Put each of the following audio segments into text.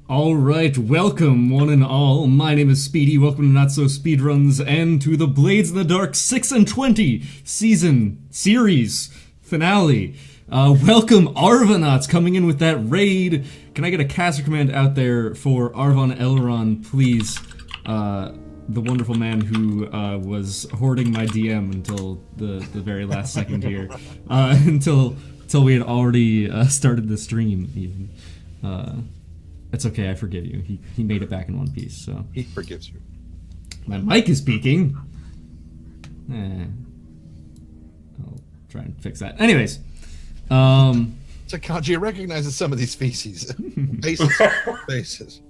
All right, welcome one and all. My name is Speedy. Welcome to NotSoSpeedRuns and to the Blades in the Dark 6 and 20 series finale. Welcome Arvanauts coming in with that raid. Can I get a caster command out there for Arvon Elron, please? The wonderful man who was hoarding my DM until the very last second here, until we had already started the stream even. It's okay, I forgive you. He made it back in one piece, so. He forgives you. My mic is speaking. I'll try and fix that. Anyways. So Kanji recognizes some of these species. Bases.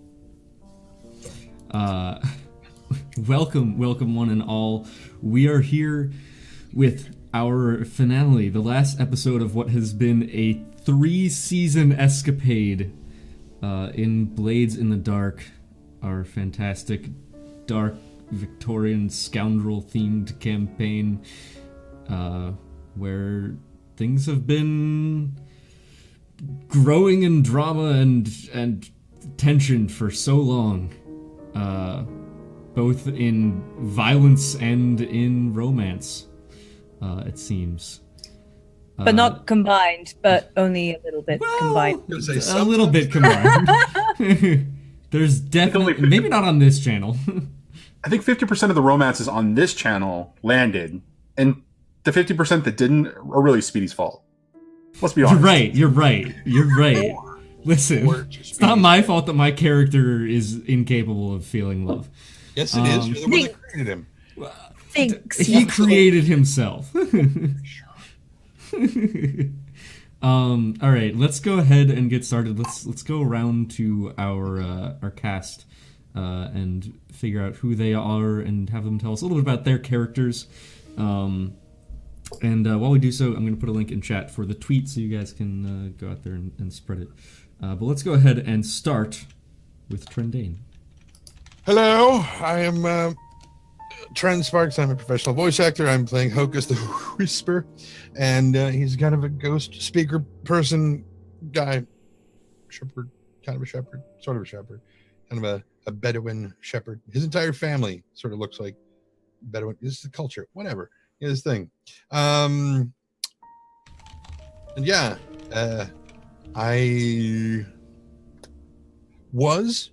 Welcome one and all. We are here with our finale, the last episode of what has been a 3-season escapade in Blades in the Dark, our fantastic dark Victorian scoundrel-themed campaign, where things have been growing in drama and tension for so long, both in violence and in romance, it seems. But not combined, but only a little bit combined. A little bit combined. There's definitely, maybe not on this channel. I think 50% of the romances on this channel landed, and the 50% that didn't are really Speedy's fault. Let's be honest. You're right. Listen, it's not my fault that my character is incapable of feeling love. Yes, it is. You're the one that created him. Thanks. He created himself. All right, let's go ahead and get started. Let's go around to our cast and figure out who they are and have them tell us a little bit about their characters. And while we do so, I'm going to put a link in chat for the tweet so you guys can go out there and spread it. But let's go ahead and start with Trendane. Hello, I am Trent Sparks. I'm a professional voice actor. I'm playing Hocus the Whisper, and he's kind of a ghost speaker person guy, shepherd, kind of a shepherd, sort of a shepherd, kind of a Bedouin shepherd. His entire family sort of looks like Bedouin. This is the culture, whatever. His thing. And yeah, it was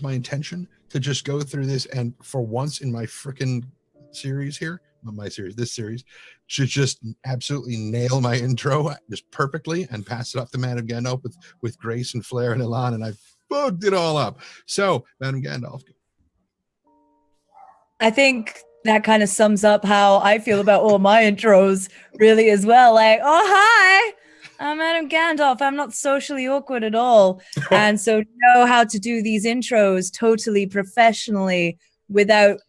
my intention to just go through this and for once in my frickin' series here, not my series, this series, to just absolutely nail my intro just perfectly and pass it off to MadameGandalf with grace and flair and elan, and I fucked it all up. So, MadameGandalf. I think that kind of sums up how I feel about all my intros really as well. Like, oh, hi, I'm MadameGandalf. I'm not socially awkward at all. And so know how to do these intros totally professionally without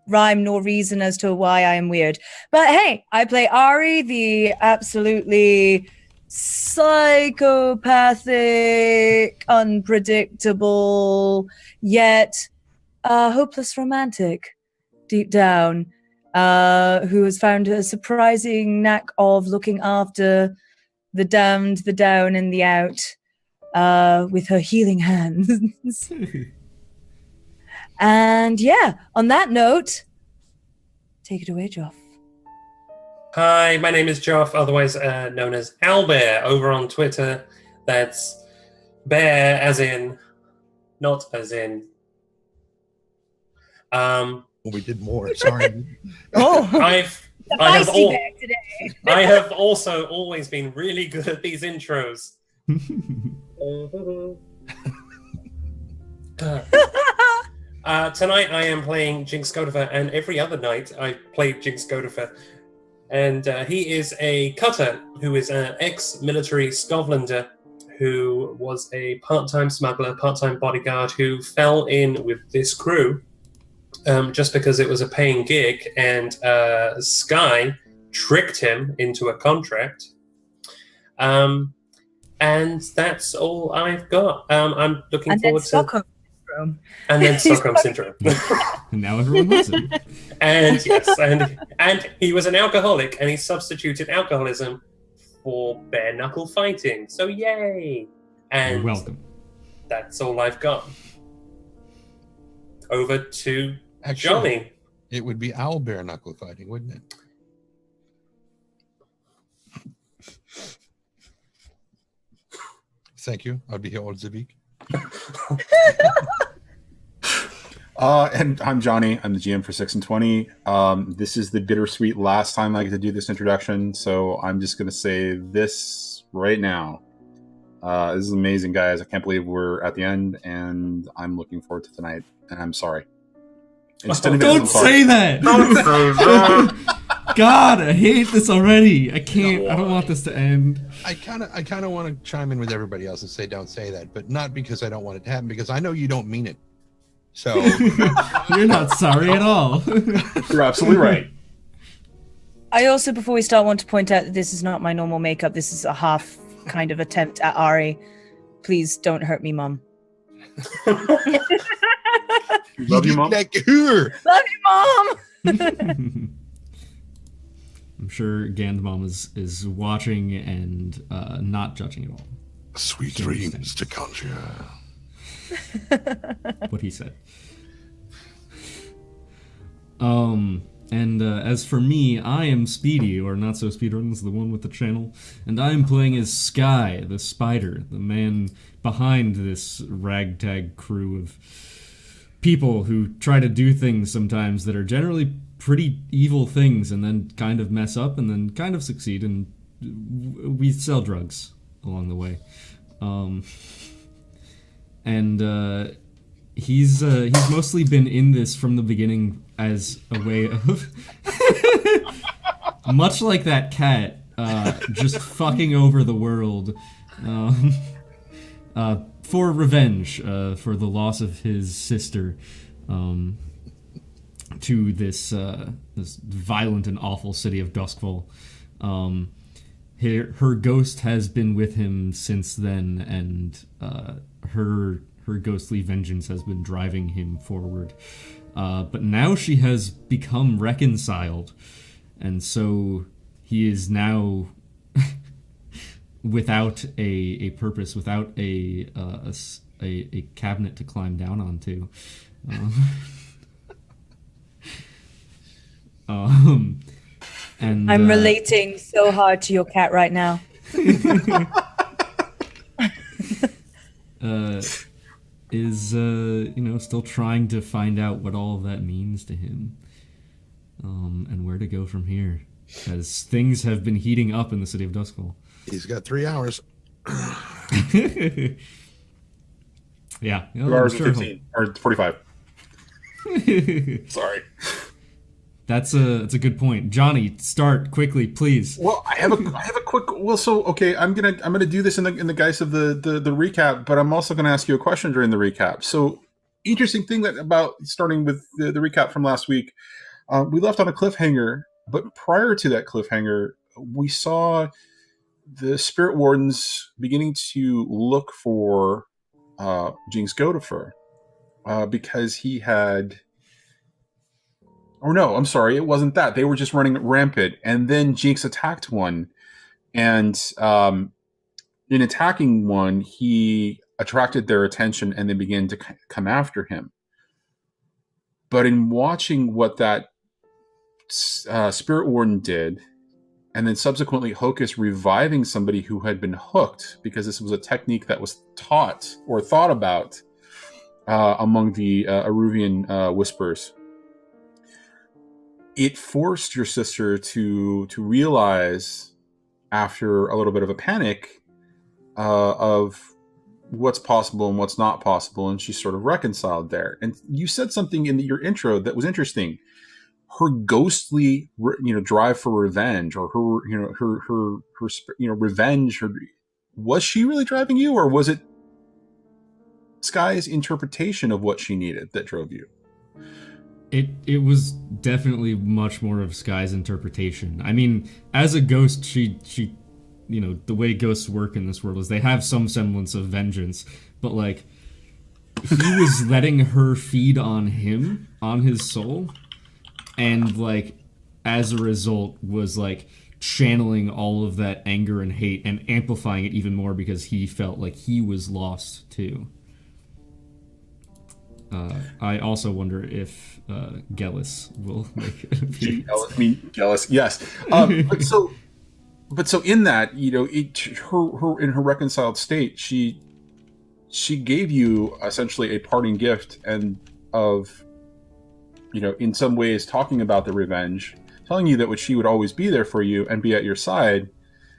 rhyme nor reason as to why I am weird. But hey, I play Ari, the absolutely psychopathic, unpredictable, yet hopeless romantic deep down, who has found a surprising knack of looking after the damned, the down, and the out with her healing hands. And yeah, on that note, take it away, Joff. Hi, my name is Joff, otherwise known as Owlbare over on Twitter. That's bear as in, not as in. We did more. Sorry. I have also always been really good at these intros. Tonight I am playing Jinx Godifer, and every other night I played Jinx Godifer. And he is a cutter who is an ex-military Scotlander who was a part-time smuggler, part-time bodyguard who fell in with this crew just because it was a paying gig, and Sky tricked him into a contract. And that's all I've got. I'm looking forward to... And then Stockholm Syndrome. And now everyone loves him. And yes, and he was an alcoholic, and he substituted alcoholism for bare knuckle fighting. So yay! And you're welcome. that's all I've got. Over to Actually, Johnny. it would be Owlbare knuckle fighting, wouldn't it? Thank you. I'll be here all the week. And I'm Johnny. I'm the GM for 6 and 20. This is the bittersweet last time I get to do this introduction, so I'm just going to say this right now. This is amazing, guys. I can't believe we're at the end, and I'm looking forward to tonight. And I'm sorry. Don't say that! Don't say that! God, I hate this already. I can't. I don't want this to end. I kind of want to chime in with everybody else and say don't say that, but not because I don't want it to happen, because I know you don't mean it. So You're not sorry at all. You're absolutely right. I also, before we start, want to point out that this is not my normal makeup. This is a half kind of attempt at Ari. Please don't hurt me, Mom. Love you, Mom. Love you, Mom. I'm sure Gandalf is watching and not judging at all. Sweet dreams to conjure. What he said. And as for me, I am Speedy, or NotSoSpeedRuns, the one with the channel, and I am playing as Sky, the spider, the man behind this ragtag crew of people who try to do things sometimes that are generally pretty evil things and then kind of mess up and then kind of succeed, and we sell drugs along the way. He's mostly been in this from the beginning as a way of much like that cat, just fucking over the world for revenge, for the loss of his sister, to this violent and awful city of Duskfall. Her ghost has been with him since then, and her ghostly vengeance has been driving him forward. But now she has become reconciled, and so he is now without a purpose, without a cabinet to climb down onto. And I'm relating so hard to your cat right now. Is still trying to find out what all of that means to him, and where to go from here, as things have been heating up in the city of Duskfall. He's got 3 hours. Yeah, 2 hours and 15 or 45. Sorry. That's a good point. Johnny, start quickly, please. Well, I have a quick. Well, so okay, I'm gonna do this in the guise of the recap, but I'm also gonna ask you a question during the recap. So, interesting thing about starting with the recap from last week, we left on a cliffhanger, but prior to that cliffhanger, we saw the spirit wardens beginning to look for Jinx Godefur, because he had. Or no, I'm sorry, it wasn't that. They were just running rampant, and then Jinx attacked one, and in attacking one, he attracted their attention, and they began to come after him. But in watching what that spirit warden did, and then subsequently Hocus reviving somebody who had been hooked, because this was a technique that was taught or thought about among the Aruvian whispers, it forced your sister to realize, after a little bit of a panic, of what's possible and what's not possible, and she sort of reconciled there. And you said something in your intro that was interesting. Her ghostly, drive for revenge, or her revenge. Was she really driving you, or was it Sky's interpretation of what she needed that drove you? It was definitely much more of Sky's interpretation. I mean, as a ghost, she the way ghosts work in this world is they have some semblance of vengeance, but like he was letting her feed on him, on his soul, and like as a result was like channeling all of that anger and hate and amplifying it even more because he felt like he was lost too. I also wonder if Gellis will make an appearance. Gellis, yes. But so in that, her in her reconciled state, she gave you essentially a parting gift and of, in some ways talking about the revenge, telling you that she would always be there for you and be at your side,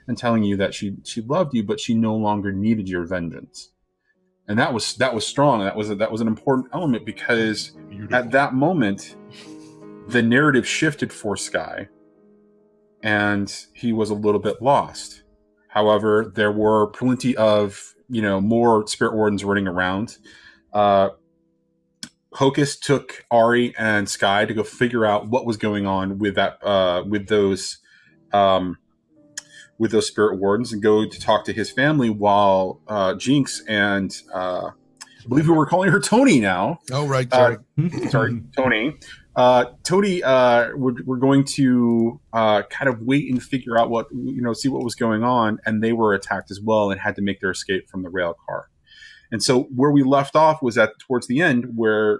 and telling you that she loved you, but she no longer needed your vengeance. And that was strong. That was an important element, because at that moment, the narrative shifted for Sky, and he was a little bit lost. However, there were plenty of more spirit wardens running around. Hocus took Ari and Sky to go figure out what was going on with that with those spirit wardens, and go to talk to his family, while Jinx and I believe we were calling her Tony now. Oh, right. Sorry. Tony. Tony, we're going to kind of wait and figure out see what was going on, and they were attacked as well and had to make their escape from the rail car. And so where we left off was towards the end, where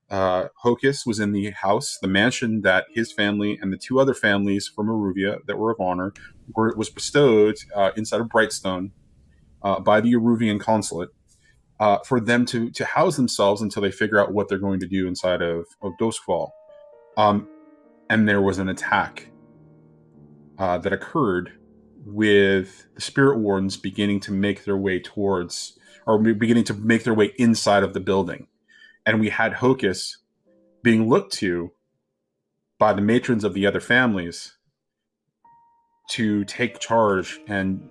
Hocus was in the house, the mansion that his family and the two other families from Aruvia that were of honor was bestowed inside of Brightstone by the Aruvian consulate for them to house themselves until they figure out what they're going to do inside of Duskfall. And there was an attack that occurred with the spirit wardens beginning to make their way inside of the building. And we had Hocus being looked to by the matrons of the other families to take charge and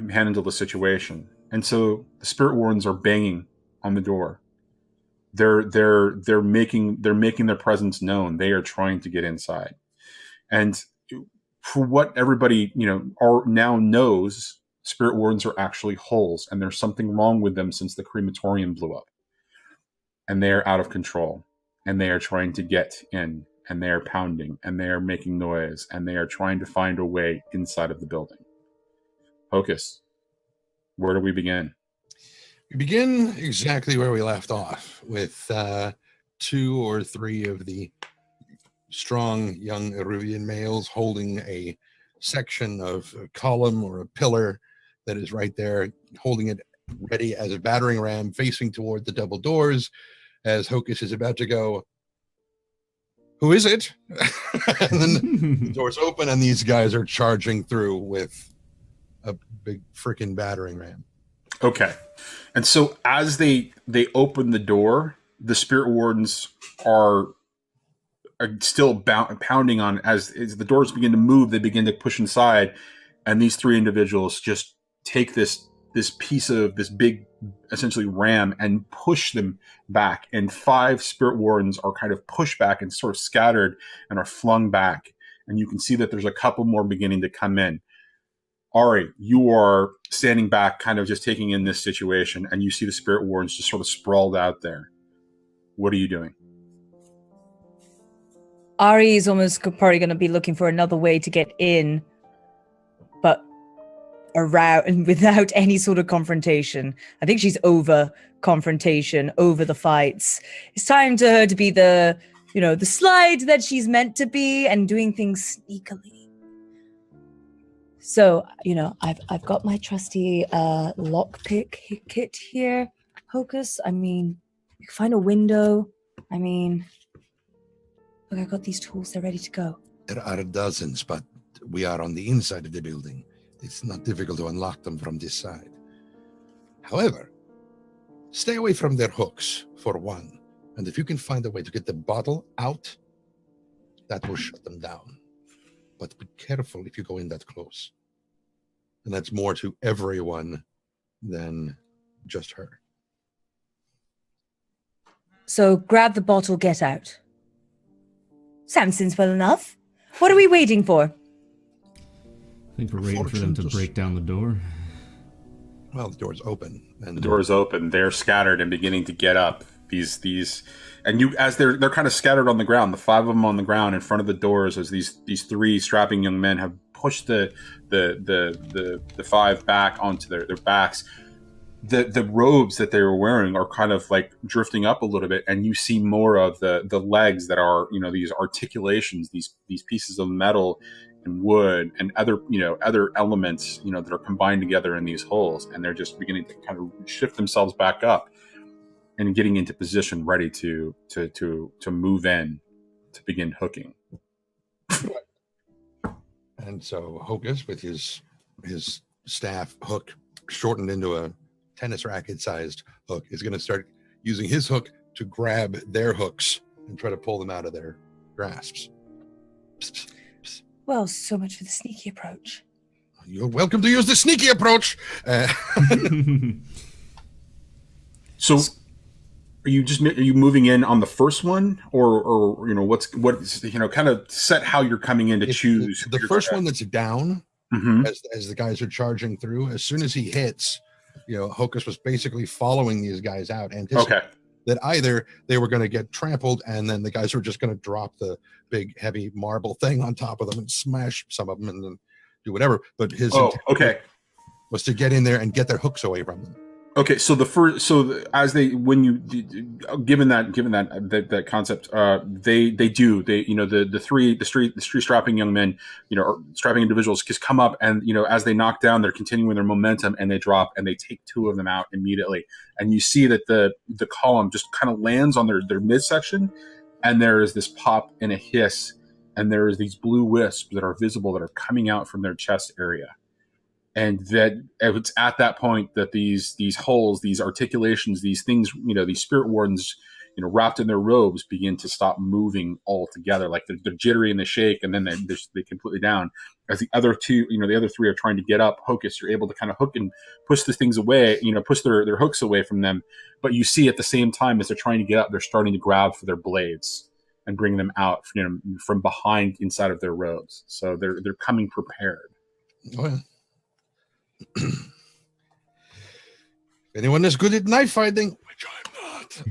handle the situation. And so the spirit wardens are banging on the door. They're making their presence known. They are trying to get inside. And for what everybody now knows, spirit wardens are actually holes, and there's something wrong with them since the crematorium blew up. And they are out of control, and they are trying to get in, and they are pounding, and they are making noise, and they are trying to find a way inside of the building. Hocus, where do we begin? We begin exactly where we left off, with 2 or 3 of the strong young Aruvian males holding a section of a column or a pillar that is right there, holding it ready as a battering ram, facing toward the double doors, as Hocus is about to go, "Who is it?" And then the doors open, and these guys are charging through with a big freaking battering ram. Okay. And so as they open the door, the spirit wardens are still pounding on. As the doors begin to move, they begin to push inside, and these 3 individuals just take this piece of this big, essentially, ram and push them back. And 5 spirit wardens are kind of pushed back and sort of scattered and are flung back. And you can see that there's a couple more beginning to come in. Ari, you are standing back, kind of just taking in this situation, and you see the spirit wardens just sort of sprawled out there. What are you doing? Ari is almost probably going to be looking for another way to get in, but around and without any sort of confrontation. I think she's over confrontation, over the fights. It's time to her to be the slide that she's meant to be, and doing things sneakily. So, I've got my trusty lockpick kit here, Hocus. I mean, you can find a window. I mean, look, I got these tools. They're ready to go. There are dozens, but we are on the inside of the building. It's not difficult to unlock them from this side. However, stay away from their hooks, for one. And if you can find a way to get the bottle out, that will shut them down. But be careful if you go in that close. And that's more to everyone than just her. So grab the bottle, get out. Samson's well enough. What are we waiting for? I think we're waiting for them to break down the door. Well, the door's open. And the door's open. They're scattered and beginning to get up. These, and you, as they're kind of scattered on the ground. The 5 of them on the ground in front of the doors, as these 3 strapping young men have pushed the 5 back onto their backs. the robes that they were wearing are kind of like drifting up a little bit, and you see more of the legs that are, you know, these articulations, these pieces of metal and wood and other, you know, other elements, you know, that are combined together in these holes, and they're just beginning to kind of shift themselves back up and getting into position, ready to move in to begin hooking. And so Hocus, with his staff hook shortened into a tennis racket sized hook, is going to start using his hook to grab their hooks and try to pull them out of their grasps. Well, so much for the sneaky approach. You're welcome to use the sneaky approach. So are you moving in on the first one, or you know, what you know, kind of set how you're coming in to choose the first one that's down, mm-hmm. as the guys are charging through. As soon as he hits, you know, Hocus was basically following these guys out, anticipating that either they were going to get trampled, and then the guys were just going to drop the big heavy marble thing on top of them and smash some of them and then do whatever. But his intent was to get in there and get their hooks away from them. Okay, so when you given that concept, they you know, the three strapping young men, you know, or strapping individuals just come up, and you know, as they knock down, they're continuing their momentum, and they drop, and they take two of them out immediately, and you see that the column just kind of lands on their midsection, and there is this pop and a hiss, and there is these blue wisps that are visible that are coming out from their chest area. And that it's at that point that these holes, these articulations, these things, you know, these spirit wardens, you know, wrapped in their robes, begin to stop moving altogether. Like they're jittery and they shake, and then they completely down. As the other two, you know, the other three are trying to get up. Hocus, you're able to kind of hook and push the things away, you know, push their hooks away from them. But you see at the same time as they're trying to get up, they're starting to grab for their blades and bring them out, you know, from behind inside of their robes. So they're coming prepared. Oh, yeah. If anyone is good at knife fighting, which I'm not.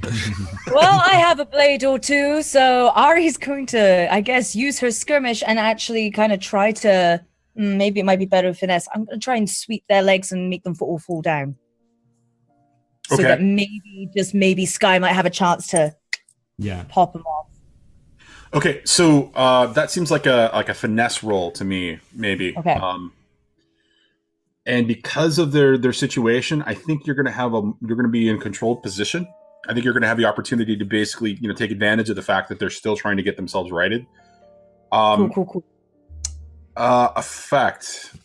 Well, I have a blade or two, so Ari's going to, I guess, use her skirmish and actually kind of try to, maybe it might be better with finesse. I'm going to try and sweep their legs and make them all fall down. So that maybe Sky might have a chance to pop them off. Okay, so that seems like a finesse roll to me, maybe. Okay. And because of their situation, I think you're going to be in controlled position. I think you're going to have the opportunity to basically, you know, take advantage of the fact that they're still trying to get themselves righted. Cool. Effect.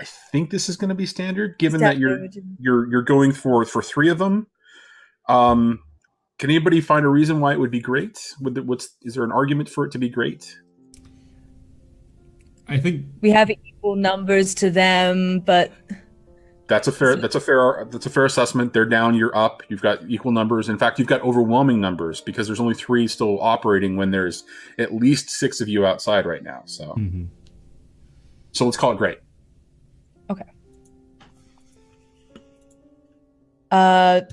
I think this is going to be standard, given that you're going for three of them. Can anybody find a reason why it would be great? Is there an argument for it to be great? I think we have equal numbers to them, but that's a fair assessment. They're down, you're up. You've got equal numbers. In fact, you've got overwhelming numbers because there's only 3 still operating when there's at least 6 of you outside right now. So, So let's call it great. Okay.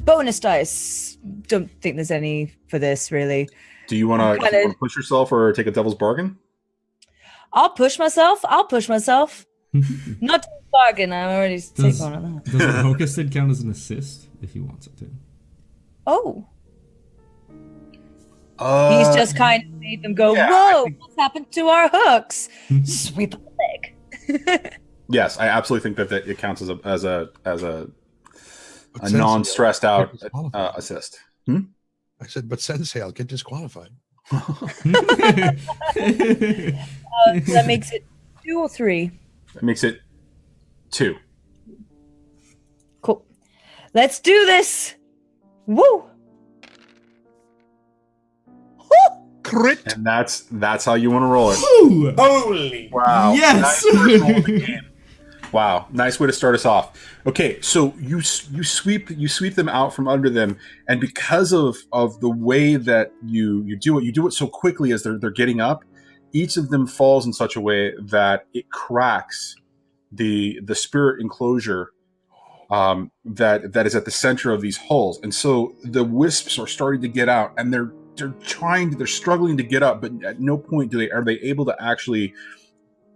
Bonus dice. Don't think there's any for this really. Do you want to push yourself or take a devil's bargain? I'll push myself. Not to bargain. I'm already taking on it. Does the Hocus did count as an assist if he wants it to? Oh. He's just kind of made them go, whoa, what's happened to our hooks? Sweep the leg. Yes, I absolutely think that it counts as a non-stressed out assist. I said, but Sensei, I'll get disqualified. That makes it 2 or 3. That makes it 2. Cool. Let's do this. Woo! Crit. And that's how you want to roll it. Ooh. Holy! Wow! Yes. Nice first roll of the game. Wow! Nice way to start us off. Okay, so you sweep them out from under them, and because of the way that you do it so quickly as they're getting up, each of them falls in such a way that it cracks the spirit enclosure that is at the center of these holes, and so the wisps are starting to get out, and they're struggling to get up, but at no point are they able to actually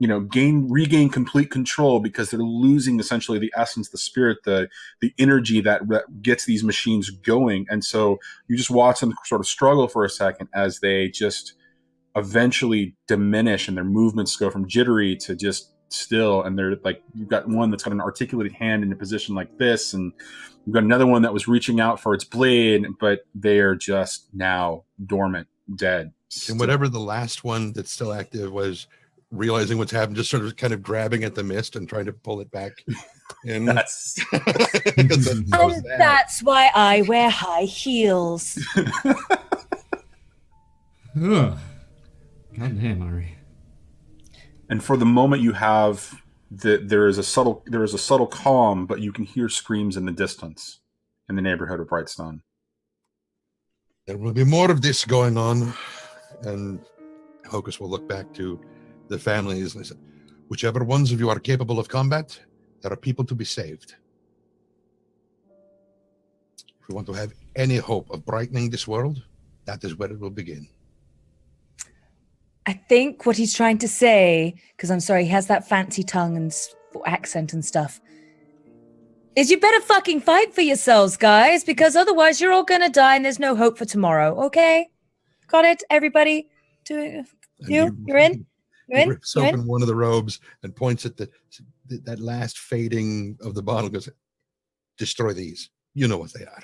regain complete control because they're losing essentially the essence, the spirit, the energy that gets these machines going. And so you just watch them sort of struggle for a second as they just eventually diminish and their movements go from jittery to just still. And they're like, you've got one that's got an articulated hand in a position like this, and you've got another one that was reaching out for its blade, but they are just now dormant, dead. And whatever the last one that's still active was, realizing what's happened, just sort of kind of grabbing at the mist and trying to pull it back. And That's that's why I wear high heels. Ugh. God damn, Ari. And for the moment, you have there is a subtle calm, but you can hear screams in the distance in the neighborhood of Brightstone. There will be more of this going on, and Hocus will look back to the families and say, whichever ones of you are capable of combat, there are people to be saved. If we want to have any hope of brightening this world, that is where it will begin. I think what he's trying to say, because I'm sorry, he has that fancy tongue and accent and stuff, is you better fucking fight for yourselves, guys, because otherwise you're all gonna die and there's no hope for tomorrow, okay? Got it, everybody? You're in? He rips open one of the robes and points at that last fading of the bottle, goes, destroy these. You know what they are.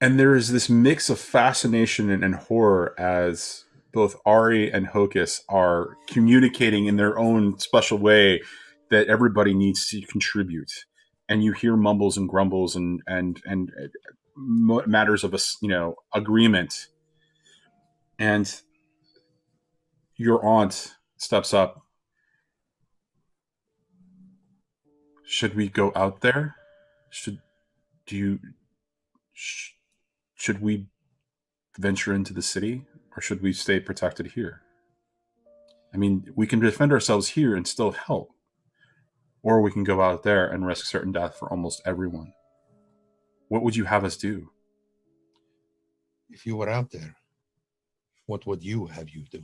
And there is this mix of fascination and horror as both Ari and Hocus are communicating in their own special way that everybody needs to contribute. And you hear mumbles and grumbles and matters of agreement. And your aunt steps up. Should we go out there? Should we venture into the city, or should we stay protected here? I mean, we can defend ourselves here and still help, or we can go out there and risk certain death for almost everyone. What would you have us do? If you were out there, what would you have you do?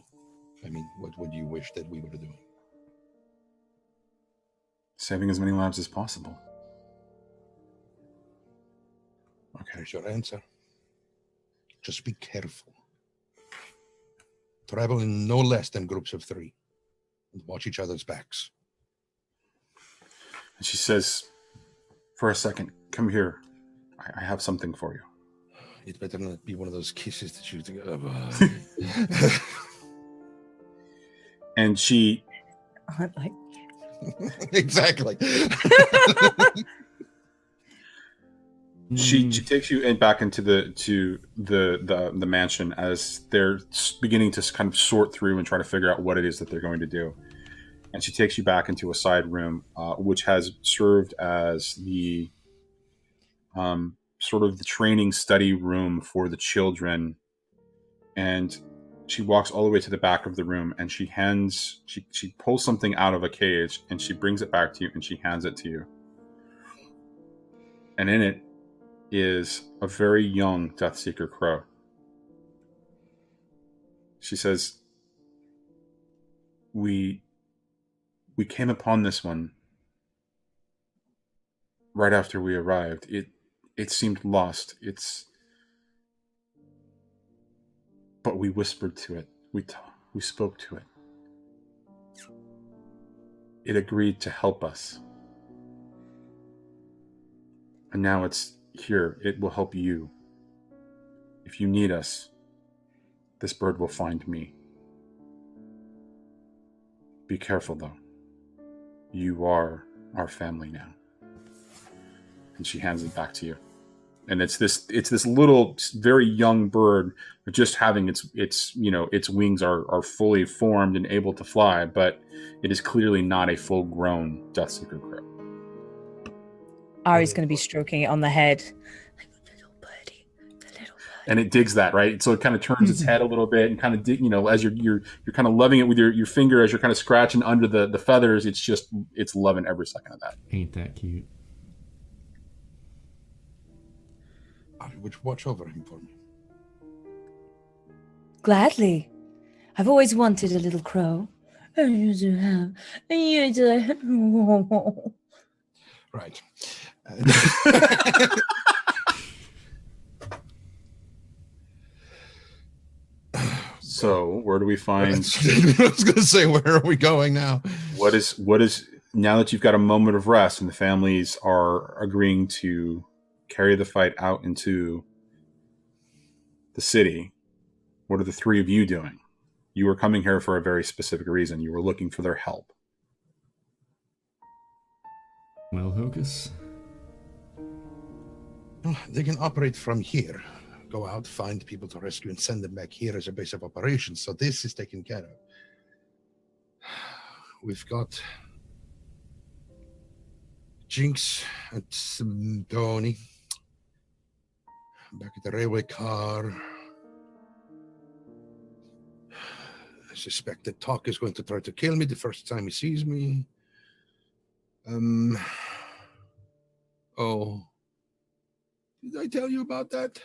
I mean, what would you wish that we were doing? Saving as many lives as possible. Okay. There's your answer. Just be careful. Travel in no less than groups of 3. And watch each other's backs. And she says, for a second, come here. I have something for you. It better not be one of those kisses that you think of. And she... Like... Exactly. She takes you back into the mansion as they're beginning to kind of sort through and try to figure out what it is that they're going to do. And she takes you back into a side room, which has served as the sort of the training study room for the children. And she walks all the way to the back of the room, and she pulls something out of a cage, and she brings it back to you, and she hands it to you. And in it is a very young Deathseeker crow. She says, we came upon this one right after we arrived. It seemed lost. But we whispered to it. We spoke to it. It agreed to help us. And now it's here. It will help you. If you need us, this bird will find me. Be careful, though. You are our family now. And she hands it back to you. And it's this little, very young bird, just having its wings are fully formed and able to fly, but it is clearly not a full-grown Deathseeker crow. Ari's going to be stroking it on the head. Like the little birdie, the little birdie. And it digs that, right? So it kind of turns its head a little bit and kind of, as you're kind of loving it with your finger, as you're kind of scratching under the feathers, it's loving every second of that. Ain't that cute? Would you watch over him for me? Gladly. I've always wanted a little crow. I used to have. I used to. Right. So where do we I find? was going to say, where are we going now? What is now that you've got a moment of rest and the families are agreeing to carry the fight out into the city? What are the three of you doing? You were coming here for a very specific reason. You were looking for their help. Well, Hocus, They can operate from here. Go out, find people to rescue, and send them back here as a base of operations. So this is taken care of. We've got Jinx and Tony back at the railway car. I suspect that Talk is going to try to kill me the first time he sees me. Oh, did I tell you about that?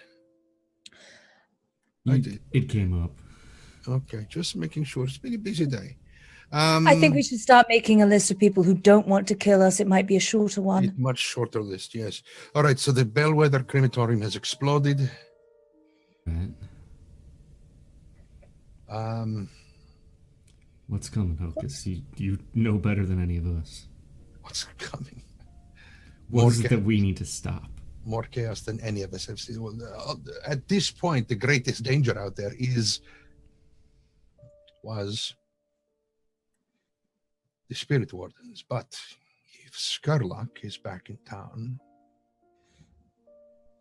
I did. It came up. Okay, just making sure. It's been a busy day. I think we should start making a list of people who don't want to kill us. It might be a shorter one. Much shorter list, yes. All right, so the Bellwether crematorium has exploded. Right. What's coming, Hocus? You know better than any of us. What's coming? What is it that we need to stop? More chaos than any of us have seen. Well, at this point, the greatest danger out there was the Spirit Wardens. But if Skurlock is back in town,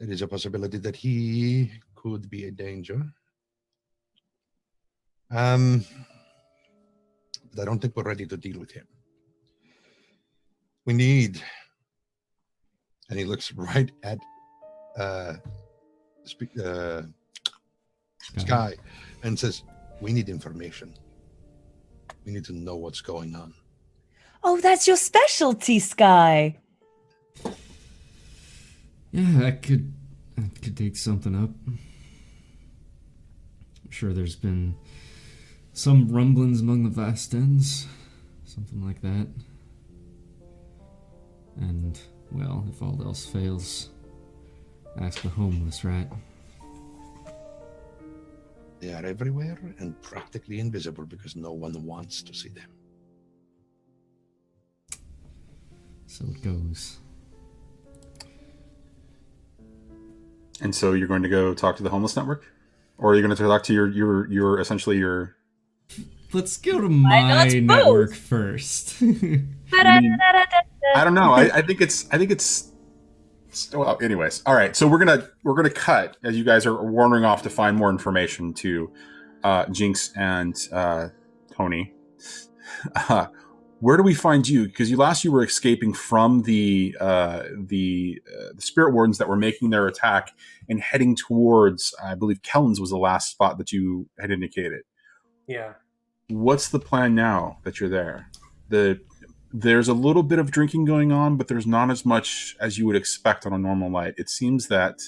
there is a possibility that he could be a danger. But I don't think we're ready to deal with him. We need, and he looks right at Sky and says, we need information. We need to know what's going on. Oh, that's your specialty, Sky. Yeah, I could dig something up. I'm sure there's been some rumblings among the vast ends, something like that. And, well, if all else fails, ask the homeless, right? They are everywhere and practically invisible because no one wants to see them. So it goes. And so you're going to go talk to the homeless network? Or are you going to talk to your essentially your... Let's go to my network first. I don't know. I think it's well, anyways. All right. So we're gonna cut as you guys are wandering off to find more information to Jinx and Tony. Where do we find you? Because you were escaping from the Spirit Wardens that were making their attack and heading towards, I believe, Kellen's was the last spot that you had indicated. Yeah. What's the plan now that you're there? There's a little bit of drinking going on, but there's not as much as you would expect on a normal night. It seems that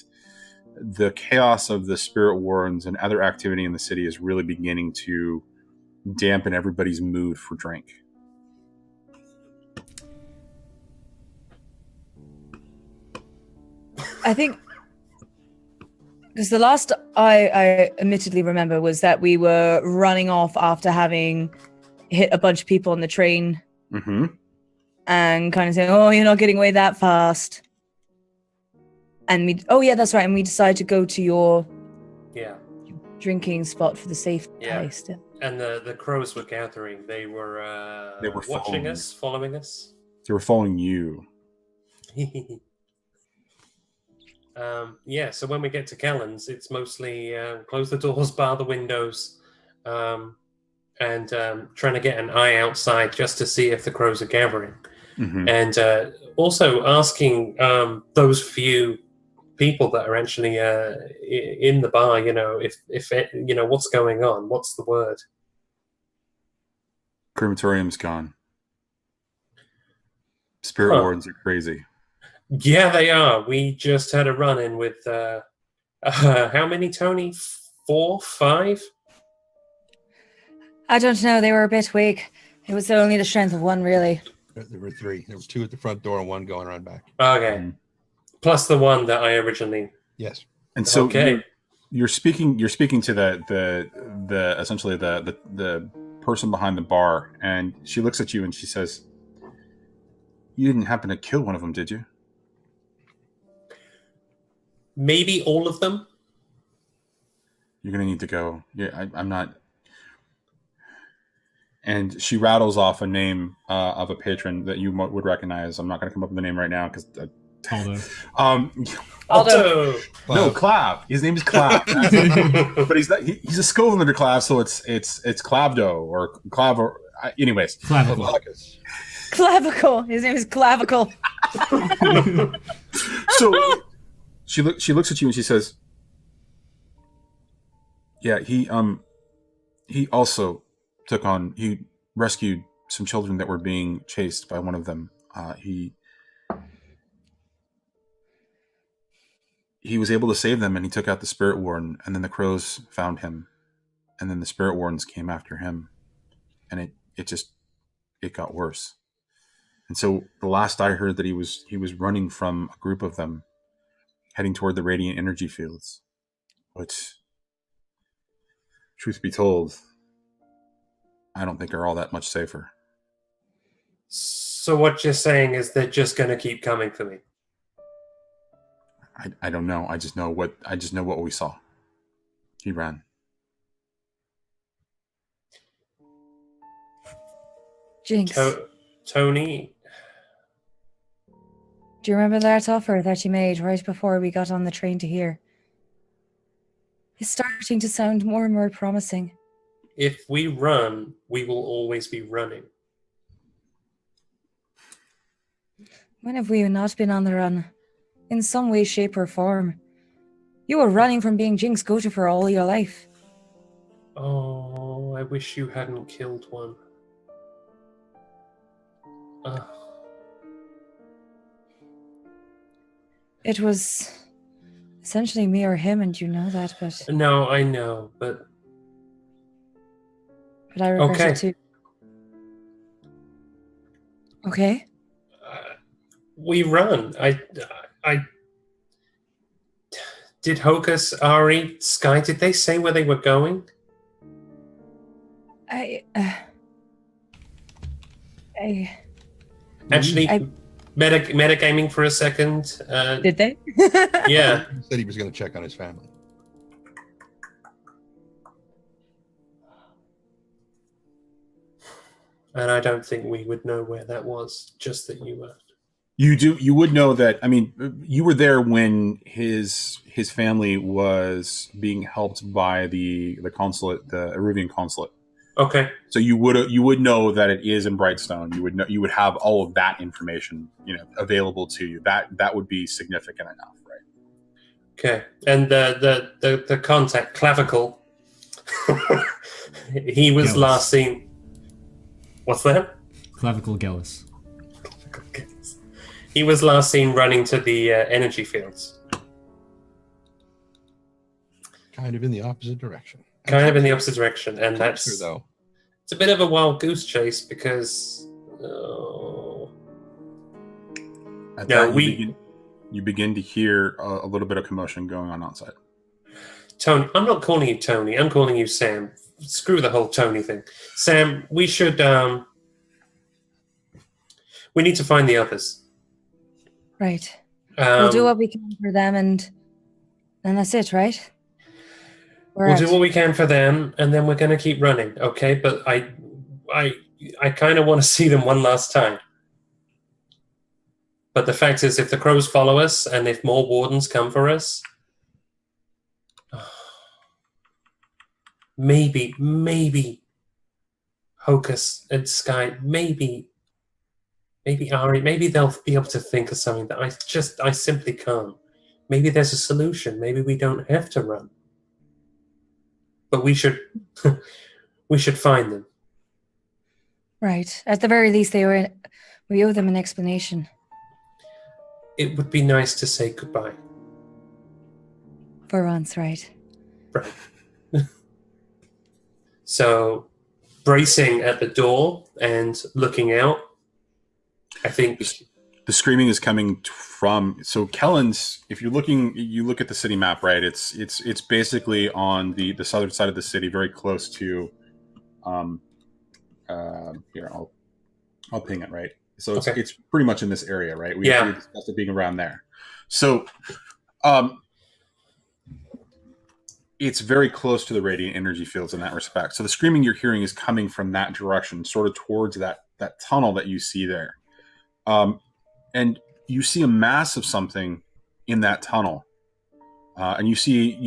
the chaos of the Spirit Wardens and other activity in the city is really beginning to dampen everybody's mood for drink. I think, because the last I admittedly remember was that we were running off after having hit a bunch of people on the train. Mm-hmm. And kind of saying, oh, you're not getting away that fast. And that's right. And we decided to go to your drinking spot for the safe place. And the crows were gathering. They were watching us, following us. They were following you. So when we get to Kellen's, it's mostly close the doors, bar the windows, and trying to get an eye outside just to see if the crows are gathering. Mm-hmm. And also asking those few people that are actually in the bar, if what's going on, what's the word? Crematorium's gone. Spirit Wardens are crazy. Yeah, they are. We just had a run-in with how many, Tony? 4, 5? I don't know. They were a bit weak. It was only the strength of one, really. There were 3. There were 2 at the front door and 1 going around back. Okay. Plus the one that I originally. Yes. And so Okay. you're speaking to the essentially the person behind the bar, and she looks at you and she says, "You didn't happen to kill one of them, did you?" Maybe all of them. You're gonna need to go. Yeah, I'm not. And she rattles off a name of a patron that you would recognize. I'm not gonna come up with the name right now because. Aldo. No, Clav. His name is Clav, but he's not. He's a Scotland under Clav, so it's Clavdo or Clav. Or, anyways, Clavicle. Clavicle. His name is Clavicle. So she looks at you and she says, "Yeah, he also he rescued some children that were being chased by one of them. He was able to save them, and he took out the Spirit Warden, and then the crows found him, and then the Spirit Wardens came after him, and it got worse. And so the last I heard that he was running from a group of them, heading toward the radiant energy fields, which, truth be told, I don't think are all that much safer." So what you're saying is they're just going to keep coming for me. I don't know. I just know what we saw. He ran. Jinx. Tony. Do you remember that offer that you made right before we got on the train to here? It's starting to sound more and more promising. If we run, we will always be running. When have we not been on the run? In some way, shape, or form. You were running from being Jinx Gota for all your life. Oh, I wish you hadn't killed one. It was essentially me or him, and you know that, but No, I know, but I regret okay. it too. Okay. We run. I did Hocus, Ari, Sky, did they say where they were going? Actually, metagaming for a second. Did they? Yeah. He said he was going to check on his family. And I don't think we would know where that was, just that you were. You would know that. I mean, you were there when his family was being helped by the consulate, the Eruvian consulate. Okay. So you would know that it is in Brightstone. You would have all of that information, available to you. That would be significant enough, right? Okay. And the contact, Clavicle, he was Gallus. last seen. What's that? Clavicle Gallus. He was last seen running to the energy fields. Kind of in the opposite direction. Kind of in the opposite direction, and Closer, that's though. it's a bit of a wild goose chase because At No, that, you begin to hear a little bit of commotion going on outside. Tony. I'm not calling you Tony. I'm calling you Sam. Screw the whole Tony thing. Sam, we should we need to find the others. Right. We'll do what we can for them, and that's it, right? We'll do what we can for them, and then we're going to keep running, okay? But I kind of want to see them one last time. But the fact is, if the crows follow us, and if more wardens come for us, maybe Hocus and Sky, maybe Ari, maybe they'll be able to think of something that I simply can't. Maybe there's a solution. Maybe we don't have to run. But we should find them. Right. At the very least, we owe them an explanation. It would be nice to say goodbye. For once, right? Right. So, bracing at the door and looking out. I think the screaming is coming from, so Kellen's, if you're looking, you look at the city map, right? It's basically on the southern side of the city, very close to here, I'll ping it, right? So it's pretty much in this area, right? We discussed it being around there. So it's very close to the radiant energy fields in that respect. So the screaming you're hearing is coming from that direction, sort of towards that tunnel that you see there. And you see a mass of something in that tunnel. And you see,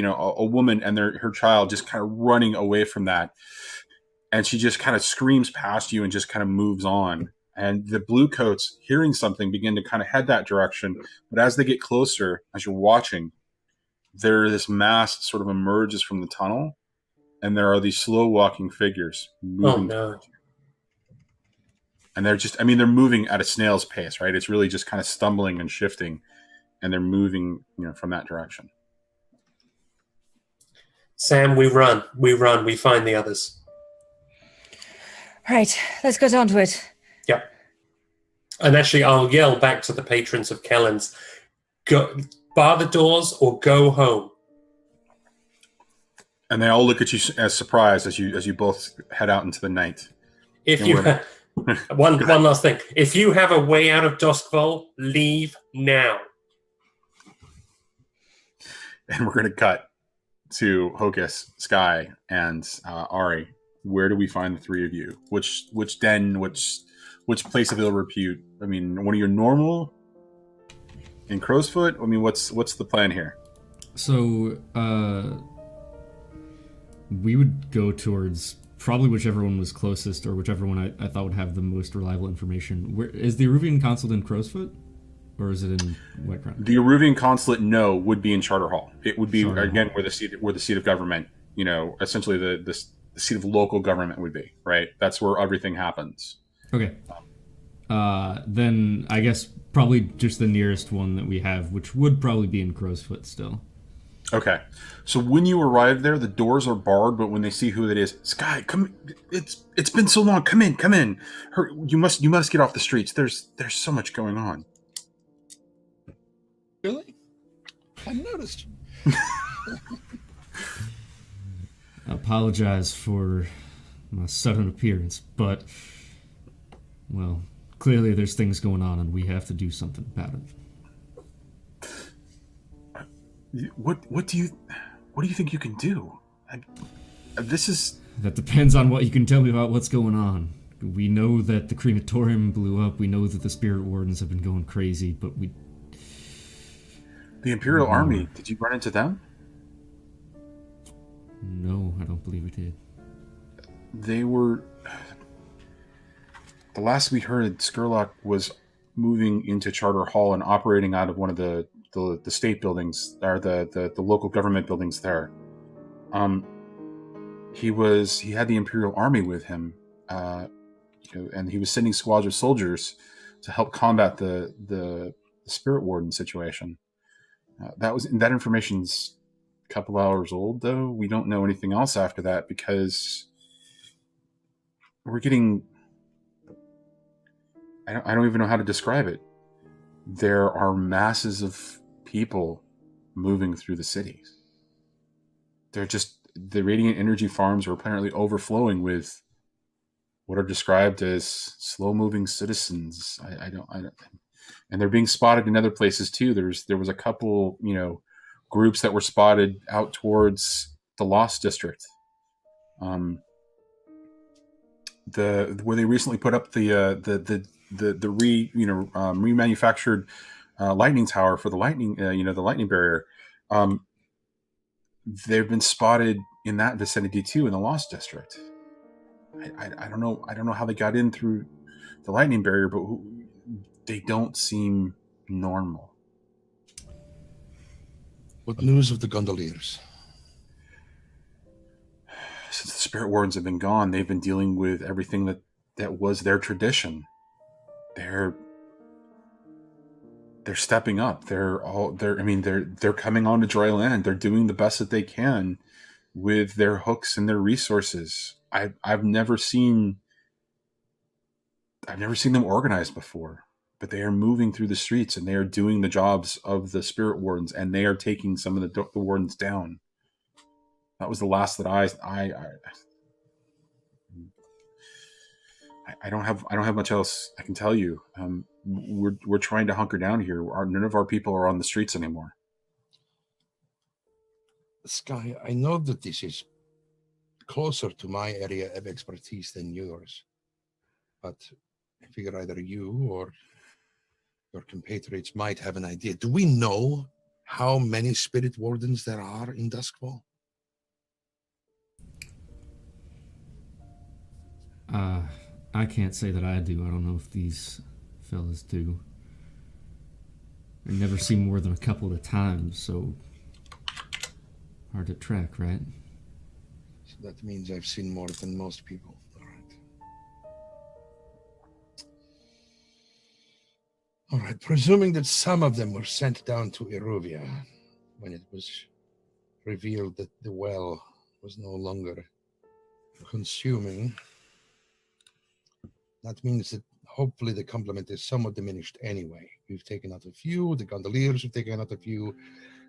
a woman and her child just kind of running away from that. And she just kind of screams past you and just kind of moves on. And the blue coats, hearing something, begin to kind of head that direction. But as they get closer, as you're watching, this mass sort of emerges from the tunnel. And there are these slow walking figures moving. Oh, no. And they're moving at a snail's pace, right? It's really just kind of stumbling and shifting. And they're moving, from that direction. Sam, we run, we find the others. Right, let's go down to it. Yep. And actually, I'll yell back to the patrons of Kellen's, go, bar the doors or go home. And they all look at you as surprised as you both head out into the night. If you one last thing, if you have a way out of Duskfall, leave now. And we're going to cut to Hocus, Sky, and Ari. Where do we find the three of you? Which den? Which place of ill repute? I mean, one of your normal in Crowsfoot? I mean, what's the plan here? So, we would go towards probably whichever one was closest, or whichever one I thought would have the most reliable information. Where is the Eruvian consulate in Crowsfoot, or is it in Whitecrown? The Eruvian consulate, would be in Charter Hall. It would be Charter again Hall. where the seat of government. Essentially the seat of local government would be. Right. That's where everything happens. Okay. Then I guess probably just the nearest one that we have, which would probably be in Crowsfoot still. Okay. So when you arrive there, the doors are barred, but when they see who it is, Sky, come! It's been so long. Come in. You must get off the streets. There's so much going on. Really? I noticed. I apologize for my sudden appearance, but, well, clearly there's things going on and we have to do something about it. What do you think you can do? That depends on what you can tell me about what's going on. We know that the crematorium blew up. We know that the spirit wardens have been going crazy, but the Imperial Army, did you run into them? No, I don't believe we did. They were... The last we heard, Skurlock was moving into Charter Hall and operating out of one of the state buildings, or the local government buildings there. He had the Imperial Army with him, and he was sending squads of soldiers to help combat the Spirit Warden situation. That information's a couple hours old, though. We don't know anything else after that because we're getting... I don't even know how to describe it. There are masses of people moving through the cities. The radiant energy farms are apparently overflowing with what are described as slow-moving citizens. I don't, and they're being spotted in other places too. There was a couple, groups that were spotted out towards the Lost District. Where they recently put up the remanufactured lightning tower for the lightning, the lightning barrier. They've been spotted in that vicinity too, in the Lost District. I don't know how they got in through the lightning barrier, but they don't seem normal. What news of the gondoliers? Since the Spirit Wardens have been gone, they've been dealing with everything that was their tradition. They're stepping up. They're coming on to dry land. They're doing the best that they can with their hooks and their resources. I've never seen them organized before, but they are moving through the streets and they are doing the jobs of the spirit wardens, and they are taking some of the wardens down. That was the last that I don't have much else I can tell you. We're trying to hunker down here. None of our people are on the streets anymore. Sky, I know that this is closer to my area of expertise than yours, but I figure either you or your compatriots might have an idea. Do we know how many spirit wardens there are in Duskwall? I can't say that I do. I don't know if these fellas do. I never see more than a couple at a time, so hard to track, right? So that means I've seen more than most people. All right, presuming that some of them were sent down to Eruvia when it was revealed that the well was no longer consuming, that means that hopefully the complement is somewhat diminished anyway. We've taken out a few, the gondoliers have taken out a few,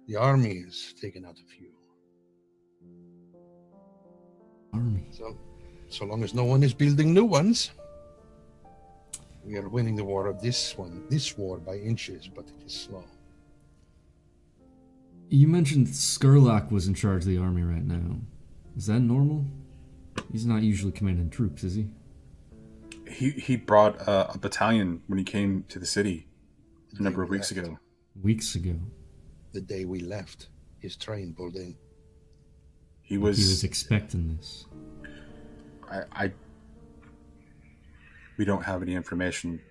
the army has taken out a few. Army. So long as no one is building new ones, we are winning the war of this war by inches, but it is slow. You mentioned Skurlock was in charge of the army right now. Is that normal? He's not usually commanding troops, is he? He brought a battalion when he came to the city a number of weeks ago. Weeks ago. The day we left, his train pulled in. He was expecting this. We don't have any information.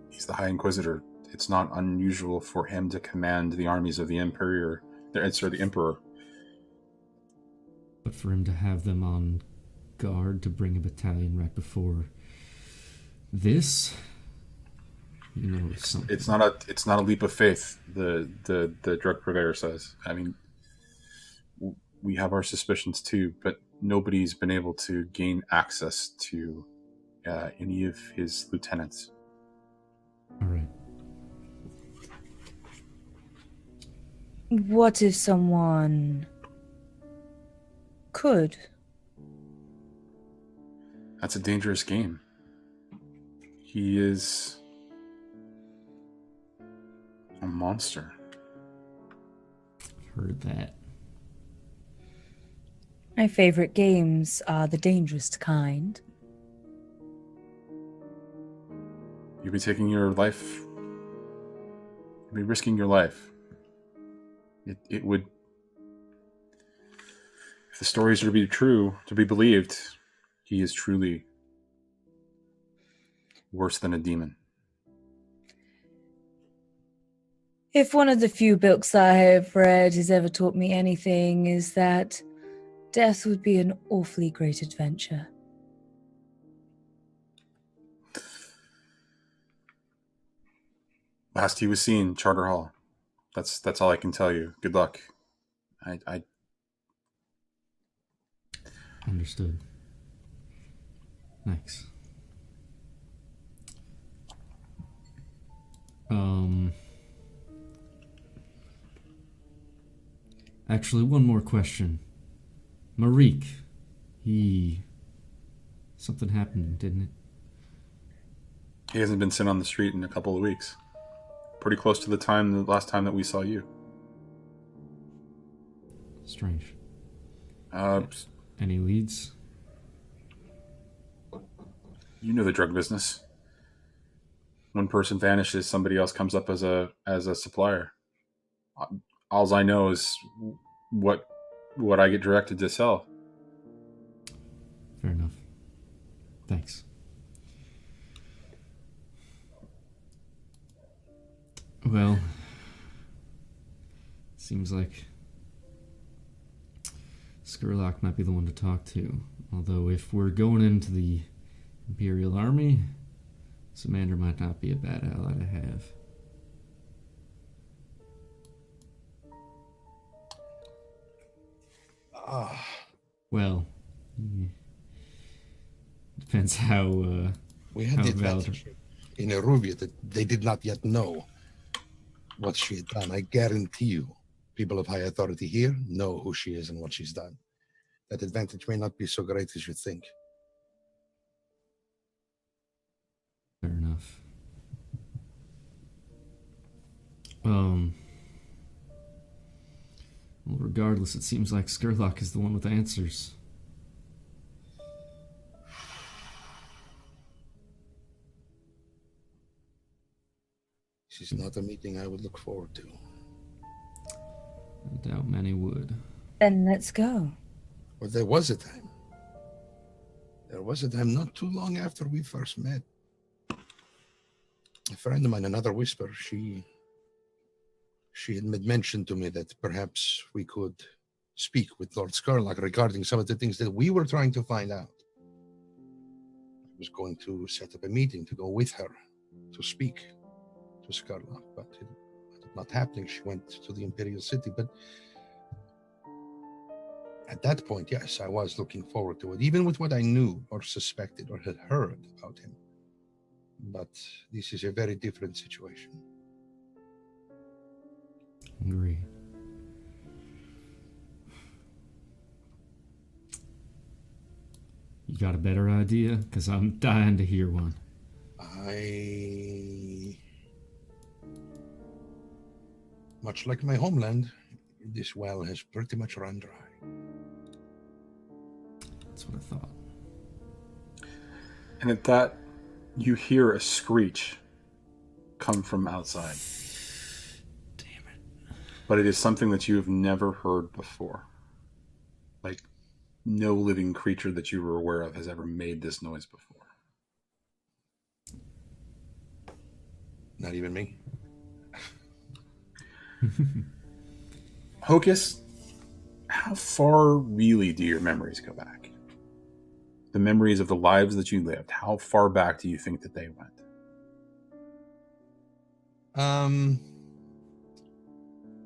He's the High Inquisitor. It's not unusual for him to command the armies of the Emperor. The Emperor. But for him to have them on guard to bring a battalion right before this, you know, something. It's not a leap of faith. The drug purveyor says. I mean, we have our suspicions too, but nobody's been able to gain access to any of his lieutenants. All right. What if someone could? That's a dangerous game. He is a monster. Heard that. My favorite games are the dangerous kind. You'd be taking your life. You'd be risking your life. It would. If the stories are to be true, to be believed, he is truly worse than a demon. If one of the few books I have read has ever taught me anything, is that death would be an awfully great adventure. Last he was seen, Charter Hall. That's all I can tell you. Good luck. I Understood. Thanks. Actually, one more question. Marique, something happened, didn't it? He hasn't been seen on the street in a couple of weeks. Pretty close to the last time that we saw you. Strange. Any leads? You know the drug business. One person vanishes, somebody else comes up as a supplier. All I know is what I get directed to sell. Fair enough. Thanks. Well, seems like Skurlock might be the one to talk to. Although if we're going into the Imperial Army, Samander might not be a bad ally to have. Well, depends how We had how the valid. advantage in Aruvia that they did not yet know what she had done. I guarantee you, people of high authority here know who she is and what she's done. That advantage may not be so great as you think. Fair enough. Well, regardless, it seems like Skurlock is the one with answers. This is not a meeting I would look forward to. I doubt many would. Then let's go. But there was a time. There was a time not too long after we first met. A friend of mine, another whisper, she had mentioned to me that perhaps we could speak with Lord Skurlock regarding some of the things that we were trying to find out. I was going to set up a meeting to go with her to speak to Skurlock, but it ended not happening. She went to the Imperial City, but at that point, yes, I was looking forward to it, even with what I knew or suspected or had heard about him. But this is a very different situation. Agree. You got a better idea? Because I'm dying to hear one. Much like my homeland, this well has pretty much run dry. That's what I thought. And at that, you hear a screech come from outside. Damn it. But it is something that you have never heard before. Like, no living creature that you were aware of has ever made this noise before. Not even me. Hocus, how far really do your memories go back? The memories of the lives that you lived, how far back do you think that they went?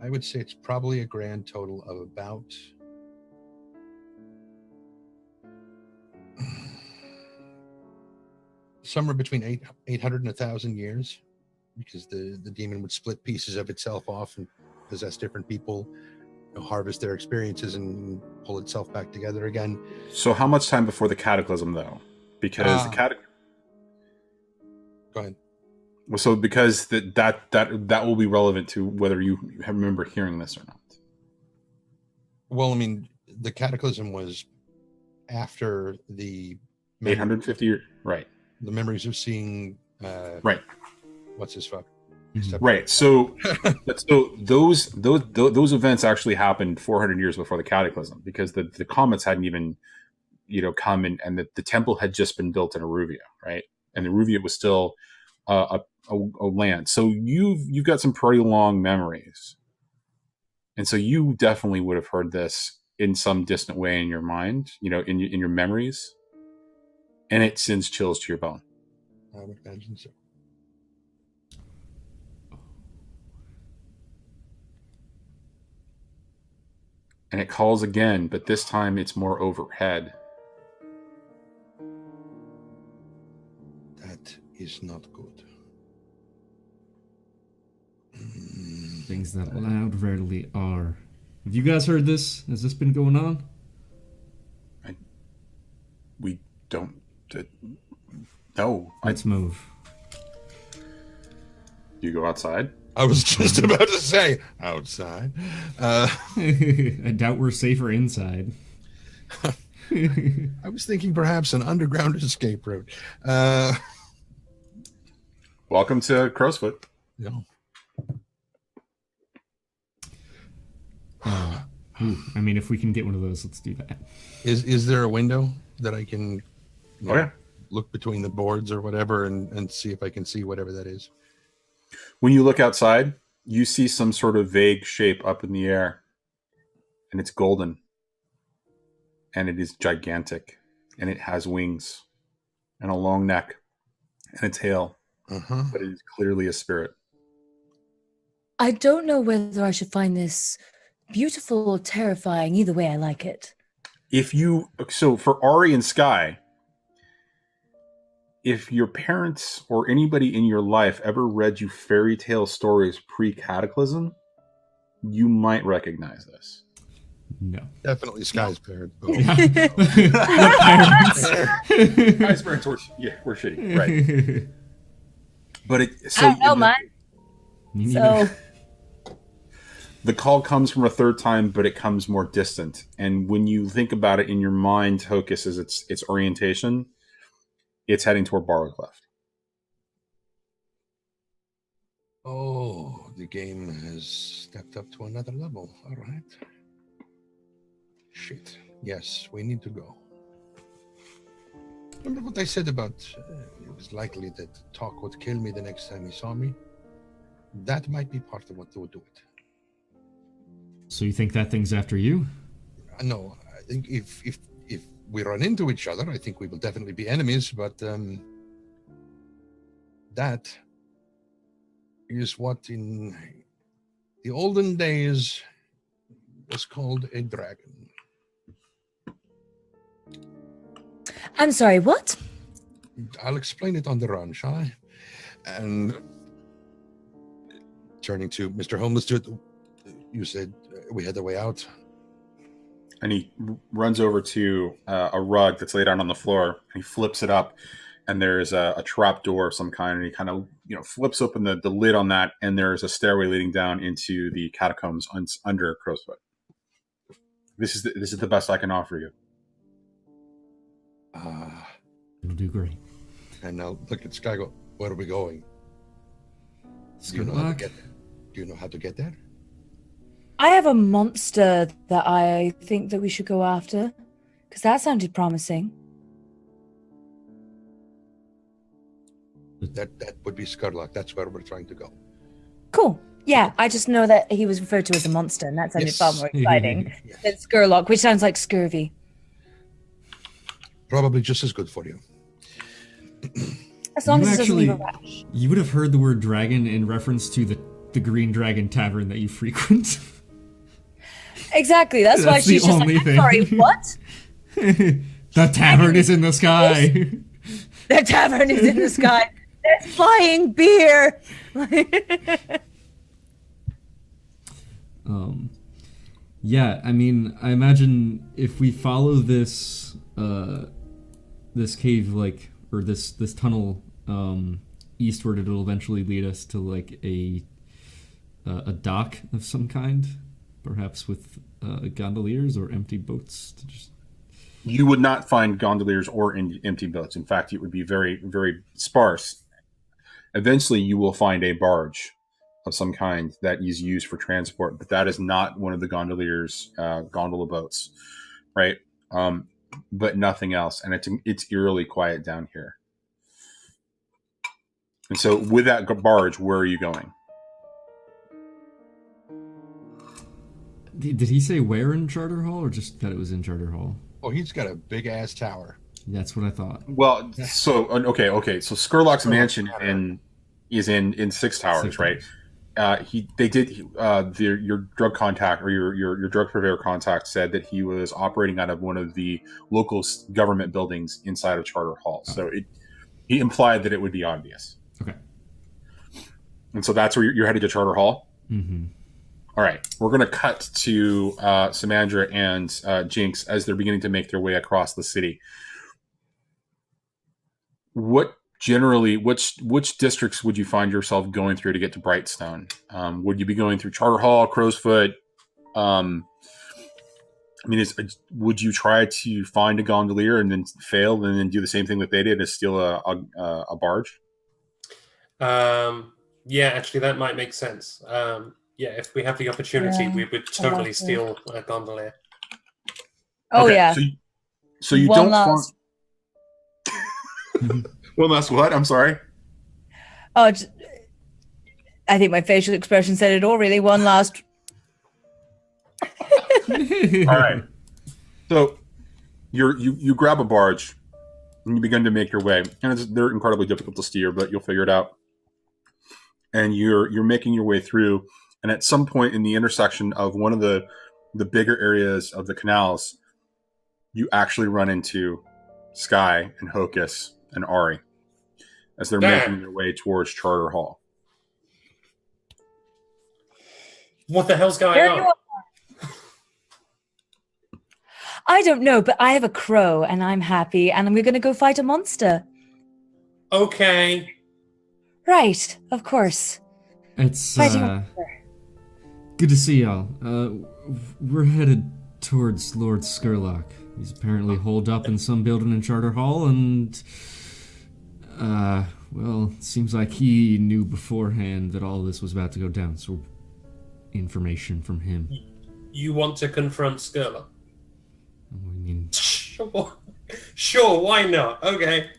I would say it's probably a grand total of about somewhere between 800 and 1,000 years, because the demon would split pieces of itself off and possess different people, harvest their experiences and pull itself back together again. So how much time before the cataclysm, though? Because Go ahead. Well, so because that will be relevant to whether you remember hearing this or not. Well, I mean, the cataclysm was after the 850 years, right? The memories of seeing Right. What's his fuck? Right. So, so those events actually happened 400 years before the cataclysm, because the comets hadn't even, come in, and the temple had just been built in Aruvia, right? And Aruvia was still a land. So you've got some pretty long memories, and so you definitely would have heard this in some distant way in your mind, in your memories, and it sends chills to your bone. I would imagine so. And it calls again, but this time it's more overhead. That is not good. Things that loud rarely are. Have you guys heard this? Has this been going on? We don't. No. Let's move. Do you go outside? I was just about to say outside. I doubt we're safer inside. I was thinking perhaps an underground escape route. Welcome to Crowsfoot. No. I mean, if we can get one of those, let's do that. Is there a window that I can Yeah. look between the boards or whatever and see if I can see whatever that is? When you look outside, you see some sort of vague shape up in the air, and it's golden, and it is gigantic, and it has wings and a long neck and a tail, but it is clearly a spirit. I don't know whether I should find this beautiful or terrifying. Either way, I like it. So for Ari and Sky, if your parents or anybody in your life ever read you fairy tale stories pre-cataclysm, you might recognize this. No. Definitely Sky's parents. The parents. Sky's parents were shitty, right? But I don't know, mine. So the call comes from a third time, but it comes more distant. And when you think about it in your mind, Hocus is its orientation. It's heading toward Barlowcleft. Oh, the game has stepped up to another level. All right. Shit. Yes, we need to go. Remember what I said about it was likely that talk would kill me the next time he saw me? That might be part of what would do it. So you think that thing's after you? No, I think if we run into each other, I think we will definitely be enemies, but that is what in the olden days was called a dragon. I'm sorry, what? I'll explain it on the run, shall I? And turning to Mr. Homeless, you said we had the way out. And he runs over to a rug that's laid out on the floor. And he flips it up, and there's a trap door of some kind. And he kind of flips open the lid on that, and there's a stairway leading down into the catacombs under Crowsfoot. This is the best I can offer you. It'll do great. And now look at Sky. Go. Where are we going? Do you know how to get there? I have a monster that I think that we should go after, because that sounded promising. That would be Skurlock. That's where we're trying to go. Cool. Yeah, I just know that he was referred to as a monster, and that sounded far more exciting than Skurlock, which sounds like scurvy. Probably just as good for you. As long as it doesn't leave a rash. You would have heard the word dragon in reference to the Green Dragon Tavern that you frequent. Exactly. That's why she's just like, thing. Sorry, what? The tavern is in the sky. The tavern is in the sky. There's flying beer. Yeah, I mean, I imagine if we follow this this cave, or this tunnel eastward, it'll eventually lead us to a dock of some kind, perhaps with gondoliers or empty boats to just... You would not find gondoliers or empty boats. In fact, it would be very, very sparse. Eventually, you will find a barge of some kind that is used for transport, but that is not one of the gondoliers' gondola boats, right? But nothing else, and it's eerily quiet down here. And so, with that barge, where are you going? Did he say where in Charter Hall, or just that it was in Charter Hall? Oh, he's got a big ass tower. That's what I thought. Well, so okay. So Skurlock's mansion is in Six Towers, right? Your drug contact or your drug purveyor contact said that he was operating out of one of the local government buildings inside of Charter Hall. So he implied that it would be obvious. Okay. And so that's where you're headed to Charter Hall. Mm-hmm. All right, we're going to cut to Samandra and Jinx as they're beginning to make their way across the city. Which districts would you find yourself going through to get to Brightstone? Would you be going through Charter Hall, Crowsfoot? Would you try to find a gondolier and then fail and then do the same thing that they did and steal a barge? Yeah, actually, that might make sense. Yeah, if we have the opportunity, we would totally steal a gondolier. Oh, okay, yeah. So you don't find... One last what? I'm sorry. Oh, I think my facial expression said it all, really. One last... All right. So you grab a barge and you begin to make your way. And they're incredibly difficult to steer, but you'll figure it out. And you're making your way through. And at some point in the intersection of one of the bigger areas of the canals, you actually run into Sky and Hocus and Ari as they're making their way towards Charter Hall. What the hell's going There on? you are. I don't know, but I have a crow and I'm happy and we're going to go fight a monster. Okay. Right, of course. It's Fighting a monster. good to see y'all. We're headed towards Lord Skurlock. He's apparently holed up in some building in Charter Hall, and well, seems like he knew beforehand that all this was about to go down. So, information from him. You want to confront Schuyler? I mean, Sure, why not? Okay.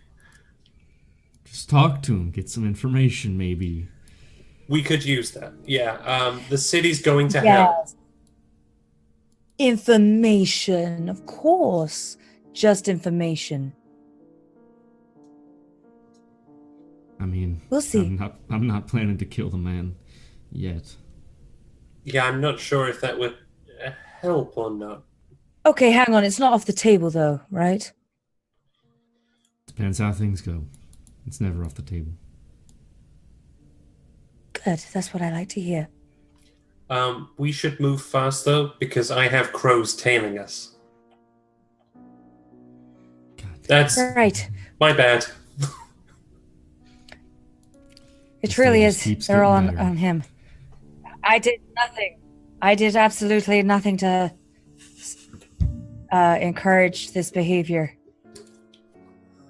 just talk to him, get some information, maybe. We could use that. Yeah. The city's going to hell. Yes. Information, of course. Just information. I mean, We'll see. I'm not planning to kill the man yet. Yeah, I'm not sure if that would help or not. Okay, hang on. It's not off the table, though, right? Depends how things go. It's never off the table. Good. That's what I like to hear. We should move fast, though, because I have crows tailing us. God. That's Right. my bad. It This really thing is. just keeps They're all getting better. on him. I did nothing. I did absolutely nothing to encourage this behavior.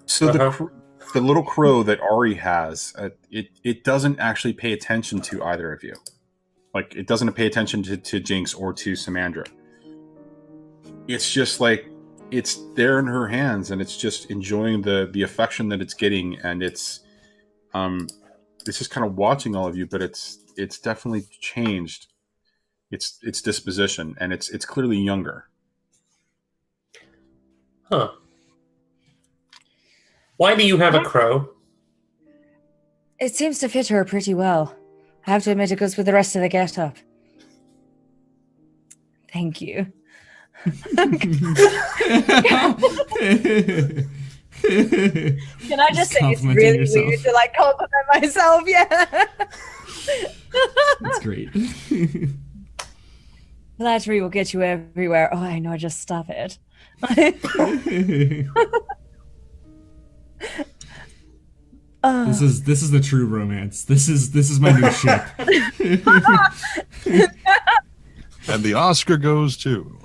So the little crow that Ari has, it doesn't actually pay attention to either of you. Like, it doesn't pay attention to Jinx or to Samandra. It's just like, it's there in her hands, and it's just enjoying the affection that it's getting, and it's just kind of watching all of you, but it's definitely changed its disposition, and it's clearly younger. Huh. Why do you have a crow? It seems to fit her pretty well. I have to admit it goes with the rest of the get-up. Thank you. Can I just say it's complimenting really yourself. weird to like compliment myself? Yeah. That's great. Flattery will get you everywhere. Oh, I know. Just stop it. This is the true romance. This is my new ship. And the Oscar goes to.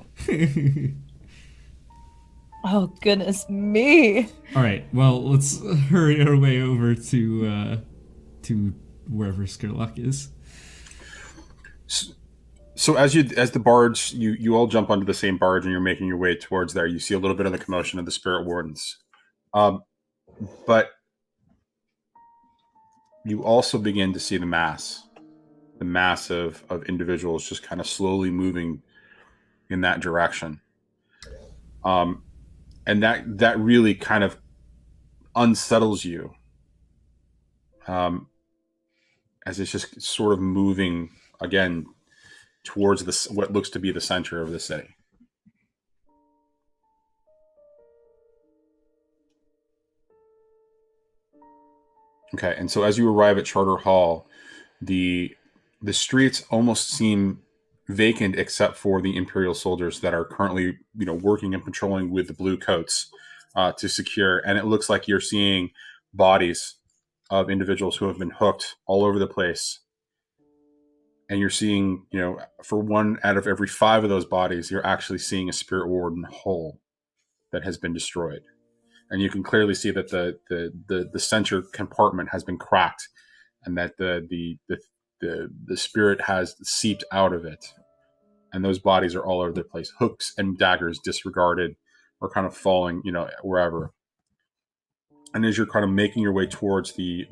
Oh goodness me! All right. Well, let's hurry our way over to wherever Skurlock is. So as the barge, you all jump onto the same barge, and you're making your way towards there. You see a little bit of the commotion of the spirit wardens, but you also begin to see the mass of individuals just kind of slowly moving in that direction. And that really kind of unsettles you, as it's just sort of moving again towards what looks to be the center of the city. Okay, and so as you arrive at Charter Hall, the streets almost seem vacant except for the Imperial soldiers that are currently, working and patrolling with the blue coats to secure. And it looks like you're seeing bodies of individuals who have been hooked all over the place. And you're seeing, for 1 out of every 5 of those bodies, you're actually seeing a spirit warden whole that has been destroyed. And you can clearly see that the center compartment has been cracked, and that the spirit has seeped out of it. And those bodies are all over the place. Hooks and daggers disregarded, or kind of falling, wherever. And as you're kind of making your way towards the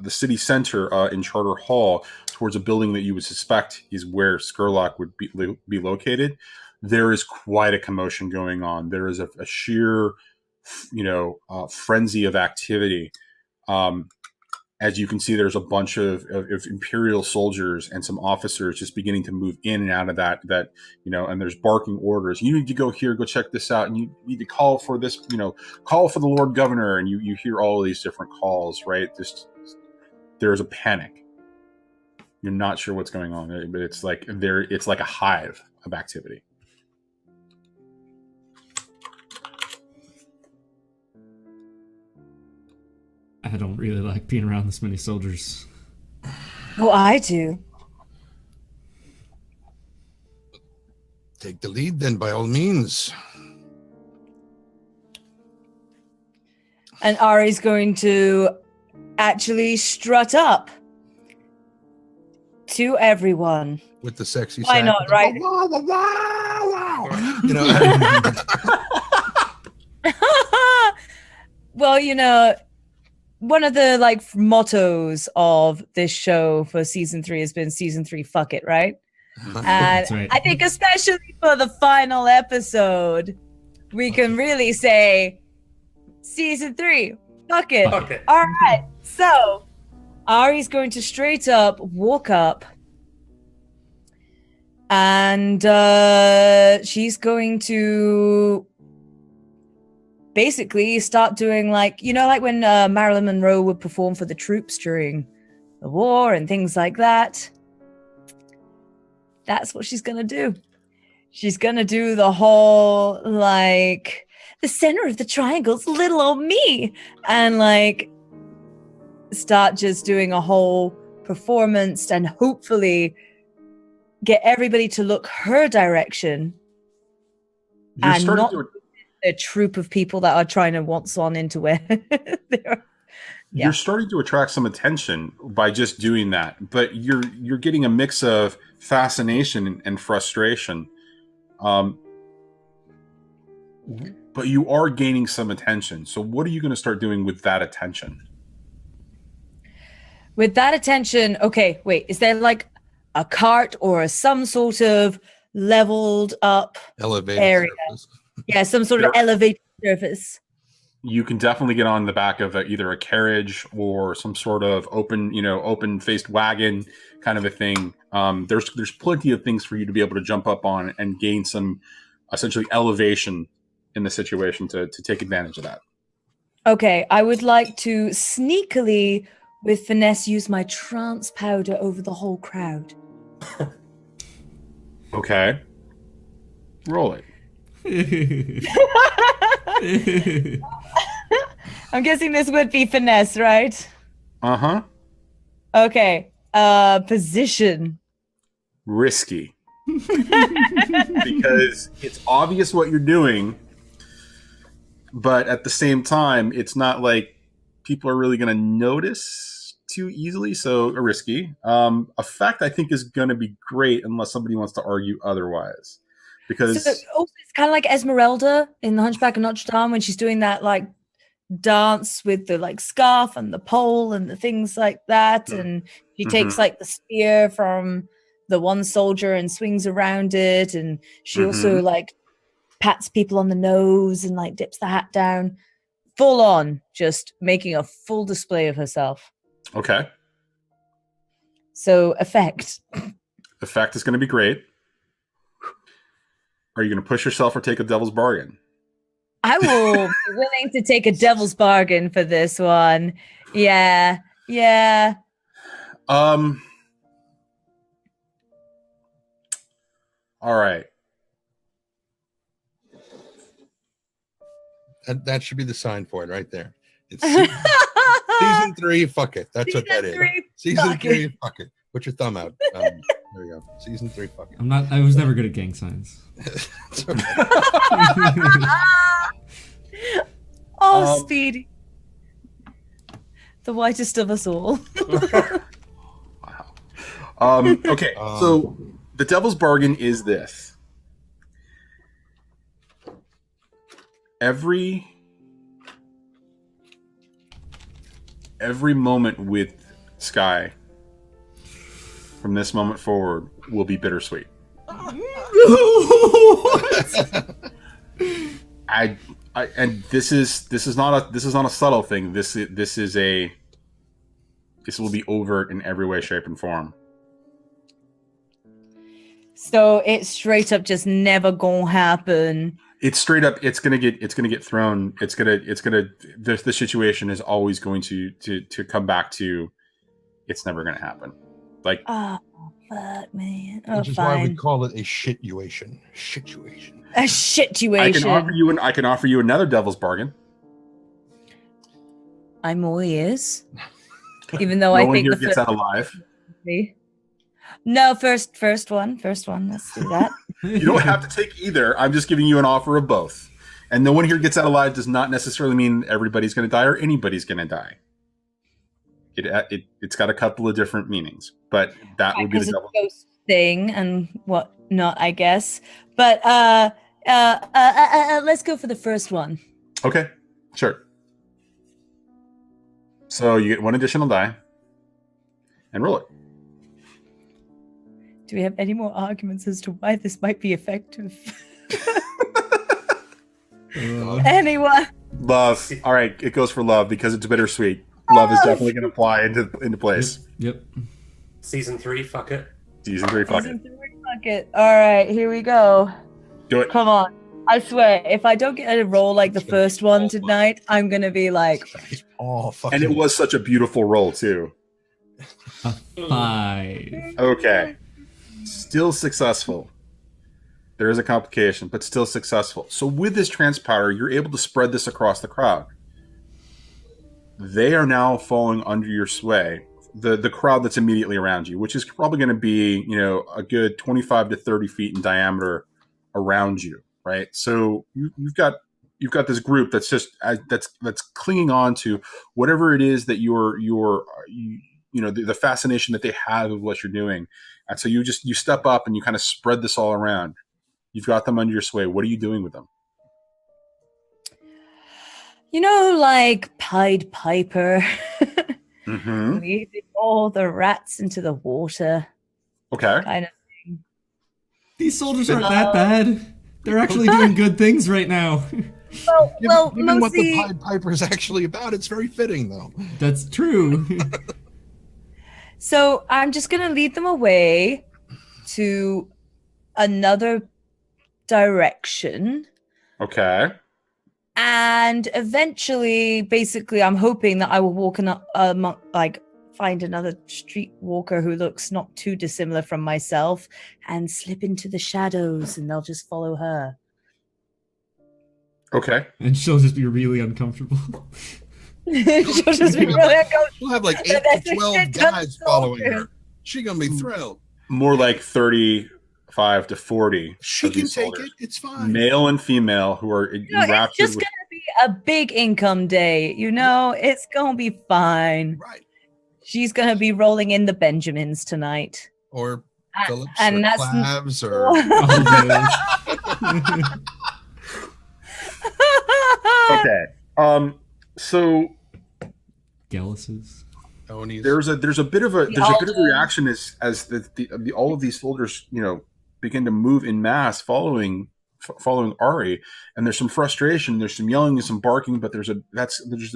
city center in Charter Hall, towards a building that you would suspect is where Skurlock would be located, there is quite a commotion going on. There is a sheer, frenzy of activity. as you can see, there's a bunch of Imperial soldiers and some officers just beginning to move in and out of that, and there's barking orders. You need to go here, go check this out, and you need to call for this, call for the Lord Governor, and you hear all of these different calls, right? There's a panic. You're not sure what's going on, but it's like a hive of activity. I don't really like being around this many soldiers. Oh, I do. Take the lead then, by all means. And Ari's going to actually strut up to everyone. With the sexy Why sax. not, right? Wow, wow, wow, wow. Well, one of the mottos of this show for season 3 has been season 3 fuck it, right? And That's right. I think especially for the final episode, we can really say season 3 fuck it. Fuck it. All right, so Ari's going to straight up walk up and she's going to basically start doing when Marilyn Monroe would perform for the troops during the war and things like that. That's what she's gonna do. She's gonna do the whole the center of the triangle's little old me, and start just doing a whole performance and hopefully get everybody to look her direction. You're And starting not to a troop of people that are trying to waltz on into where they're. Yeah. You're starting to attract some attention by just doing that, but you're getting a mix of fascination and frustration. But you are gaining some attention. So what are you going to start doing with that attention? With that attention, okay, wait, is there a cart or some sort of leveled up Elevated area? surface. Yeah, some sort of elevated surface. You can definitely get on the back of either a carriage or some sort of open-faced wagon kind of a thing. There's plenty of things for you to be able to jump up on and gain some essentially elevation in the situation to take advantage of that. Okay, I would like to sneakily, with finesse, use my trance powder over the whole crowd. Okay. Roll it. I'm guessing this would be finesse, right? Uh-huh. Okay. Position. Risky. Because it's obvious what you're doing, but at the same time, it's not like people are really going to notice too easily, so risky. Effect, I think, is going to be great unless somebody wants to argue otherwise. Because So, it's kind of like Esmeralda in The Hunchback of Notre Dame when she's doing that dance with the scarf and the pole and the things like that, and she takes the spear from the one soldier and swings around it, and she also pats people on the nose and dips the hat down, full on just making a full display of herself. Okay. So effect is going to be great. Are you going to push yourself or take a devil's bargain? I will be willing to take a devil's bargain for this one. Yeah. All right. That should be the sign for it right there. It's season 3, fuck it. That's what that is. Season 3, fuck it. Put your thumb out. There you go. Season 3, fuck it. I was never good at gang signs. Speedy. The whitest of us all. Wow. Okay, so the devil's bargain is this. Every moment with Sky from this moment forward will be bittersweet. And this is not a subtle thing. This is a This will be overt in every way, shape, and form. So it's straight up just never gonna happen. It's straight up. It's gonna get thrown. The situation is always going to come back to. It's never gonna happen. Like, oh fuck, man. Oh, Which is fine. why we call it a situation. Situation. A situation. I can offer you another devil's bargain. I'm all ears. Even though No I one think here the gets first out alive. No, first one. Let's do that. You don't have to take either. I'm just giving you an offer of both. And no one here gets out alive does not necessarily mean everybody's going to die or anybody's going to die. It's got a couple of different meanings, but that would be the double ghost thing and whatnot, I guess. But let's go for the first one. Okay, sure. So you get one additional die and roll it. Do we have any more arguments as to why this might be effective? Anyone? Love. All right, it goes for love because it's bittersweet. Love is definitely going to fly into place. Yep. Season 3, fuck it. Season 3, fuck Season it. 3, fuck it. All right, here we go. Do it. Come on. I swear, if I don't get a roll like the first one tonight, I'm going to be like... Oh, fuck. And it was such a beautiful roll, too. A 5. Okay. Still successful. There is a complication, but still successful. So with this transpowder, you're able to spread this across the crowd. They are now falling under your sway. The crowd that's immediately around you, which is probably going to be, a good 25 to 30 feet in diameter around you, right? So you've got this group that's just that's clinging on to whatever it is that the fascination that they have of what you're doing. And so you step up and you kind of spread this all around. You've got them under your sway. What are you doing with them? Like Pied Piper. Mm-hmm. Leading all the rats into the water. Okay. Kind of thing. These soldiers aren't that bad. They're actually doing good things right now. Well, Given what the mostly... Pied Piper is actually about, it's very fitting, though. That's true. So I'm just going to lead them away to another direction. Okay. And eventually, basically, I'm hoping that I will walk find another streetwalker who looks not too dissimilar from myself and slip into the shadows, and they'll just follow her. Okay. And she'll just be really uncomfortable. She'll just be really uncomfortable. She'll have like 8 to 12 guys following her. She's going to be thrilled. More like 35 to 40. She of can these take soldiers. it. It's fine. Male and female who are It's enraptured just with... going to be a big income day. It's going to be fine. Right. She's going to be rolling in the Benjamins tonight. Or Phillips and or that's Clavs or... Okay. So Galluses. Onies. there's a bit of a reaction as all of these soldiers begin to move in mass following Ari, and there's some frustration, there's some yelling, there's some barking, but there's a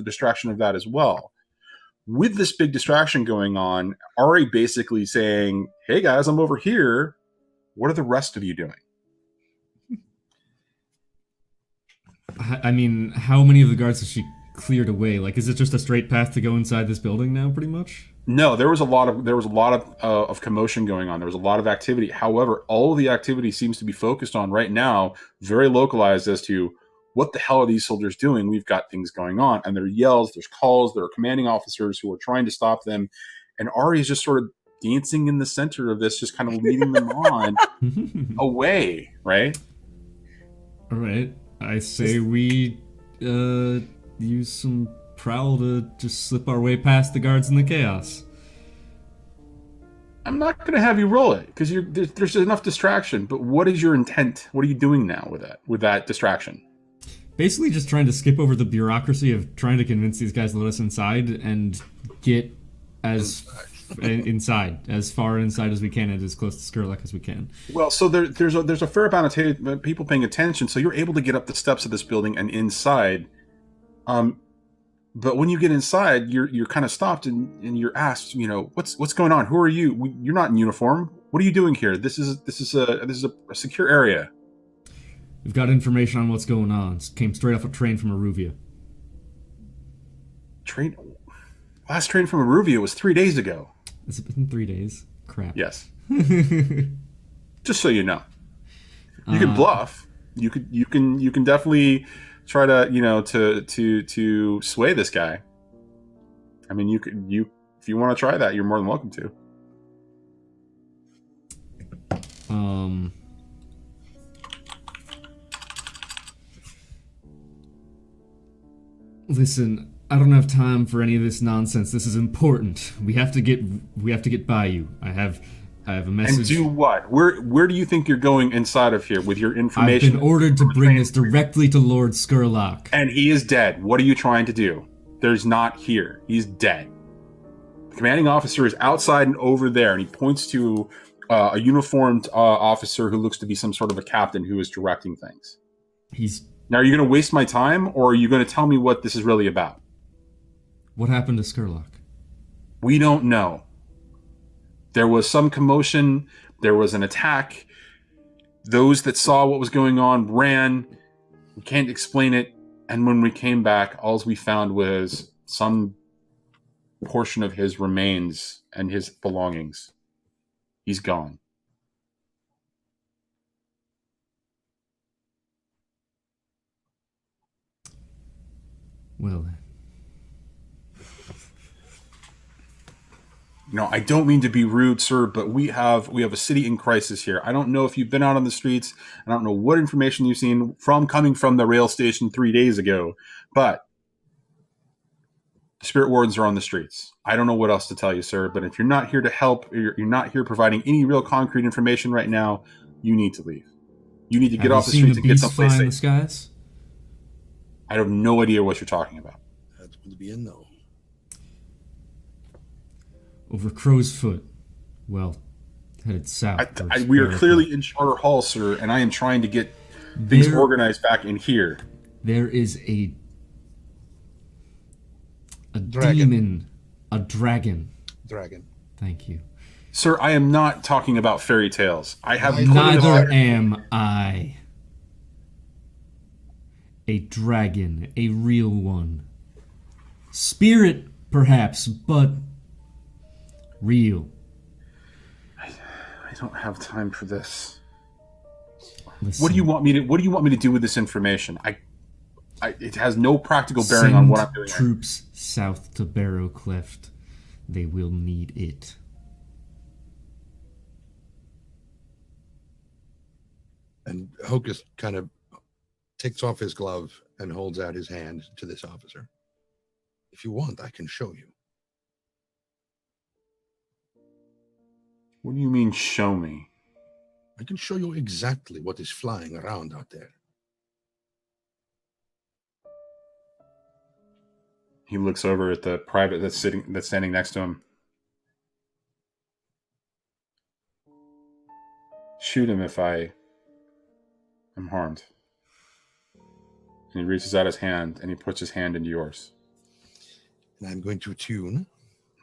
distraction of that as well. With this big distraction going on, Ari basically saying, "Hey guys, I'm over here. What are the rest of you doing?" I mean, how many of the guards has she cleared away? Like, is it just a straight path to go inside this building now, pretty much? No, there was a lot of commotion going on. There was a lot of activity. However, all of the activity seems to be focused on right now, very localized as to what the hell are these soldiers doing? We've got things going on, and there are yells, there's calls, there are commanding officers who are trying to stop them, and Ari is just sort of dancing in the center of this, just kind of leading them on away, right? All right. I say we use some prowl to just slip our way past the guards in the chaos. I'm not going to have you roll it because there's enough distraction. But what is your intent? What are you doing now with that distraction? Basically, just trying to skip over the bureaucracy of trying to convince these guys to let us inside and get as far inside as we can and as close to Skurlock as we can. Well, so there's a fair amount of people paying attention. So you're able to get up the steps of this building and inside. But when you get inside, you're kind of stopped and you're asked, what's going on? Who are you? You're not in uniform. What are you doing here? This is a secure area. We've got information on what's going on. Came straight off a train from Aruvia. Last train from Aruvia was 3 days ago. Has it been 3 days? Crap. Yes. Just so you know, you can bluff. You can definitely try to to sway this guy. I mean, if you want to try that, you're more than welcome to. Listen, I don't have time for any of this nonsense. This is important. We have to get by you. I have a message. And do what? Where do you think you're going inside of here with your information? I've been ordered to bring this directly to Lord Skurlock. And he is dead. What are you trying to do? There's not here. He's dead. The commanding officer is outside and over there, and he points to a uniformed officer who looks to be some sort of a captain who is directing things. Now, are you going to waste my time, or are you going to tell me what this is really about? What happened to Skurlock? We don't know. There was some commotion. There was an attack. Those that saw what was going on ran. We can't explain it. And when we came back, all we found was some portion of his remains and his belongings. He's gone. Well then. I don't mean to be rude, sir, but we have a city in crisis here. I don't know if you've been out on the streets. I don't know what information you've seen coming from the rail station 3 days ago, but the spirit wardens are on the streets. I don't know what else to tell you, sir, but if you're not here to help, you're not here providing any real concrete information right now, you need to leave. You need to get off the streets and get someplace safe. In the skies? I have no idea what you're talking about. That's going to be a no. Over Crow's Foot. Well, headed south. We are clearly in Charter Hall, sir, and I am trying to get things organized back in here. There is a dragon. Demon. A dragon. Dragon. Thank you. Sir, I am not talking about fairy tales. I have Neither am I. A dragon. A real one. Spirit, perhaps, but real. I don't have time for this. Listen, What do you want me to do with this information? It has no practical bearing on what I'm doing. Troops south to Barrow Cleft. They will need it. And Hocus kind of takes off his glove and holds out his hand to this officer. If you want, I can show you. What do you mean, show me? I can show you exactly what is flying around out there. He looks over at the private that's standing next to him. Shoot him if I am harmed. And he reaches out his hand and he puts his hand into yours. And I'm going to attune.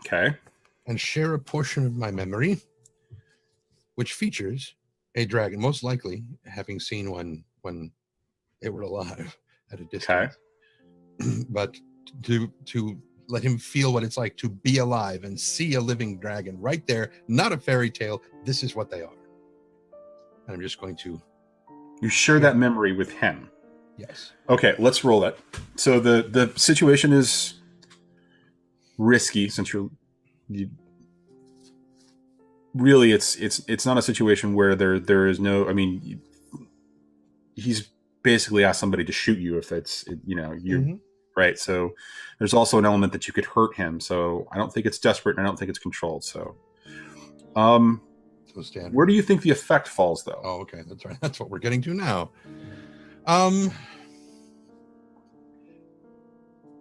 Okay. And share a portion of my memory, which features a dragon, most likely having seen one when they were alive at a distance. Okay. But to let him feel what it's like to be alive and see a living dragon right there, not a fairy tale. This is what they are. And I'm just going to... You share that memory with him. Yes. Okay, let's roll it. So the situation is risky since you really it's not a situation where there is no, I mean, he's basically asked somebody to shoot you if it's you're right. So there's also an element that you could hurt him. So I don't think it's desperate and I don't think it's controlled. So so standard. Where do you think the effect falls though? Oh, okay, that's right. That's what we're getting to now.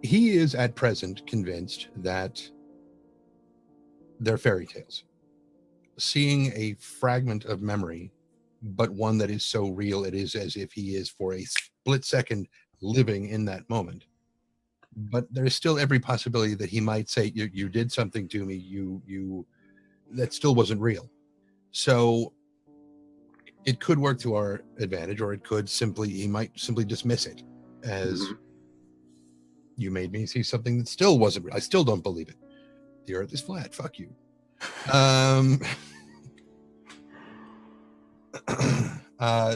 He is at present convinced that they're fairy tales. Seeing a fragment of memory, but one that is so real, it is as if he is for a split second living in that moment. but there's still every possibility that he might say, you did something to me, you that still wasn't real. So it could work to our advantage, or it could he might simply dismiss it as, you made me see something that still wasn't real. I still don't believe it. The earth is flat. Fuck you.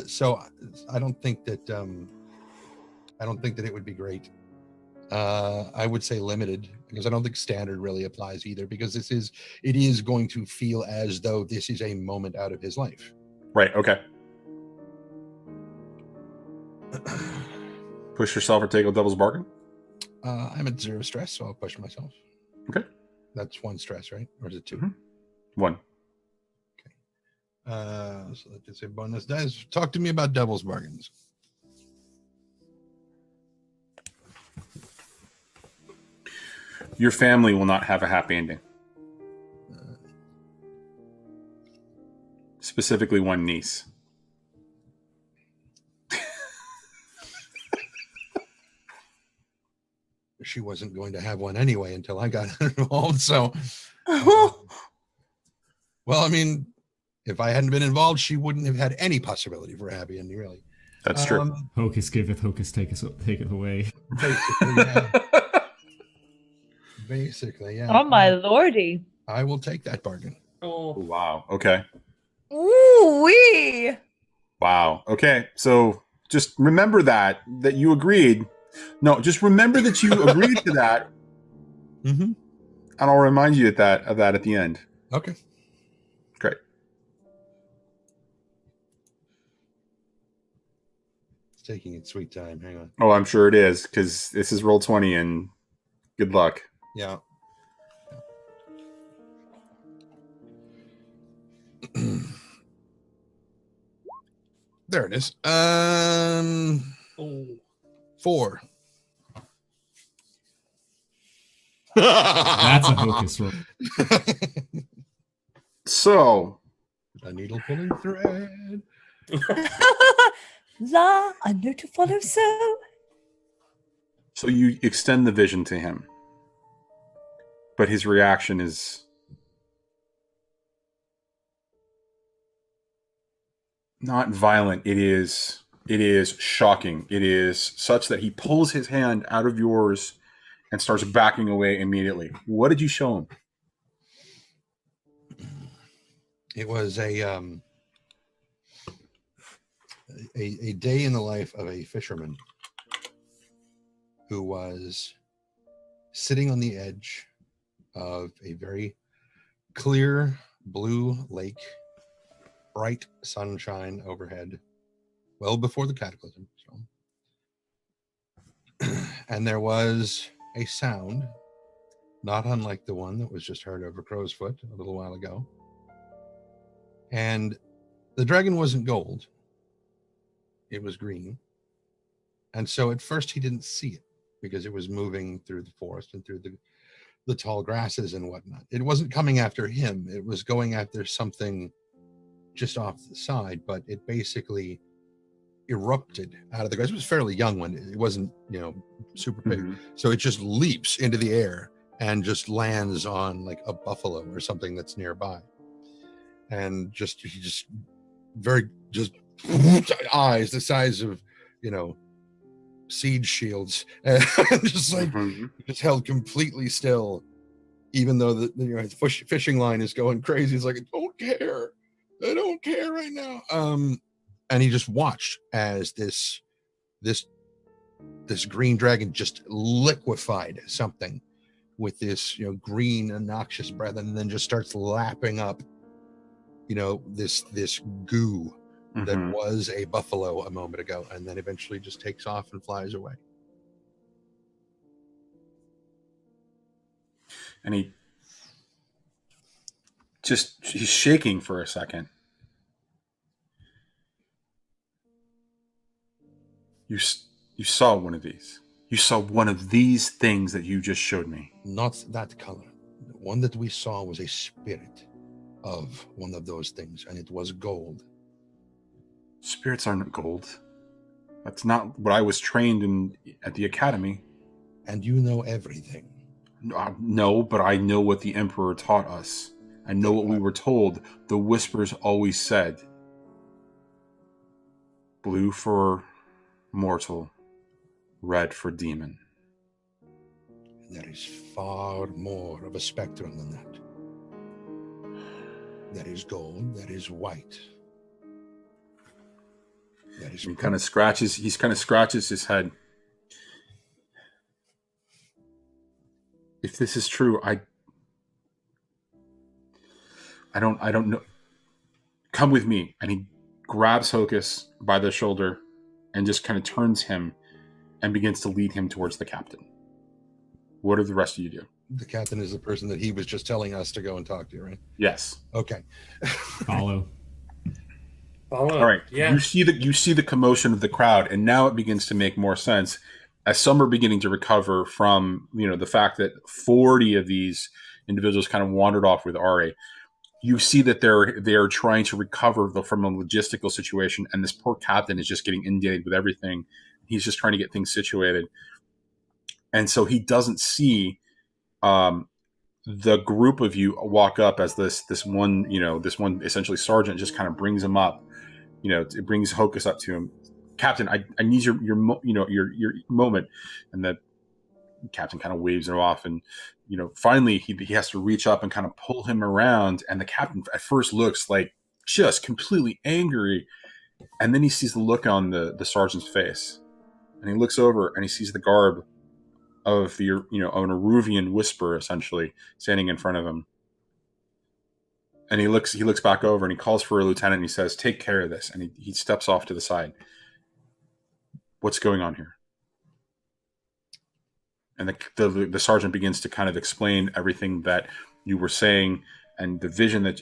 So I don't think that it would be great. I would say limited, because I don't think standard really applies either, because it is going to feel as though this is a moment out of his life. Right. Okay. Push yourself or take a devil's bargain. I'm at 0 stress, so I'll push myself. Okay. That's 1 stress, right? Or is it 2? 1. So let's just say bonus dice. Talk to me about devil's bargains. Your family will not have a happy ending. Specifically, one niece. She wasn't going to have one anyway until I got involved. So, well, I mean, if I hadn't been involved, she wouldn't have had any possibility for a happy ending, really. That's true. Hocus giveth, Hocus taketh away. Basically, yeah. Basically, yeah. Oh my lordy. I will take that bargain. Oh, Wow. Okay. Ooh wee. Wow. Okay. So just remember that you agreed. No, just remember that you agreed to that. Mm-hmm. And I'll remind you of that at the end. Okay. Great. It's taking its sweet time. Hang on. Oh, I'm sure it is, because this is roll 20 and good luck. Yeah. There it is. oh. 4. That's a Hocus roll. So, A needle pulling thread. La, I know to follow so. so you extend the vision to him, but his reaction is not violent. It is shocking. It is such that he pulls his hand out of yours and starts backing away immediately. What did you show him? It was a day in the life of a fisherman who was sitting on the edge of a very clear blue lake, bright sunshine overhead, well before the cataclysm. So. And there was a sound, not unlike the one that was just heard over Crow's Foot a little while ago. And the dragon wasn't gold. It was green. And so at first he didn't see it because it was moving through the forest and through the tall grasses and whatnot. It wasn't coming after him. It was going after something just off the side, but it basically erupted out of the grass. It was a fairly young one. It wasn't, super big. Mm-hmm. So it just leaps into the air and just lands on like a buffalo or something that's nearby. And eyes the size of, siege shields, and just like just held completely still, even though the fishing line is going crazy. It's like, I don't care right now. And he just watched as this green dragon just liquefied something with this green and noxious breath, and then just starts lapping up this goo that was a buffalo a moment ago, and then eventually just takes off and flies away. And he's shaking for a second. You saw one of these. You saw one of these things that you just showed me. Not that color. The one that we saw was a spirit of one of those things, and it was gold. Spirits aren't gold. That's not what I was trained in at the academy. And you know everything. No, but I know what the Emperor taught us. I know what we were told. The Whispers always said, blue for mortal, red for demon. There is far more of a spectrum than that. There is gold, there is white. There is He kind of scratches his head. If this is true, I don't know. Come with me. And he grabs Hocus by the shoulder and just kind of turns him and begins to lead him towards the captain. What do the rest of you do? The captain is the person that he was just telling us to go and talk to, right? Yes. Okay. Follow. Follow. All right. Yeah. You see the commotion of the crowd, and now it begins to make more sense as some are beginning to recover from, the fact that 40 of these individuals kind of wandered off with Ari. You see that they're trying to recover from a logistical situation, and this poor captain is just getting inundated with everything. He's just trying to get things situated, and so he doesn't see the group of you walk up as this one essentially sergeant just kind of brings him up. It brings Hocus up to him. Captain, I need your moment. And the captain kind of waves him off, and finally he has to reach up and kind of pull him around, and the captain at first looks like just completely angry, and then he sees the look on the sergeant's face, and he looks over and he sees the garb of an Aruvian whisper essentially standing in front of him. And he looks back over and he calls for a lieutenant and he says, "Take care of this." And he steps off to the side. What's going on here? And the sergeant begins to kind of explain everything that you were saying and the vision that...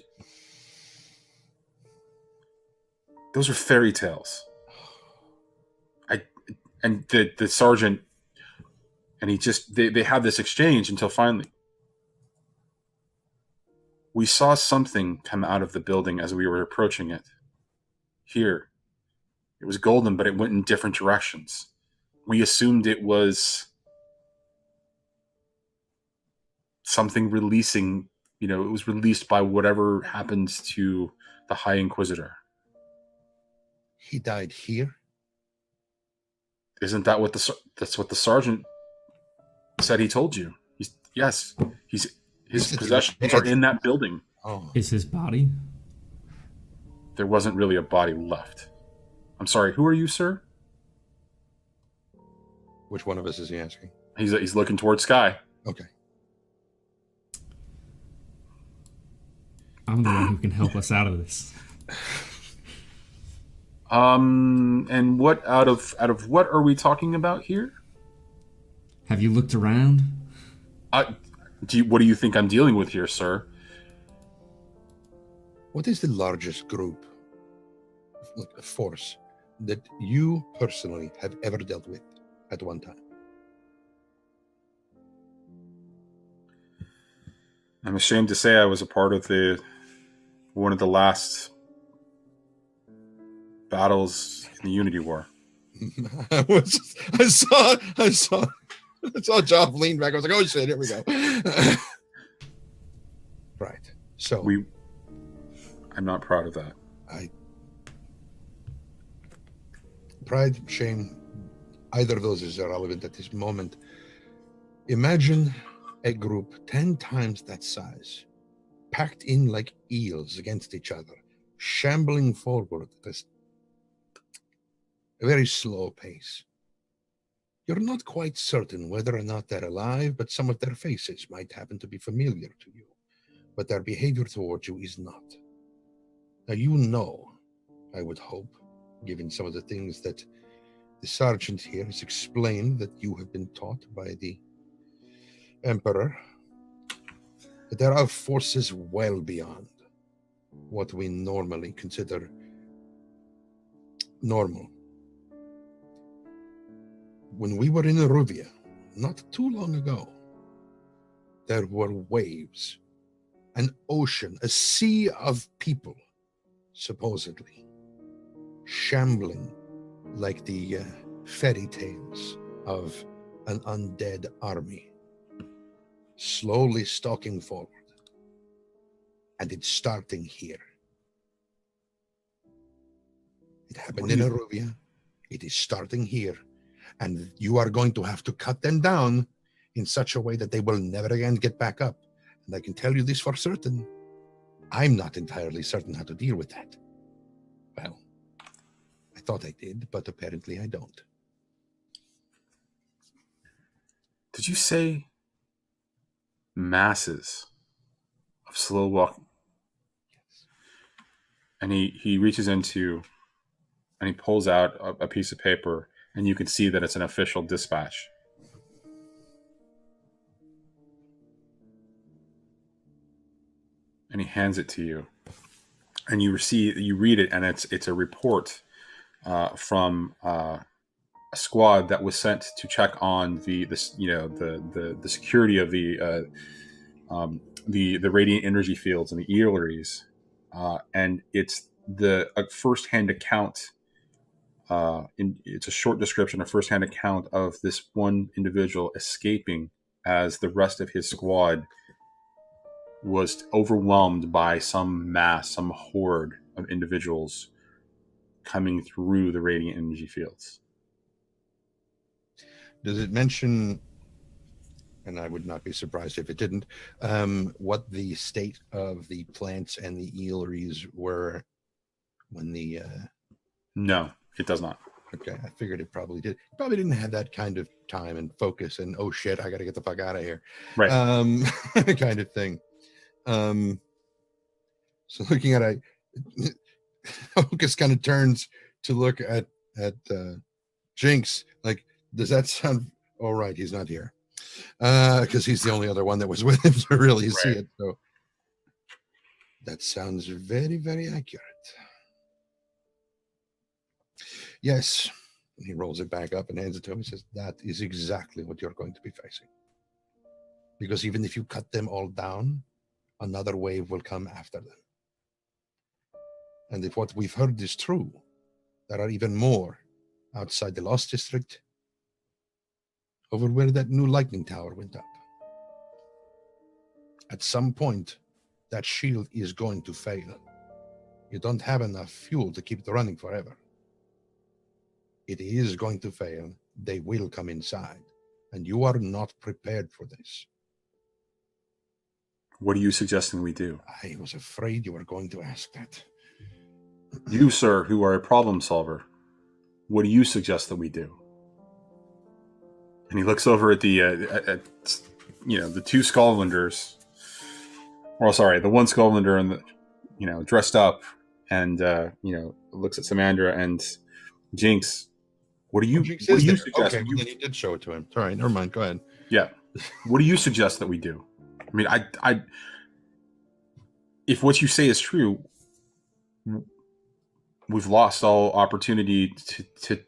Those are fairy tales. And the sergeant... And they have this exchange until finally... We saw something come out of the building as we were approaching it. Here. It was golden, but it went in different directions. We assumed it was something releasing, it was released by whatever happened to the High Inquisitor. He died here? Isn't that that's what the sergeant said he told you? His possessions are in that building. Oh. Is his body? There wasn't really a body left. I'm sorry, who are you, sir? Which one of us is he asking? He's looking towards Sky. Okay. I'm the one who can help us out of this. And what out of what are we talking about here? Have you looked around? What do you think I'm dealing with here, sir? What is the largest group, like force, that you personally have ever dealt with at one time? I'm ashamed to say I was a part of one of the last battles in the Unity War. I saw Joff lean back. I was like, oh shit, here we go. Right. So I'm not proud of that. Pride, shame, either of those is irrelevant at this moment. Imagine a group 10 times that size, packed in like eels against each other, shambling forward at a very slow pace. You're not quite certain whether or not they're alive, but some of their faces might happen to be familiar to you, but their behavior towards you is not. Now, I would hope, given some of the things that the sergeant here has explained that you have been taught by the Emperor, that there are forces well beyond what we normally consider normal. When we were in Aruvia, not too long ago, there were waves, an ocean, a sea of people, supposedly, shambling like the fairy tales of an undead army slowly stalking forward. And it's starting here. It happened in Aruvia. It is starting here. And you are going to have to cut them down in such a way that they will never again get back up. And I can tell you this for certain. I'm not entirely certain how to deal with that. Well, I thought I did, but apparently I don't. Did you say masses of slow walking? Yes. And he reaches into and he pulls out a piece of paper, and you can see that it's an official dispatch. And he hands it to you, and you read it, and it's a report from a squad that was sent to check on the security of the radiant energy fields and the eeleries, and it's a first-hand account. It's a short description, a first-hand account of this one individual escaping as the rest of his squad was overwhelmed by some horde of individuals coming through the radiant energy fields. Does it mention, and I would not be surprised if it didn't, what the state of the plants and the eeleries were when the... No, it does not. Okay, I figured it probably did. Probably didn't have that kind of time and focus and, oh shit, I got to get the fuck out of here. Right. Kind of thing. So looking at Hocus kind of turns to look at Jinx, like, does that sound all right? He's not here. Because he's the only other one that was with him to really see it. So that sounds very, very accurate. Yes. And he rolls it back up and hands it to him. He says, that is exactly what you're going to be facing. Because even if you cut them all down, another wave will come after them. And if what we've heard is true, there are even more outside the Lost District, over where that new lightning tower went up. At some point, that shield is going to fail. You don't have enough fuel to keep it running forever. It is going to fail. They will come inside. And you are not prepared for this. What are you suggesting we do? I was afraid you were going to ask that. You, sir, who are a problem solver, what do you suggest that we do? And he looks over at the two Skulllanders. Or sorry, the one Skullander and the dressed up, and looks at Samandra and Jinx. What do you suggest? Okay, then he did show it to him. All right, never mind. Go ahead. Yeah. What do you suggest that we do? I mean, I if what you say is true, we've lost all opportunity to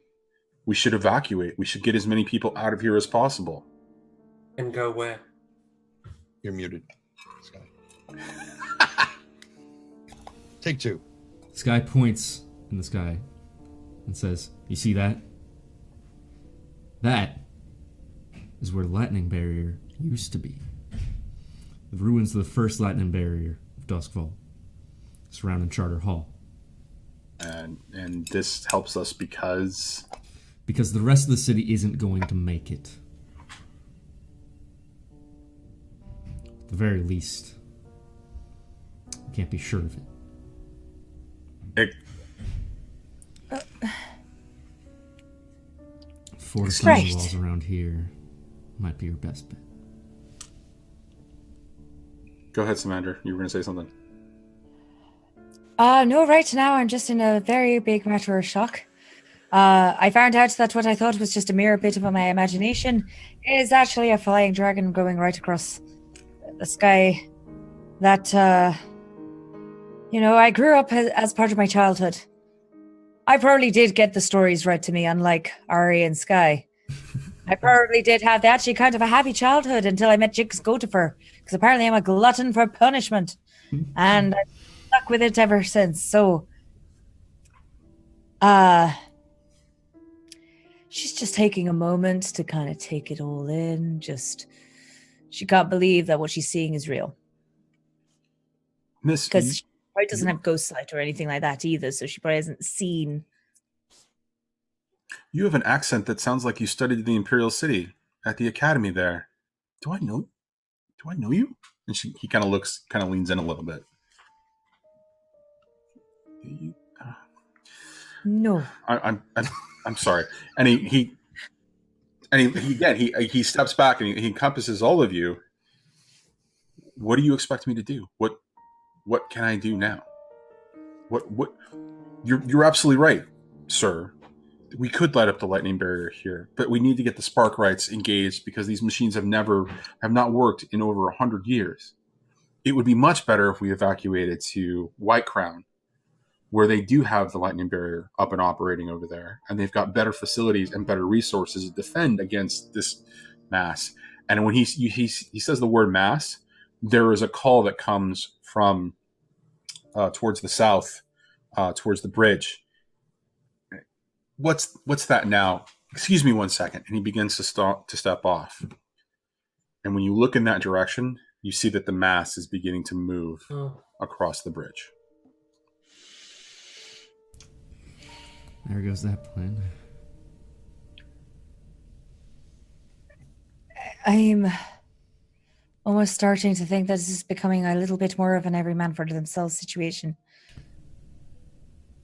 we should evacuate. We should get as many people out of here as possible. And go where? You're muted, Sky. Take two. Sky points in the sky and says, "You see that? That is where the lightning barrier used to be. The ruins of the first lightning barrier of Duskfall, surrounding Charter Hall. And this helps us because the rest of the city isn't going to make it. At the very least, we can't be sure of it. Fortifying the walls around here might be your best bet." Go ahead, Samandra. You were going to say something. No, right now I'm just in a very big matter of shock. I found out that what I thought was just a mere bit of my imagination is actually a flying dragon going right across the sky. That, I grew up as part of my childhood. I probably did get the stories read to me, unlike Ari and Sky. I probably did have actually kind of a happy childhood until I met Jinx Gotifer, because apparently I'm a glutton for punishment. And I've stuck with it ever she's just taking a moment to kind of take it all in. She can't believe that what she's seeing is real. Miss, Because she probably doesn't have ghost sight or anything like that either, so she probably hasn't seen. you have an accent that sounds like you studied the Imperial City at the academy there. Do I know you? And he kind of leans in a little bit. No. I'm sorry. And he steps back and he encompasses all of you. What do you expect me to do? What can I do now? What you're absolutely right, sir. We could light up the lightning barrier here, but we need to get the spark rights engaged because these machines have not worked in over 100 years. It would be much better if we evacuated to White Crown, where they do have the lightning barrier up and operating over there, and they've got better facilities and better resources to defend against this mass. And when he says the word mass, there is a call that comes from towards the south, towards the bridge. What's that now? Excuse me 1 second. And he begins to step off. And when you look in that direction, you see that the mass is beginning to move across the bridge. There goes that plan. I'm almost starting to think that this is becoming a little bit more of an every man for themselves situation.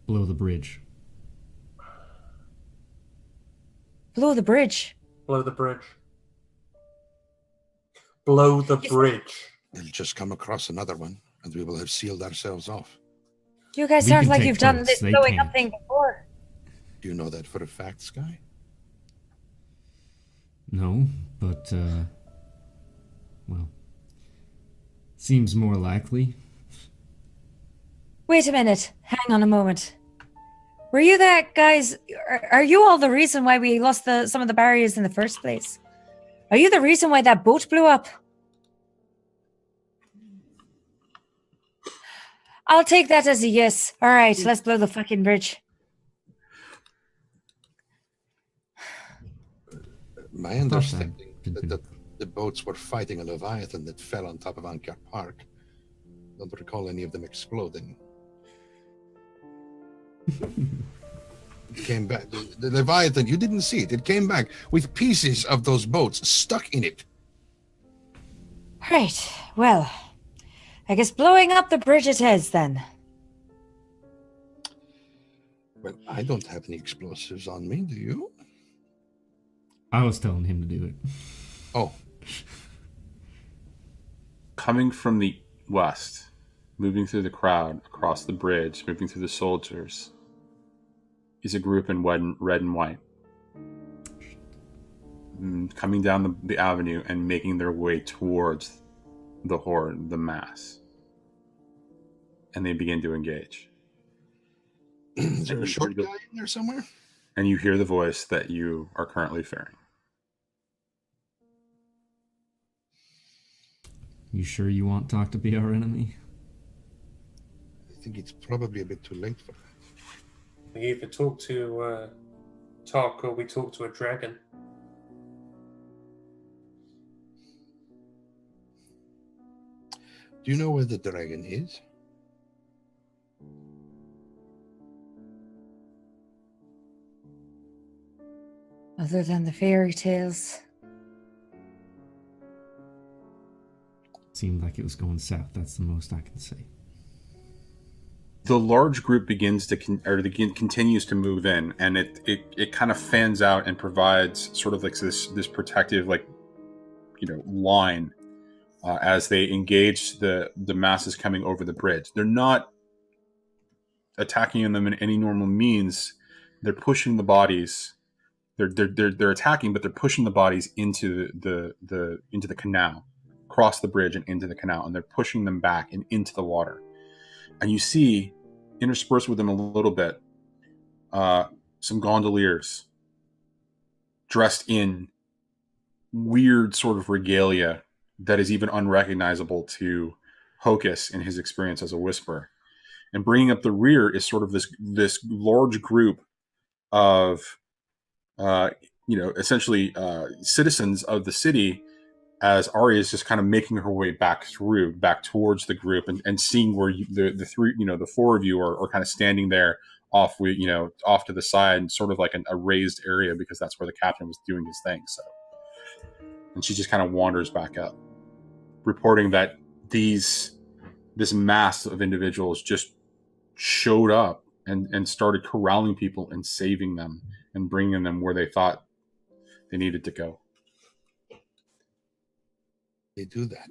Blow the bridge. Blow the bridge. Blow the bridge. Blow the bridge. We'll just come across another one, and we will have sealed ourselves off. You guys We sound can like take you've done boats, this they blowing can't. up thing before. Do you know that for a fact, Sky? No, but, well, seems more likely. Wait a minute. Hang on a moment. Were you that, guys? Are you all the reason why we lost some of the barriers in the first place? Are you the reason why that boat blew up? I'll take that as a yes. All right, let's blow the fucking bridge. My understanding that the boats were fighting a Leviathan that fell on top of Ankar Park. Don't recall any of them exploding. It came back. The Leviathan, you didn't see it. It came back with pieces of those boats stuck in it. Right, well, I guess blowing up the bridge it is then. Well, I don't have any explosives on me, do you? I was telling him to do it. Oh. Coming from the west, moving through the crowd, across the bridge, moving through the soldiers, is a group in red and white. Coming down the avenue and making their way towards the horde, the mass. And they begin to engage. Is there a short guy in there somewhere? And you hear the voice that you are currently fearing. You sure you want Talk to be our enemy? I think it's probably a bit too late for that. We either talk to Talk or we talk to a dragon. Do you know where the dragon is? Other than the fairy tales. Seemed like it was going south. That's the most I can say. The large group begins to continues to move in, and it kind of fans out and provides sort of like this protective line as they engage the masses coming over the bridge. They're not attacking them in any normal means. They're pushing the bodies. They're attacking, but they're pushing the bodies into the canal, across the bridge and into the canal, and they're pushing them back and into the water. And you see, interspersed with them a little bit, some gondoliers dressed in weird sort of regalia that is even unrecognizable to Hocus in his experience as a whisperer. And bringing up the rear is sort of this large group of essentially citizens of the city, as Arya is just kind of making her way back towards the group and seeing where the three, the four of you are kind of standing there off to the side, sort of like a raised area, because that's where the captain was doing his thing. So, and she just kind of wanders back up, reporting that this mass of individuals just showed up and started corralling people and saving them and bringing them where they thought they needed to go. They do that.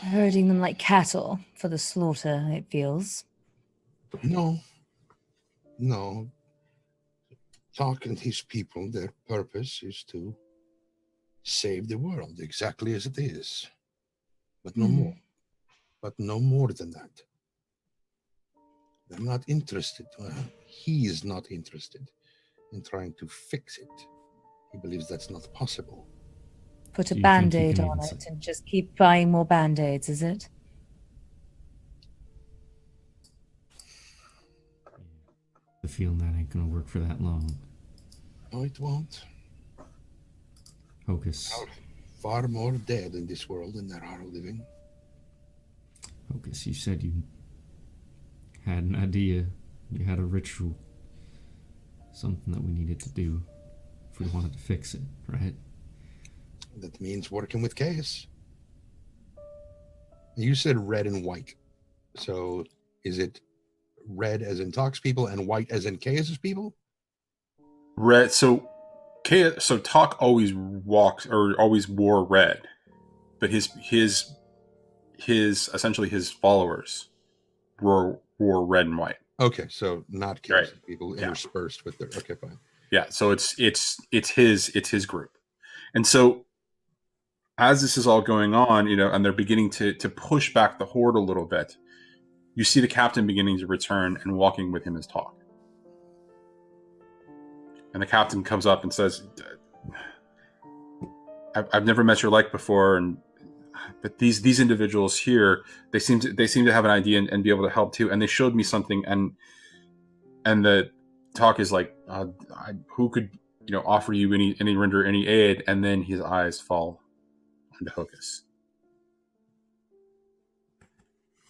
Herding them like cattle for the slaughter, it feels. No. Talk and his people, their purpose is to save the world exactly as it is. But no more. But no more than that. They're not interested. He is not interested in trying to fix it. He believes that's not possible. Put a Do you think you band-aid can on even it say- and just keep buying more band-aids, is it? The feeling that ain't gonna work for that long. No, it won't. Hocus. There are far more dead in this world than there are living. Hocus, you said you had an idea. You had a ritual. Something that we needed to do if we wanted to fix it, right? That means working with chaos. You said red and white. So is it red as in Talk's people and white as in Chaos's people? Red. So Talk always wore red, but his essentially his followers wore red and white. Okay, so not Chaos's Right. people Yeah. interspersed with their. Okay, fine. Yeah, so it's his group. And so as this is all going on, and they're beginning to push back the horde a little bit, you see the captain beginning to return, and walking with him is Talk. And the captain comes up and says, I've never met your like before, but these individuals here, they seem to have an idea and be able to help too, and they showed me something, and the Talk is like, who could offer you render any aid? And then his eyes fall onto Hocus.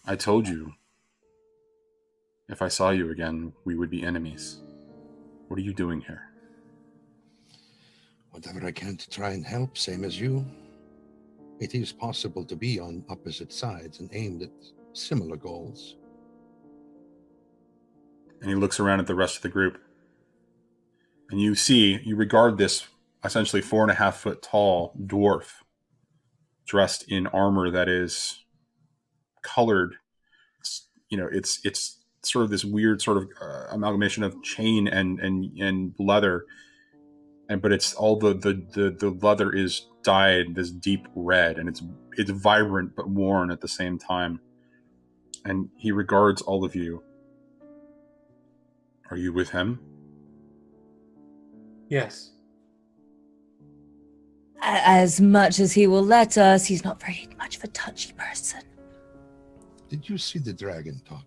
I told you, if I saw you again, we would be enemies. What are you doing here? Whatever I can to try and help, same as you. It is possible to be on opposite sides and aimed at similar goals. And he looks around at the rest of the group. And you regard this essentially 4.5 foot tall dwarf dressed in armor that is colored. It's sort of this weird sort of amalgamation of chain and leather. But it's all the leather is dyed this deep red, and it's vibrant but worn at the same time. And he regards all of you. Are you with him? Yes. As much as he will let us, he's not very much of a touchy person. Did you see the dragon Talk?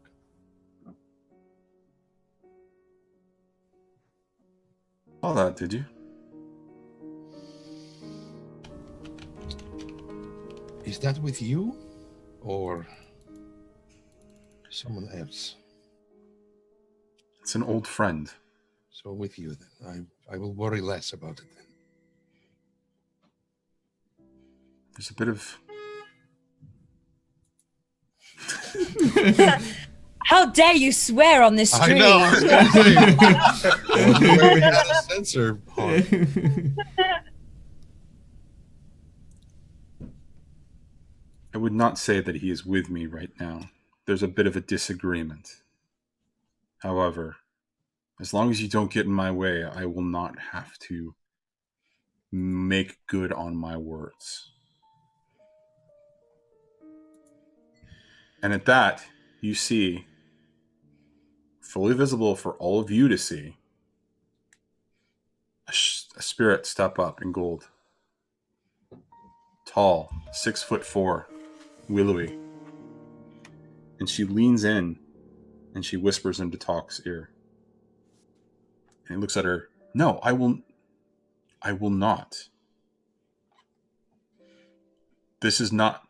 Saw that, did you? Is that with you or someone else? It's an old friend. So with you then. I will worry less about it then. There's a bit of... How dare you swear on this stream? I know. I was gonna say. Well, the way we had a censor on. I would not say that he is with me right now. There's a bit of a disagreement. However, as long as you don't get in my way, I will not have to make good on my words. And at that, you see, fully visible for all of you to see, a spirit step up in gold. Tall, 6'4", willowy. And she leans in And she whispers into Talk's ear. And he looks at her. No, I will not. This is not.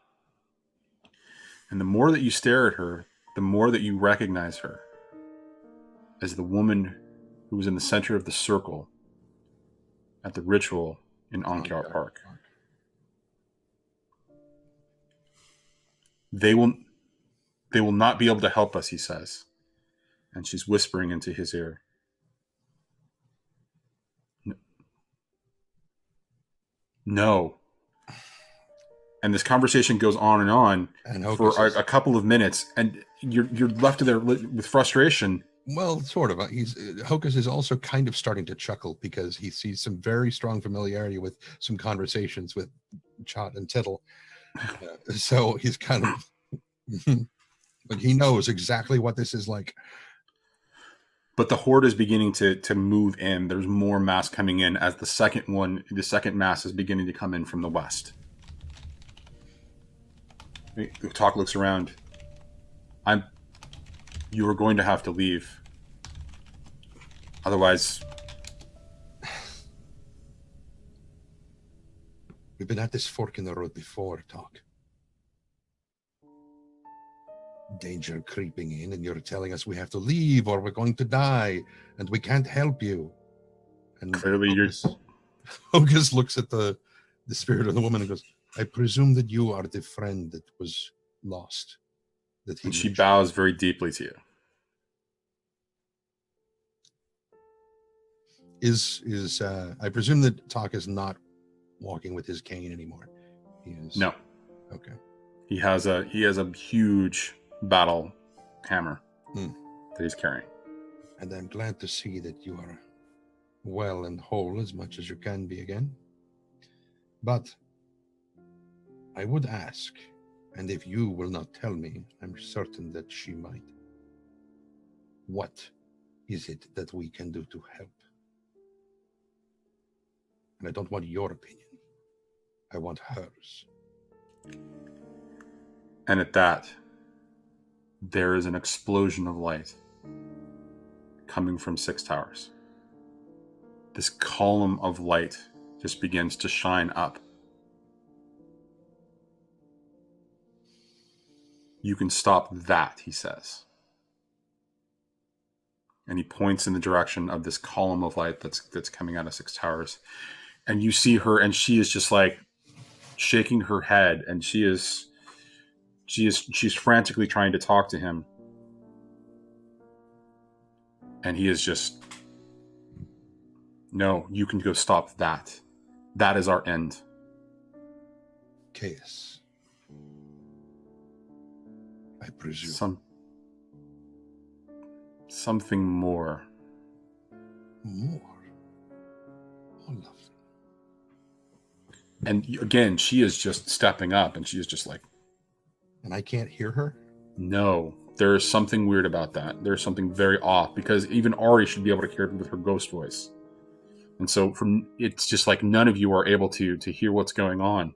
And the more that you stare at her, the more that you recognize her as the woman who was in the center of the circle at the ritual in Ankar Park. They will not be able to help us, he says. And she's whispering into his ear. No. And this conversation goes on for a couple of minutes, and you're left there with frustration. Well, sort of. Hocus is also kind of starting to chuckle because he sees some very strong familiarity with some conversations with Chot and Tittle. So he's kind of, but he knows exactly what this is like. But the horde is beginning to move in. There's more mass coming in as the second mass is beginning to come in from the west. Talk looks around. You are going to have to leave. Otherwise... We've been at this fork in the road before, Talk. Danger creeping in, and you're telling us we have to leave or we're going to die, and we can't help you. And clearly Hocus looks at the spirit of the woman and goes, I presume that you are the friend that was lost. And she bows very deeply to you. I presume that Talk is not walking with his cane anymore. He is. No. Okay. He has a huge battle hammer that he's carrying. And I'm glad to see that you are well and whole as much as you can be again. But I would ask, and if you will not tell me, I'm certain that she might. What is it that we can do to help? And I don't want your opinion. I want hers. And at that, there is an explosion of light coming from Six Towers. This column of light just begins to shine up. You can stop that, he says. And he points in the direction of this column of light that's coming out of Six Towers. And you see her, and she is just like shaking her head, and she's frantically trying to talk to him. And he is just, no, you can go stop that. That is our end. Chaos. I presume. Something more. More? Oh, lovely. And again, she is just stepping up, and she is just like... And I can't hear her? No. There is something weird about that. There's something very off, because even Ari should be able to hear it with her ghost voice. And so it's just like none of you are able to hear what's going on.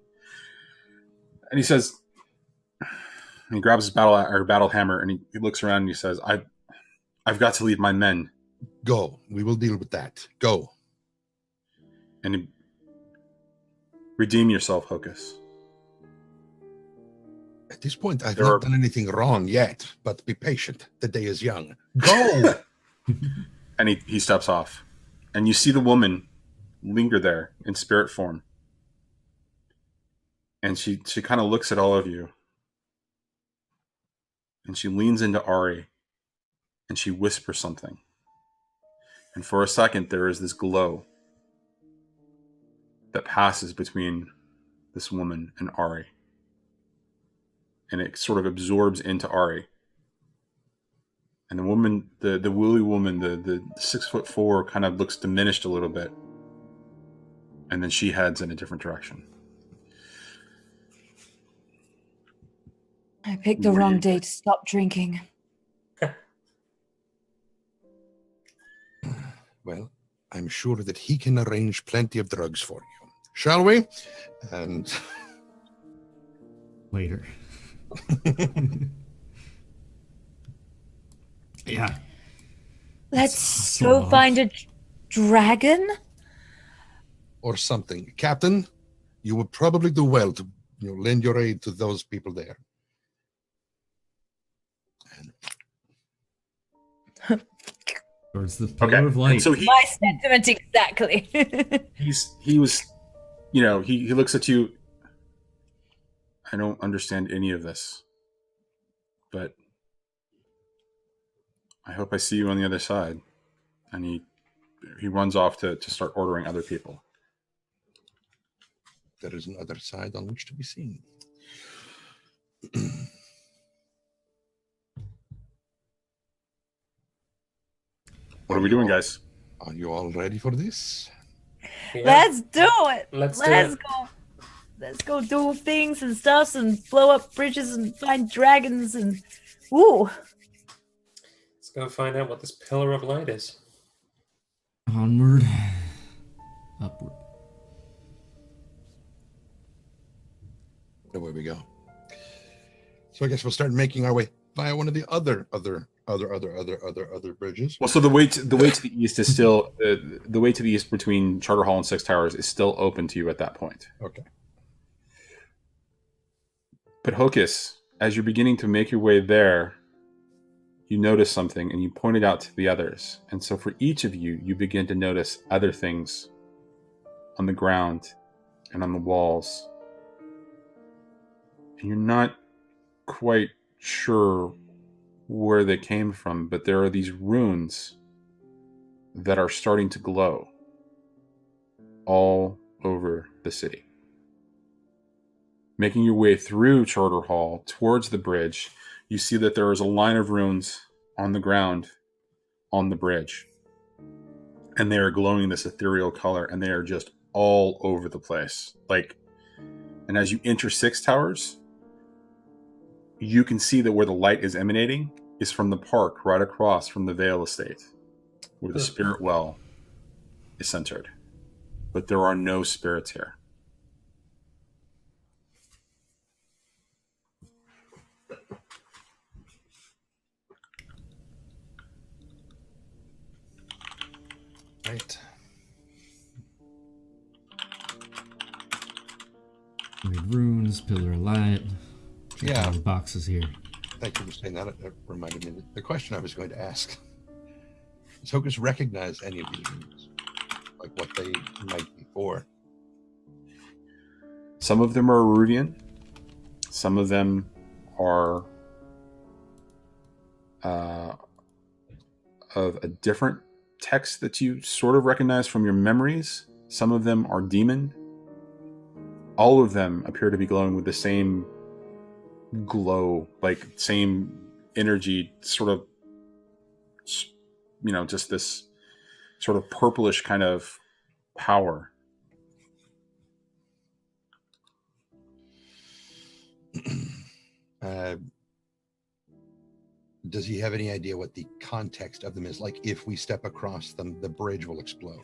And he says... And he grabs his battle hammer, and he looks around and he says, I've got to leave my men. Go. We will deal with that. Go. And redeem yourself, Hocus. At this point, I've not done anything wrong yet, but be patient. The day is young. Go! And he steps off. And you see the woman linger there in spirit form. And she kind of looks at all of you. And she leans into Ari. And she whispers something. And for a second, there is this glow that passes between this woman and Ari. And it sort of absorbs into Ari. And the woman, the woolly woman, the 6'4", kind of looks diminished a little bit. And then she heads in a different direction. I picked the wrong day to stop drinking. Well, I'm sure that he can arrange plenty of drugs for you. Shall we? And... Later. Yeah. Let's so go off. find a dragon. Or something. Captain, you would probably do well to lend your aid to those people there. Towards the pillar of light. And so My sentiment exactly. he was, he looks at you. I don't understand any of this, but I hope I see you on the other side. And he runs off to start ordering other people. There is another side on which to be seen. What are we doing, guys? Are you all ready for this? Yeah. Let's do it. Let's do Let's it. go. Let's go do things and stuff and blow up bridges and find dragons and ooh. Let's go find out what this pillar of light is. Onward. Upward. Away we go. So I guess we'll start making our way via one of the other bridges. Well, so the way to the east is still the way to the east between Charter Hall and Six Towers is still open to you at that point. Okay. But Hocus, as you're beginning to make your way there, you notice something and you point it out to the others. And so for each of you, you begin to notice other things on the ground and on the walls. And you're not quite sure where they came from, but there are these runes that are starting to glow all over the city. Making your way through Charter Hall towards the bridge, you see that there is a line of runes on the ground on the bridge. And they are glowing this ethereal color, and they are just all over the place. And as you enter Six Towers, you can see that where the light is emanating is from the park right across from the Vale Estate, where the spirit well is centered. But there are no spirits here. Right. Read runes, pillar of light. Check Yeah. all the boxes here. Thank you for saying that. It reminded me of the question I was going to ask. Does Hocus recognize any of these runes? Like what they might be for? Some of them are Eruvian. Some of them are of a different text that you sort of recognize from your memories. Some of them are demon. All of them appear to be glowing with the same glow, same energy, sort of, just this sort of purplish kind of power. Does he have any idea what the context of them is? Like, if we step across them, the bridge will explode.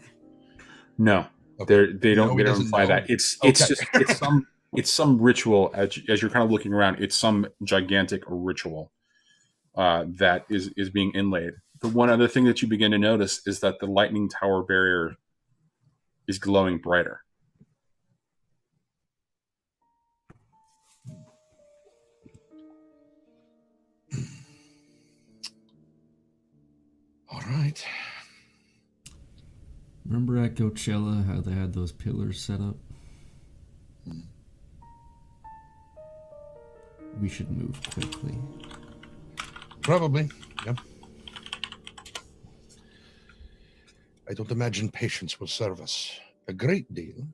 No, Okay. they don't doesn't imply know. that. It's Okay. just it's some ritual. As you're kind of looking around, it's some gigantic ritual that is being inlaid. The one other thing that you begin to notice is that the lightning tower barrier is glowing brighter. All right. Remember at Coachella how they had those pillars set up? We should move quickly. Probably. Yep. I don't imagine patience will serve us a great deal.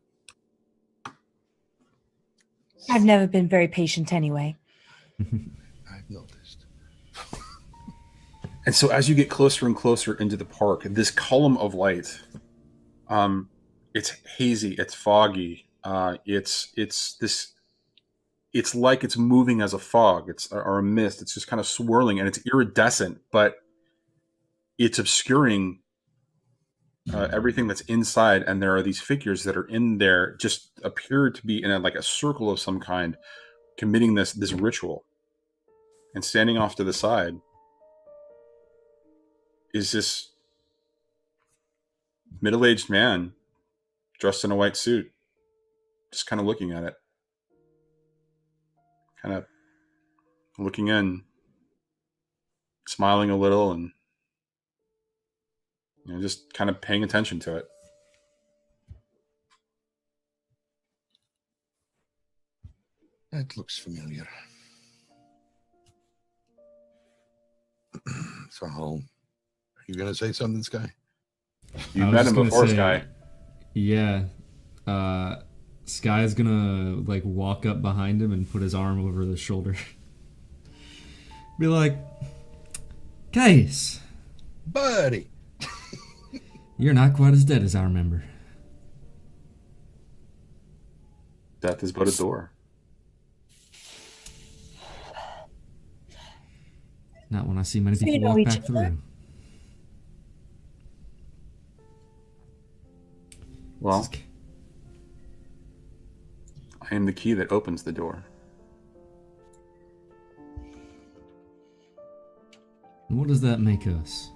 I've never been very patient anyway. I've noticed. And so as you get closer and closer into the park, this column of light, it's hazy, it's foggy, it's like it's moving as a fog, or a mist. It's just kind of swirling, and it's iridescent, but it's obscuring everything that's inside. And there are these figures that are in there, just appear to be in a circle of some kind, committing this ritual. And standing off to the side is this middle-aged man dressed in a white suit, just kind of looking at it, kind of looking in, smiling a little, and just kind of paying attention to it. That looks familiar. So, are you going to say something, Sky? You met him before, Sky. Yeah. Sky's gonna like walk up behind him and put his arm over the shoulder. Be like, guys, buddy, you're not quite as dead as I remember. Death is but a door. Not when I see many people walk back through. Well, I am the key that opens the door. And what does that make us?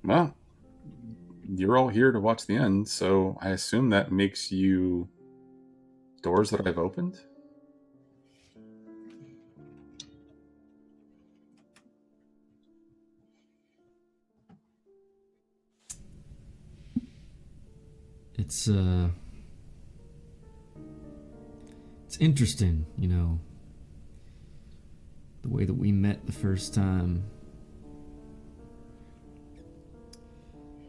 Well, you're all here to watch the end, so I assume that makes you doors that I've opened? It's interesting, you know, the way that we met the first time.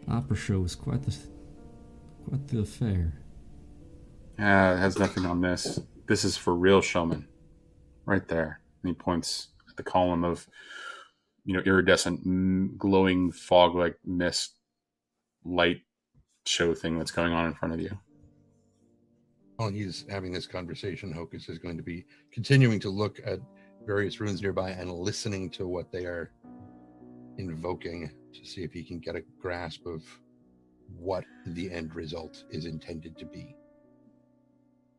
Opera show was quite the affair. It has nothing on this. This is for real showmen. Right there. And he points at the column of, iridescent, glowing fog-like mist light show thing that's going on in front of you. While he's having this conversation, Hocus is going to be continuing to look at various runes nearby and listening to what they are invoking to see if he can get a grasp of what the end result is intended to be.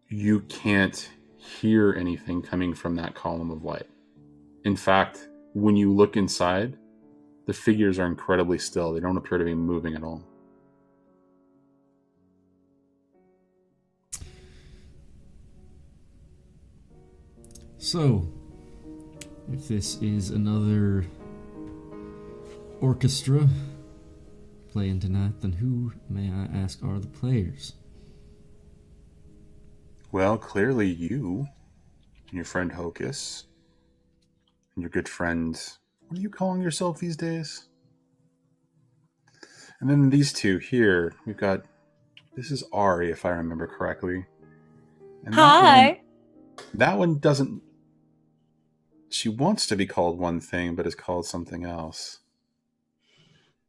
You can't hear anything coming from that column of light. In fact, when you look inside, the figures are incredibly still. They don't appear to be moving at all. So, if this is another orchestra playing tonight, then who, may I ask, are the players? Well, clearly you and your friend Hocus and your good friend, what are you calling yourself these days? And then these two here, we've got, this is Ari, if I remember correctly. And Hi. That one doesn't, she wants to be called one thing, but is called something else.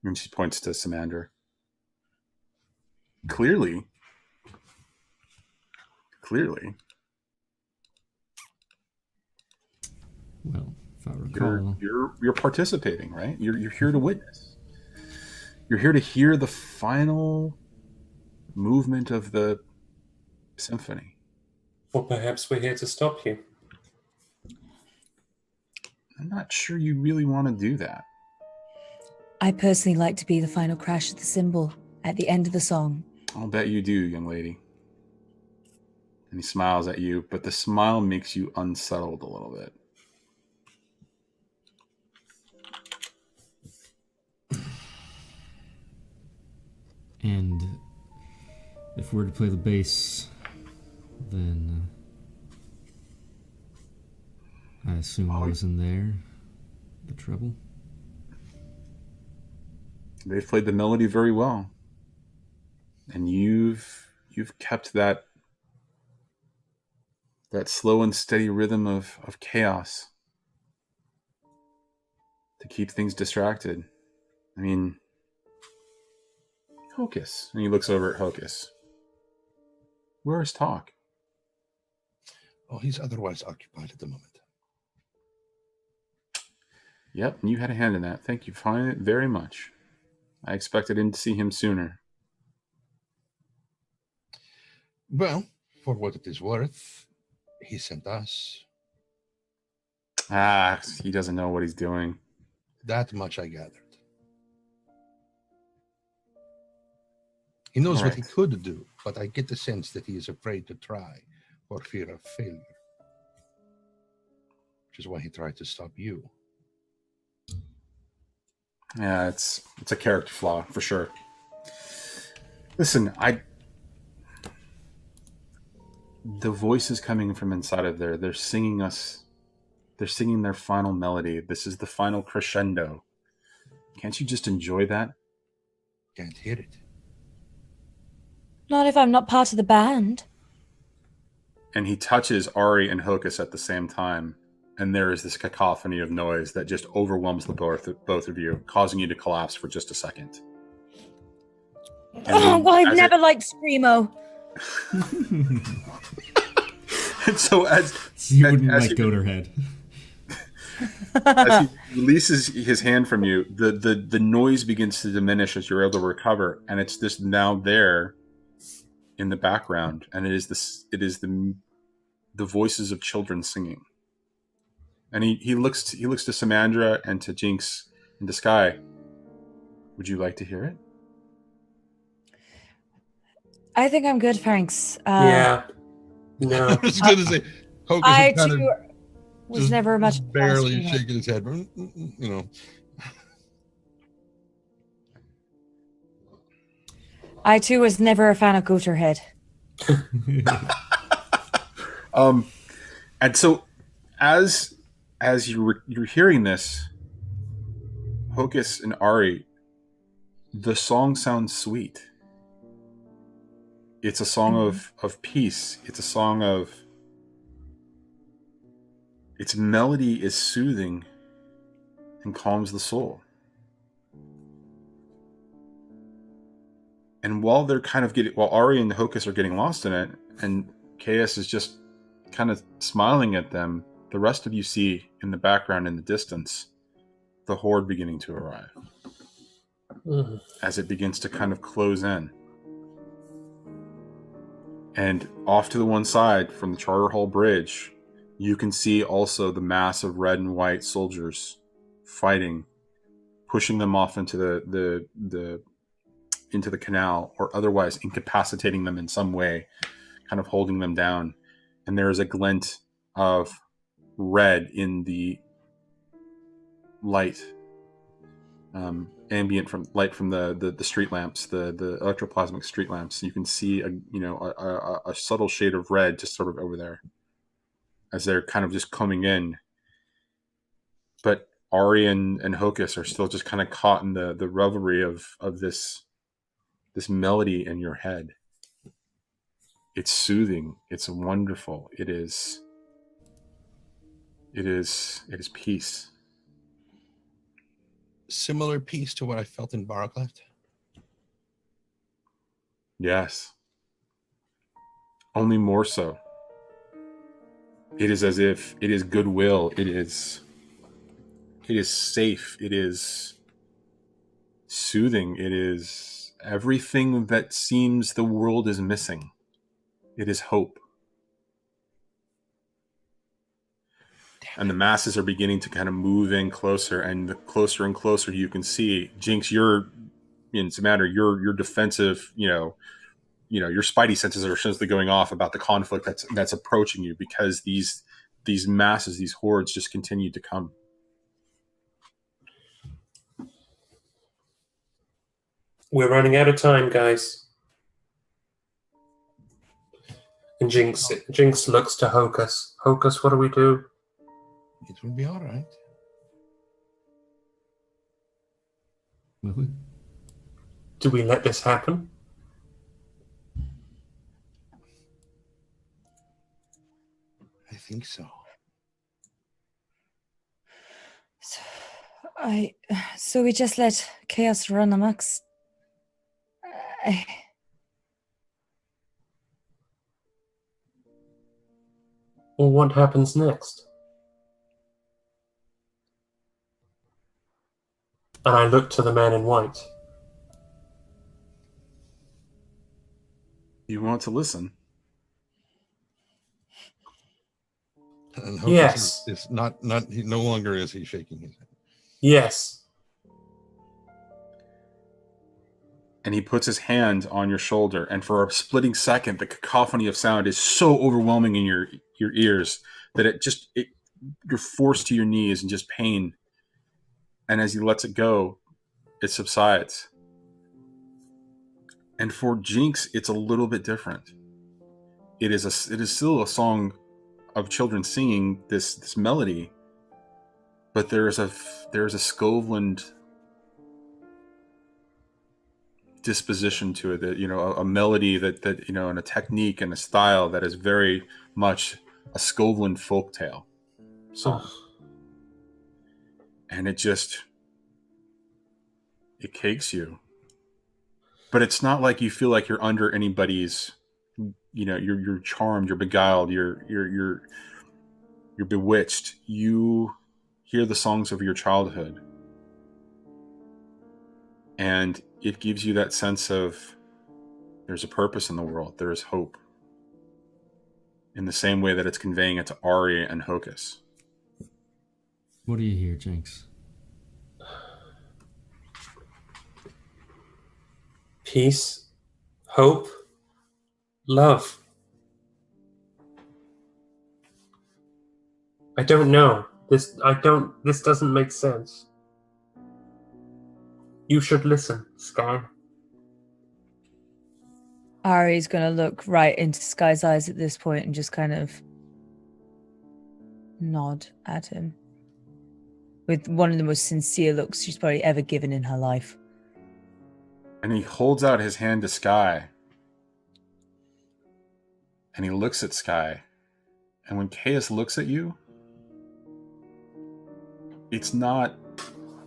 And she points to Samander. Clearly. Well, if I recall, You're participating, right? You're here to witness. You're here to hear the final movement of the symphony. Or perhaps we're here to stop you. I'm not sure you really want to do that. I personally like to be the final crash of the cymbal at the end of the song. I'll bet you do, young lady. And he smiles at you, but the smile makes you unsettled a little bit. and if we're to play the bass, then I assume I was in there, the treble. They've played the melody very well, and you've kept that slow and steady rhythm of chaos to keep things distracted. I mean, Hocus. And he looks over at Hocus. Where's Talk? Oh, he's otherwise occupied at the moment. Yep, and you had a hand in that. Thank you very much. I expected to see him sooner. Well, for what it is worth, he sent us. He doesn't know what he's doing. That much I gathered. He knows All what he right. could do, but I get the sense that he is afraid to try for fear of failure. Which is why he tried to stop you. Yeah, it's a character flaw for sure. Listen, the voices coming from inside of there, they're singing their final melody. This is the final crescendo. Can't you just enjoy that? Can't hear it. Not if I'm not part of the band. And he touches Ari and Hocus at the same time, and there is this cacophony of noise that just overwhelms the both of you, causing you to collapse for just a second. Oh, well, I've never liked Screamo. And so You wouldn't like Goaterhead. as he releases his hand from you, the noise begins to diminish as you're able to recover, and it's just now there in the background, and it is the voices of children singing. And he looks to Samandra and to Jinx and to Sky. Would you like to hear it? I think I'm good, thanks. Yeah. No. I was going to say, Hocus I is kind too of was just never much of a fan of barely Screamo. shaking his head. You know, I too was never a fan of Goaterhead. And so as you're hearing this, Hocus and Ari, the song sounds sweet. It's a song of peace. It's a song of... Its melody is soothing and calms the soul. And while Ari and Hocus are getting lost in it, and Chaos is just kind of smiling at them, the rest of you see in the background in the distance the horde beginning to arrive as it begins to kind of close in. And off to the one side from the Charter Hall Bridge, you can see also the mass of red and white soldiers fighting, pushing them off into the canal, or otherwise incapacitating them in some way, kind of holding them down. And there is a glint of red in the light, ambient light from the street lamps, the electroplasmic street lamps. You can see a subtle shade of red just sort of over there as they're kind of just coming in. But Ari and Hocus are still just kind of caught in the revelry of this melody in your head. It's soothing. It's wonderful. It is peace. similar piece to what I felt in Barcleft. Yes. Only more so. It is as if it is goodwill. It is safe. It is soothing. It is everything that seems the world is missing. It is hope. And the masses are beginning to kind of move in closer, and the closer and closer you can see. Jinx, it's a matter, your defensive, your spidey senses are essentially going off about the conflict that's approaching you, because these masses, these hordes just continue to come. We're running out of time, guys. And Jinx looks to Hocus. Hocus, what do we do? It will be all right. Will it? Do we let this happen? I think so. So we just let chaos run amongst. Well, what happens next? And I look to the man in white. You want to listen? And Hocus Yes. is not he no longer is he shaking his head. Yes. And he puts his hand on your shoulder, and for a splitting second, the cacophony of sound is so overwhelming in your ears that you're forced to your knees in just pain. And as he lets it go, it subsides. And for Jinx, it's a little bit different. It is still a song of children singing this melody, but there's a Skovland disposition to it, that a melody that and a technique and a style that is very much a Skovland folktale song. And it cakes you, but it's not like you feel like you're under anybody's, you're charmed, you're beguiled, you're bewitched. You hear the songs of your childhood, and it gives you that sense of there's a purpose in the world, there is hope, in the same way that it's conveying it to Ari and Hocus. What do you hear, Jinx? Peace, hope, love. I don't know. This doesn't make sense. You should listen, Sky. Ari's going to look right into Sky's eyes at this point and just kind of nod at him with one of the most sincere looks she's probably ever given in her life. And he holds out his hand to Sky. And he looks at Sky. And when Caius looks at you, it's not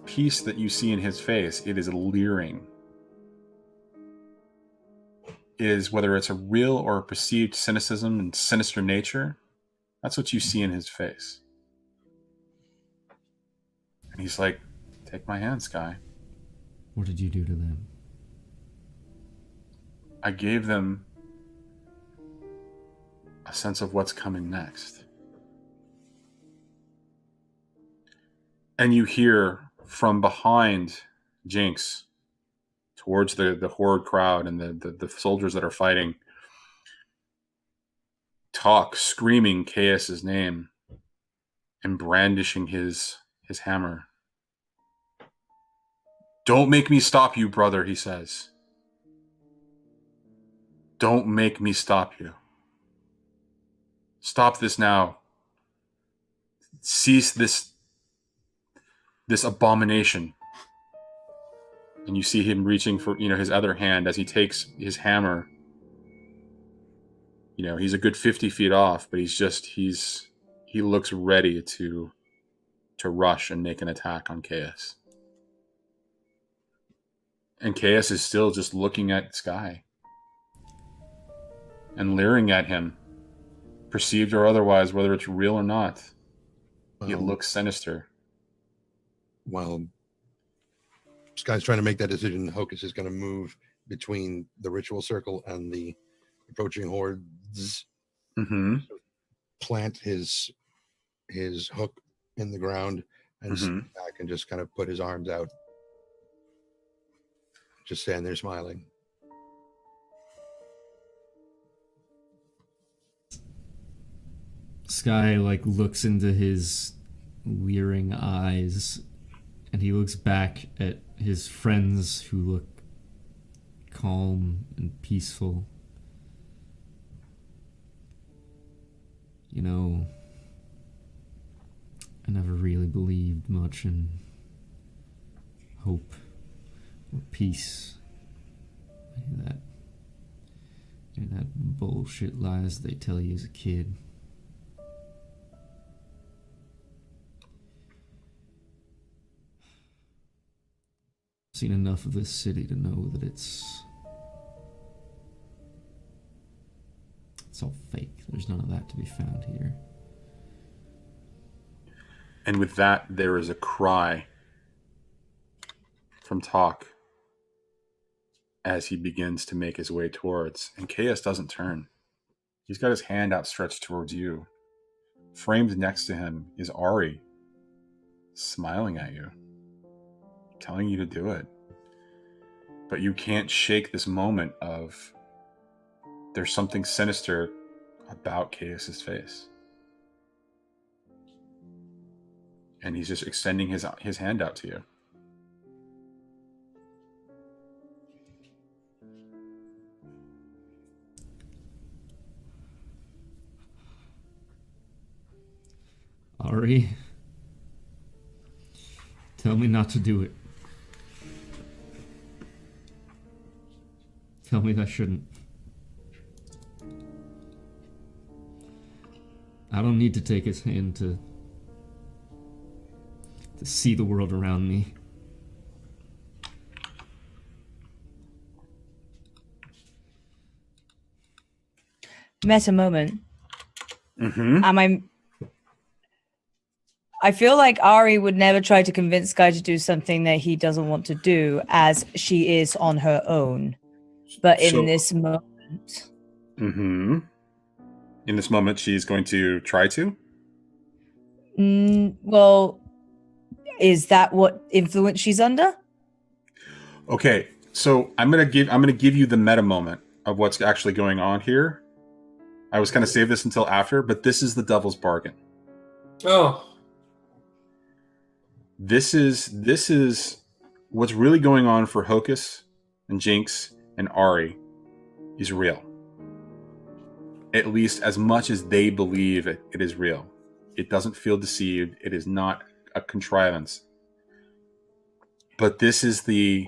peace that you see in his face. It is leering. It is, whether it's a real or a perceived cynicism and sinister nature, that's what you see in his face. And he's like, take my hand, Sky. What did you do to them? I gave them a sense of what's coming next. And you hear from behind Jinx, towards the horde crowd and the soldiers that are fighting, talk, screaming Caius's name and brandishing his hammer. Don't make me stop you, brother, he says. Don't make me stop you. Stop this now. Cease this abomination. And you see him reaching for, his other hand as he takes his hammer. He's a good 50 feet off, but he looks ready to rush and make an attack on Caius. And Caius is still just looking at Sky and leering at him, perceived or otherwise, whether it's real or not. It looks sinister. While Sky's trying to make that decision, Hocus is going to move between the ritual circle and the approaching hordes. Mm-hmm. Plant his hook in the ground and sit back and just kind of put his arms out. Just stand there smiling. Sky looks into his leering eyes, and he looks back at his friends who look calm and peaceful. I never really believed much in hope or peace. That bullshit lies they tell you as a kid. Seen enough of this city to know that it's all fake. There's none of that to be found here. And with that, there is a cry from Talk as he begins to make his way towards. And Caius doesn't turn. He's got his hand outstretched towards you. framed next to him is Ari, smiling at you, telling you to do it. But you can't shake this moment of there's something sinister about Chaos's face. And he's just extending his hand out to you. Ari, tell me not to do it. Tell me I shouldn't. I don't need to take his hand to see the world around me. Meta moment. Mm-hmm. I feel like Ari would never try to convince Sky to do something that he doesn't want to do, as she is on her own. But in this moment... Mm-hmm. In this moment, she's going to try to? Well, is that what influence she's under? Okay, so I'm gonna give you the meta moment of what's actually going on here. I was gonna save this until after, but this is the devil's bargain. Oh. This is what's really going on for Hocus and Jinx and Ari is real. At least as much as they believe it is real. It doesn't feel deceived. It is not a contrivance. But this is the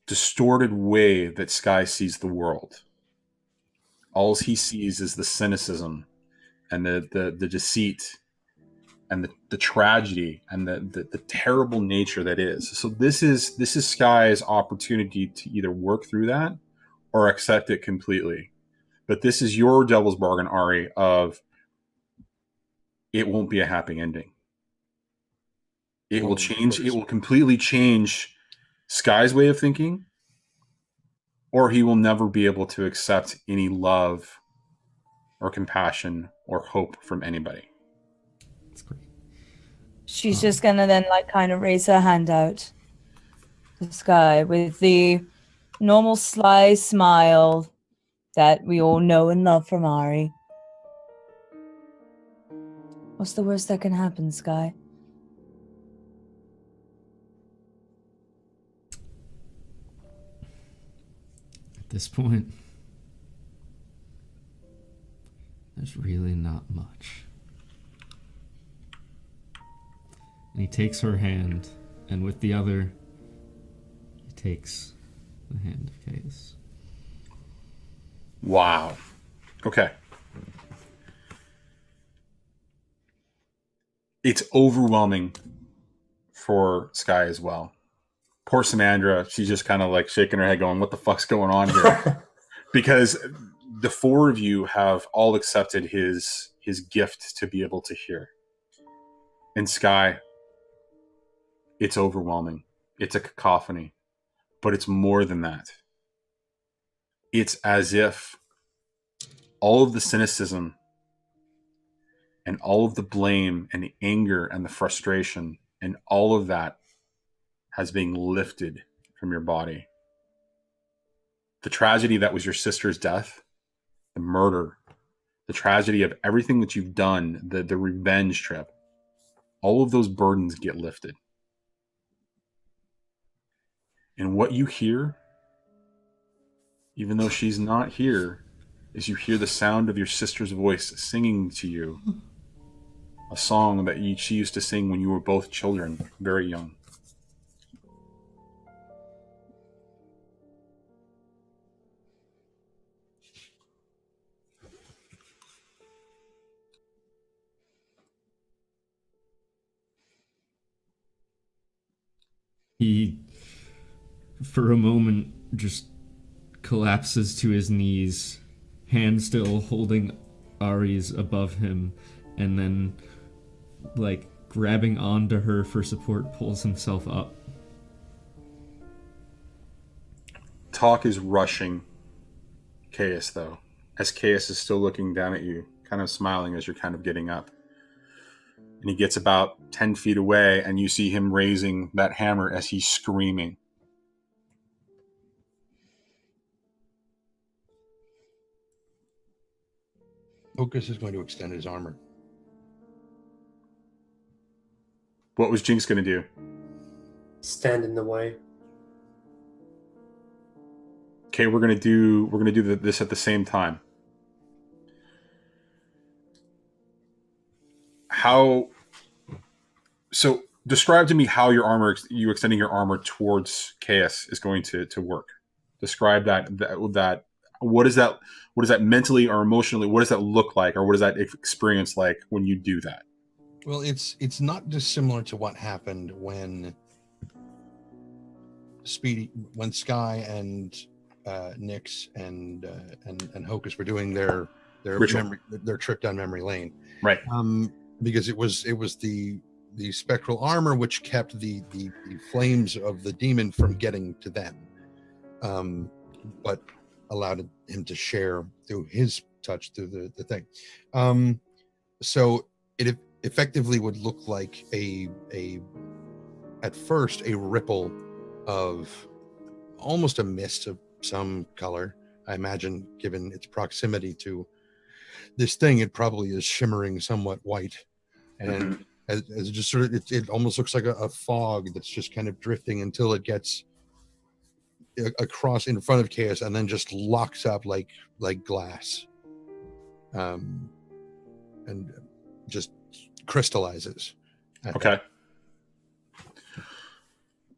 distorted way that Sky sees the world. All he sees is the cynicism and the deceit and the tragedy and the terrible nature that is. So this is Sky's opportunity to either work through that or accept it completely. But this is your devil's bargain, Ari, of it won't be a happy ending. It will change. It will completely change Sky's way of thinking, or he will never be able to accept any love or compassion or hope from anybody. That's great. She's just gonna then kind of raise her hand out to Sky with the normal sly smile that we all know and love from Ari. What's the worst that can happen, Sky? At this point, there's really not much. And he takes her hand, and with the other, he takes the hand of Chaos. Wow. Okay. It's overwhelming for Sky as well. Poor Samandra, she's just kind of shaking her head going, what the fuck's going on here? Because the four of you have all accepted his gift to be able to hear. And Sky, it's overwhelming. It's a cacophony. But it's more than that. It's as if all of the cynicism and all of the blame and the anger and the frustration and all of that has been lifted from your body. The tragedy that was your sister's death, the murder, the tragedy of everything that you've done, the revenge trip, all of those burdens get lifted. And what you hear, even though she's not here, is you hear the sound of your sister's voice singing to you a song that she used to sing when you were both children, very young. He, for a moment, just collapses to his knees, hand still holding Ari's above him, and then, grabbing onto her for support, pulls himself up. Talk is rushing Chaos, though, as Chaos is still looking down at you, kind of smiling as you're kind of getting up. And he gets about 10 feet away, and you see him raising that hammer as he's screaming. Hocus is going to extend his armor. What was Jinx going to do? Stand in the way. Okay, we're gonna do this at the same time. So describe to me how you extending your armor towards Chaos is going to work. Describe that. What is that mentally or emotionally? What does that look like, or what is that experience like when you do that? Well, it's not dissimilar to what happened when Sky and Nyx and Hocus were doing their trip down memory lane, right? Because it was the spectral armor which kept the flames of the demon from getting to them, but allowed him to share through his touch through the thing. So it effectively would look like at first a ripple of almost a mist of some color. I imagine, given its proximity to this thing, it probably is shimmering somewhat white, and as it just sort of it almost looks like a fog that's just kind of drifting until it gets across in front of Chaos and then just locks up like glass, and just crystallizes. Okay.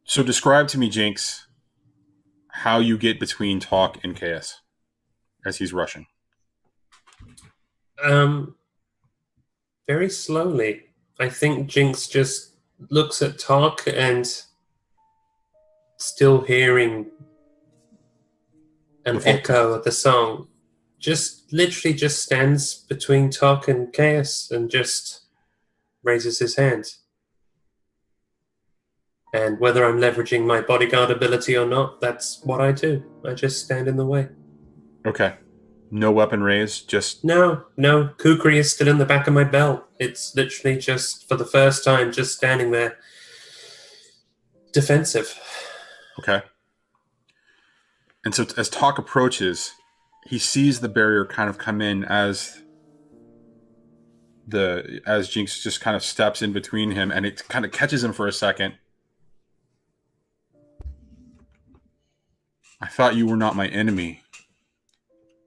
So describe to me, Jinx, how you get between Talk and Chaos as he's rushing. Very slowly. I think Jinx just looks at Talk and, still hearing an echo of the song, just literally just stands between Talk and Chaos and just raises his hand. And whether I'm leveraging my bodyguard ability or not, that's what I do. I just stand in the way. Okay. No weapon raised, just... No. Kukri is still in the back of my belt. It's literally just, for the first time, just standing there. Defensive. Okay. And so as Talk approaches, he sees the barrier kind of come in as Jinx just kind of steps in between him, and it kind of catches him for a second. I thought you were not my enemy.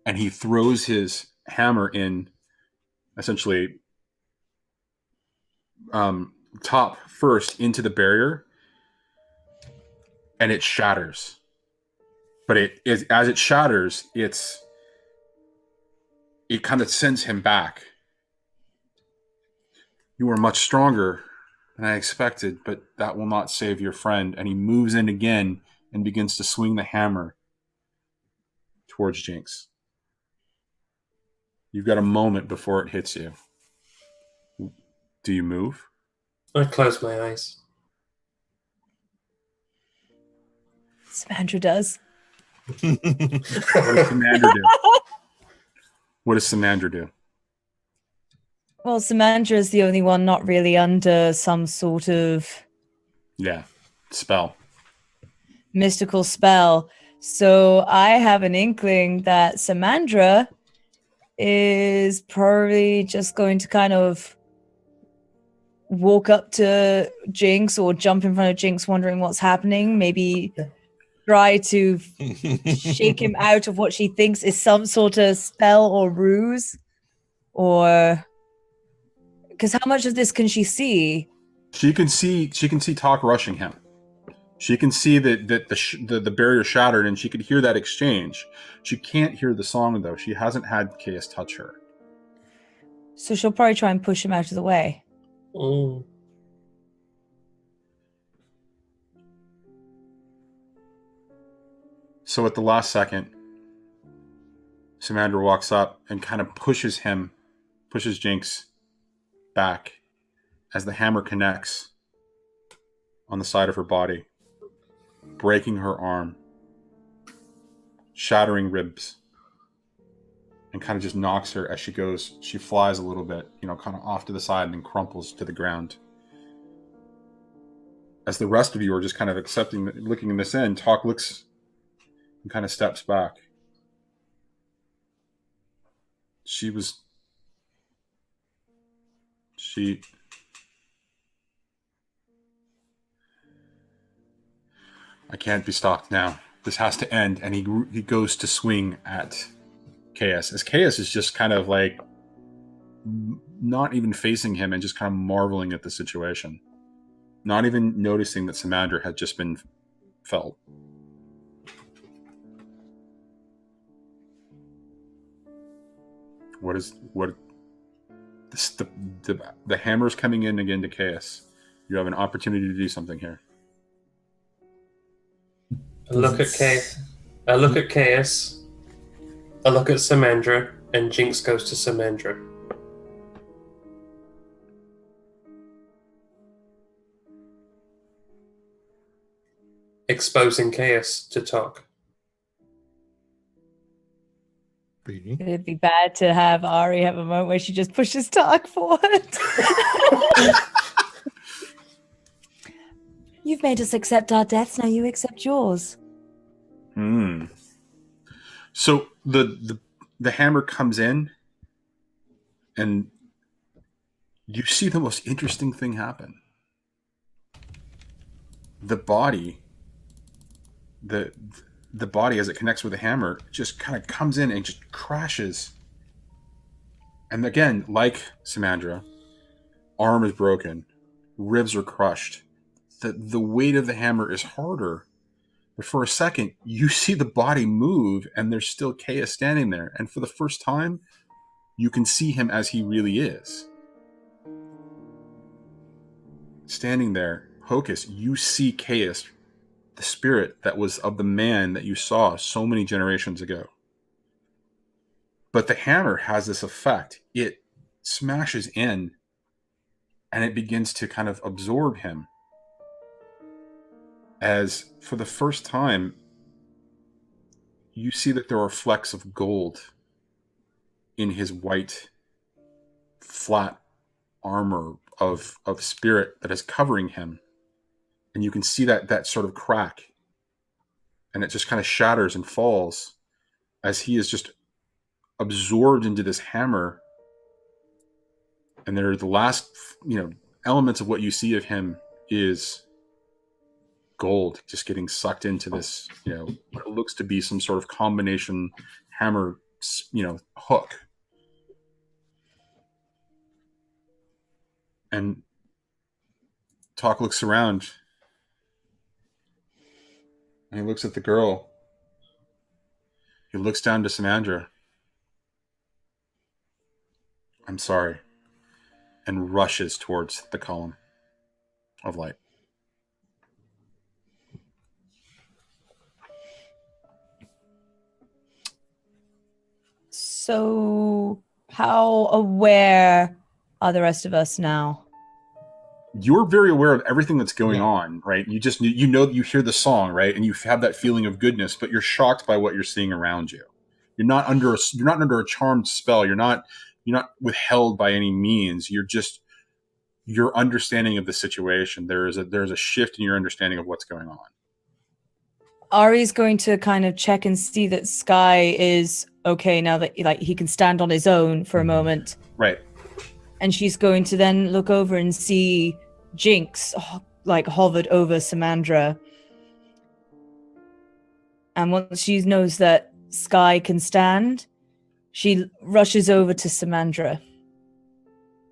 And he throws his hammer in, essentially, top first into the barrier, and it shatters. But as it shatters, it kind of sends him back. You are much stronger than I expected, but that will not save your friend. And he moves in again and begins to swing the hammer towards Jinx. You've got a moment before it hits you. Do you move? I close my eyes. Samandra does. What does Samandra do? What does Samandra do? Well, Samandra is the only one not really under some sort of spell. Mystical spell. So I have an inkling that Samandra is probably just going to kind of walk up to Jinx or jump in front of Jinx wondering what's happening. Maybe try to shake him out of what she thinks is some sort of spell or ruse. Or... because how much of this can she see? She can see Talk rushing him. She can see that the barrier shattered, and she could hear that exchange. She can't hear the song, though. She hasn't had Chaos touch her. So she'll probably try and push him out of the way. Mm. So at the last second, Samandra walks up and kind of pushes Jinx back as the hammer connects on the side of her body, breaking her arm, shattering ribs. and kind of just knocks her as she goes. She flies a little bit, kind of off to the side and then crumples to the ground. As the rest of you are just kind of looking in this in, Talk looks and kind of steps back. I can't be stopped now. This has to end. And he goes to swing at Chaos. As Chaos is just kind of like not even facing him and just kind of marveling at the situation. Not even noticing that Samandra had just been felled. The hammer's coming in again to Chaos. You have an opportunity to do something here. I look at Chaos. I look at Samandra, and Jinx goes to Samandra. Exposing Chaos to Talk. It'd be bad to have Ari have a moment where she just pushes Talk forward. You've made us accept our deaths, now you accept yours. So the hammer comes in, and you see the most interesting thing happen. The body, the body as it connects with the hammer just kind of comes in and just crashes. And again, like Samandra, arm is broken, ribs are crushed. The weight of the hammer is harder. But for a second, you see the body move, and there's still Chaos standing there. And for the first time, you can see him as he really is. Standing there, Hocus, you see Chaos, the spirit that was of the man that you saw so many generations ago. But the hammer has this effect. It smashes in, and it begins to kind of absorb him. As for the first time, you see that there are flecks of gold in his white, flat armor of spirit that is covering him. And you can see that sort of crack. And it just kind of shatters and falls as he is just absorbed into this hammer. And there are the last, elements of what you see of him is gold just getting sucked into this, what looks to be some sort of combination hammer, hook. And Talk looks around, and he looks at the girl. He looks down to Samandra. I'm sorry. And rushes towards the column of light. So, how aware are the rest of us now? You're very aware of everything that's going on, right? You just you hear the song, right? And you have that feeling of goodness, but you're shocked by what you're seeing around you. You're not under a charmed spell. You're not withheld by any means. You're just your understanding of the situation. There's a shift in your understanding of what's going on. Ari's going to kind of check and see that Sky is okay now that he can stand on his own for a moment. Right. And she's going to then look over and see Jinx hovered over Samandra. And once she knows that Sky can stand, she rushes over to Samandra.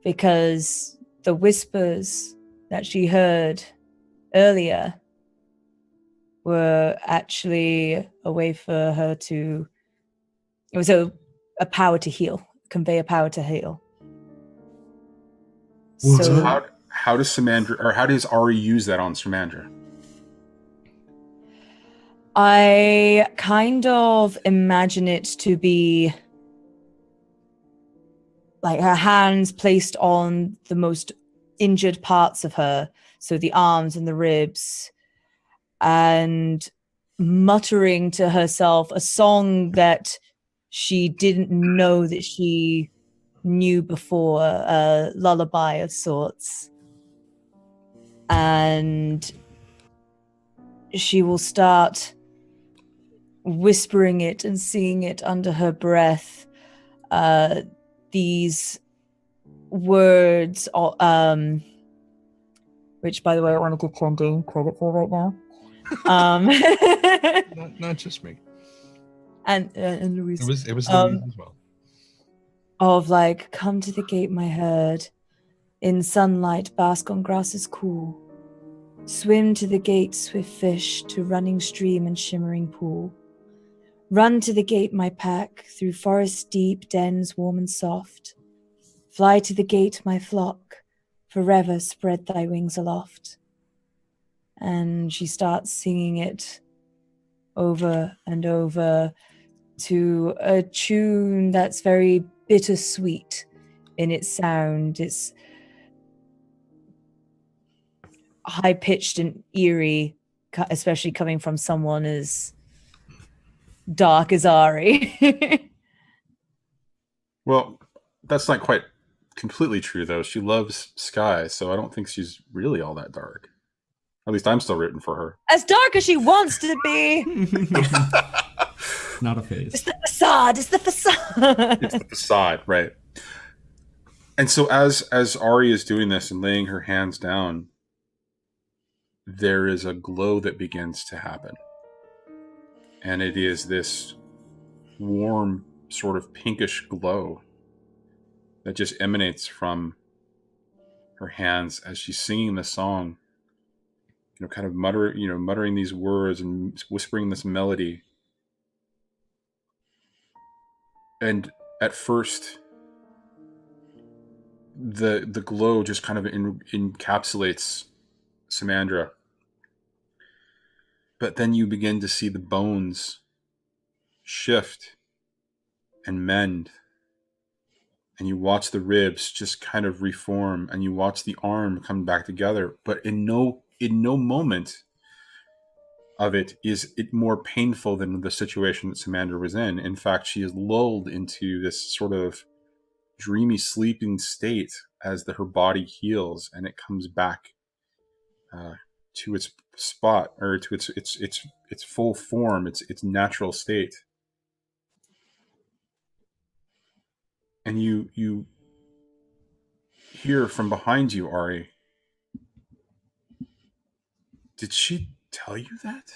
Because the whispers that she heard earlier were actually a way for her to... It was a power to heal. Convey a power to heal. So how does Samandra, or how does Ari use that on Samandra? I kind of imagine it to be like her hands placed on the most injured parts of her, so the arms and the ribs, and muttering to herself a song that she didn't know that she knew before, a lullaby of sorts. And she will start whispering it and singing it under her breath. These words, which, by the way, I want to give Trendane credit for right now. Not just me. And Louise. It was Louise as well. Of like, come to the gate, my herd. In sunlight, bask on grasses cool. Swim to the gate, swift fish, to running stream and shimmering pool. Run to the gate, my pack, through forest deep, dens warm and soft. Fly to the gate, my flock, forever spread thy wings aloft. And she starts singing it over and over to a tune that's very bittersweet in its sound. It's high-pitched and eerie, especially coming from someone as dark as Ari. Well, that's not quite completely true, though. She loves Sky, so I don't think she's really all that dark. At least I'm still rooting for her. As dark as she wants to be. Not a phase. It's the facade. It's the facade. It's the facade, right? And so as Ari is doing this and laying her hands down, there is a glow that begins to happen. And it is this warm, sort of pinkish glow that just emanates from her hands as she's singing the song, kind of muttering these words and whispering this melody. And at first, the glow just kind of encapsulates Samandra. But then you begin to see the bones shift and mend. And you watch the ribs just kind of reform, and you watch the arm come back together. But in no moment of it is it more painful than the situation that Samandra was in. In fact, she is lulled into this sort of dreamy sleeping state as her body heals and it comes back to its spot, or to its full form, its natural state. And you hear from behind you, Ari, did she tell you that?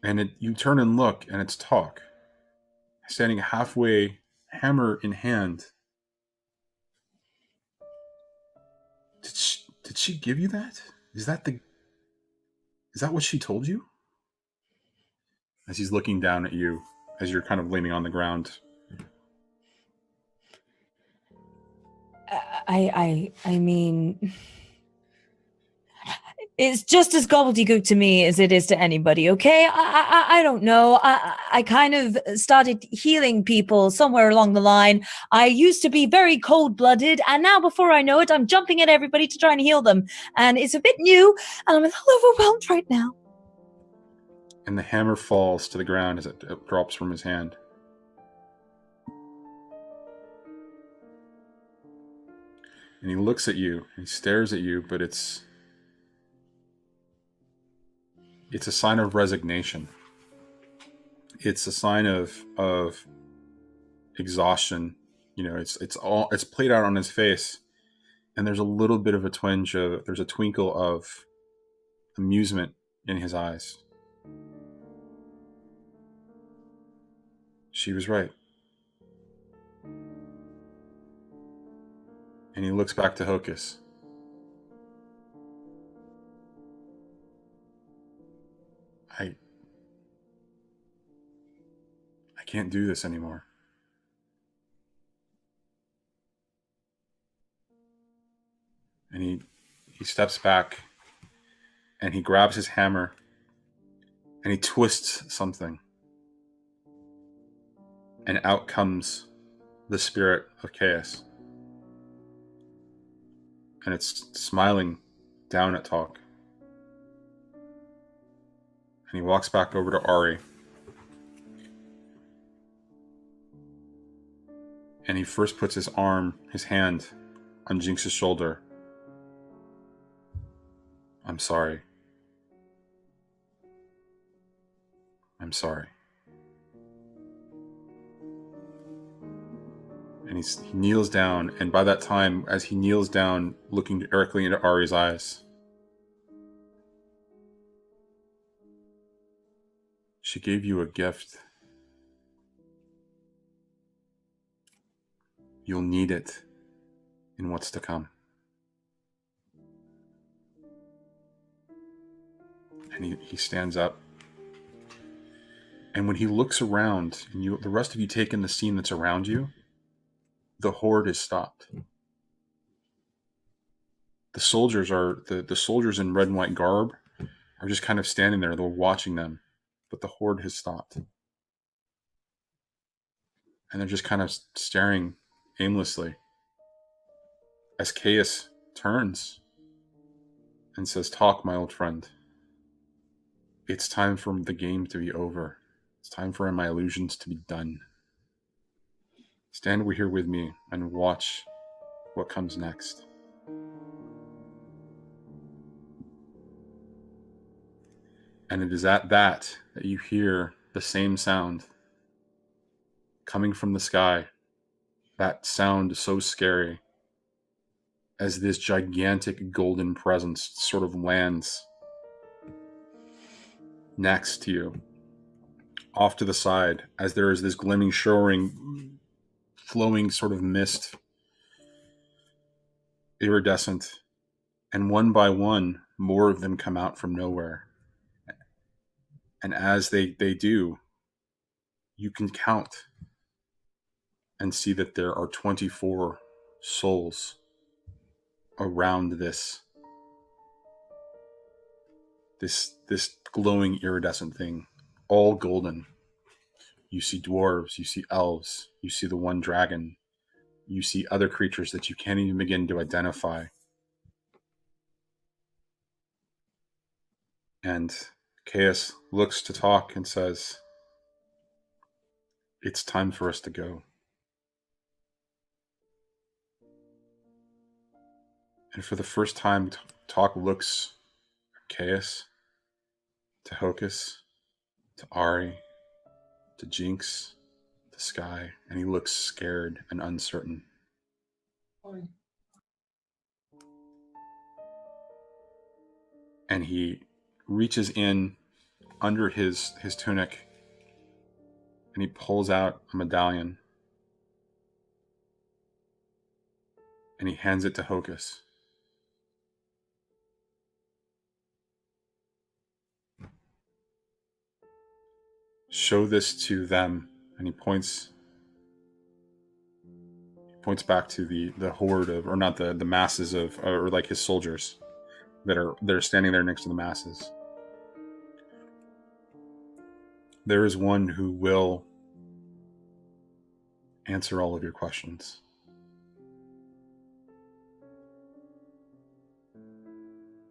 And you turn and look, and it's Talk, standing halfway, hammer in hand. Did she give you that? Is that what she told you? As he's looking down at you, as you're kind of leaning on the ground. I mean, it's just as gobbledygook to me as it is to anybody, okay? I don't know. I kind of started healing people somewhere along the line. I used to be very cold-blooded, and now before I know it, I'm jumping at everybody to try and heal them. And it's a bit new, and I'm a little overwhelmed right now. And the hammer falls to the ground as it drops from his hand. And he looks at you, he stares at you, but it's a sign of resignation. It's a sign of exhaustion. It's played out on his face, and there's a little bit of a there's a twinkle of amusement in his eyes. She was right. And he looks back to Hocus. I can't do this anymore. And he steps back and he grabs his hammer and he twists something. And out comes the spirit of chaos. And it's smiling down at Talk. And he walks back over to Ari. And he first puts his hand on Jinx's shoulder. I'm sorry. I'm sorry. And he kneels down, and by that time, as he kneels down, looking directly into Ari's eyes, she gave you a gift. You'll need it in what's to come. And he stands up. And when he looks around, and the rest of you take in the scene that's around you, the horde is stopped. The soldiers the soldiers in red and white garb are just kind of standing there. They're watching them, but the horde has stopped. And they're just kind of staring aimlessly as Caius turns and says, "Talk, my old friend. It's time for the game to be over. It's time for my illusions to be done. Stand over here with me and watch what comes next." And it is at that you hear the same sound coming from the sky. That sound is so scary as this gigantic golden presence sort of lands next to you, off to the side, as there is this glimmering, showering, flowing sort of mist, iridescent, and one by one, more of them come out from nowhere. And as they do, you can count and see that there are 24 souls around this glowing iridescent thing, all golden. You see dwarves, you see elves, you see the one dragon, you see other creatures that you can't even begin to identify. And Caius looks to talk and says, "It's time for us to go." And for the first time, Talk looks at Caius, to Hocus, to Ari, to Jinx, to Sky, and he looks scared and uncertain. And he reaches in under his tunic and he pulls out a medallion and he hands it to Hocus. "Show this to them," and he points back to the horde of, or not the masses of, or like his soldiers that are standing there next to the masses. "There is one who will answer all of your questions.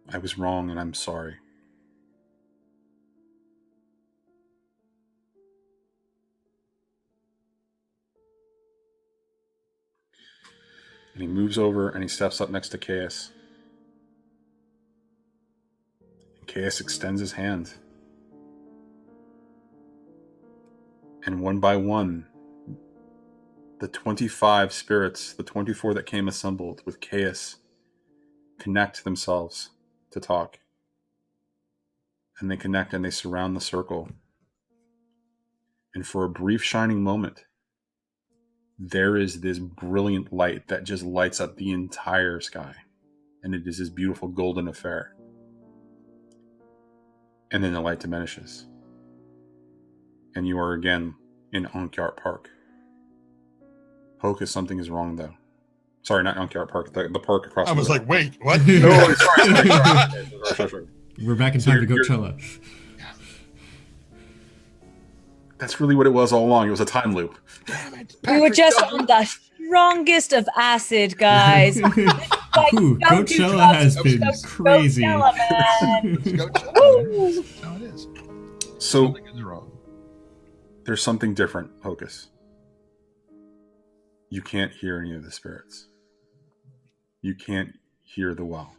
I was wrong and I'm sorry. And he moves over and he steps up next to Caius. Caius extends his hand. And one by one, the 25 spirits, the 24 that came assembled with Caius, connect themselves to Talk. And they connect and they surround the circle. And for a brief shining moment, there is this brilliant light that just lights up the entire sky. And it is this beautiful golden affair. And then the light diminishes. And you are again in Onkyart Park. Hocus, something is wrong though. Sorry, not Onkyart Park, the park across the road. I was like, wait, what? No, sorry. We're back in time to Coachella. That's really what it was all along. It was a time loop. Damn it. We were just on the strongest of acid, guys. Ooh, Coachella has been crazy. Coachella, man. Coachella. That's how it is. So Something is wrong. there's something different, Hocus. You can't hear any of the spirits. You can't hear the well.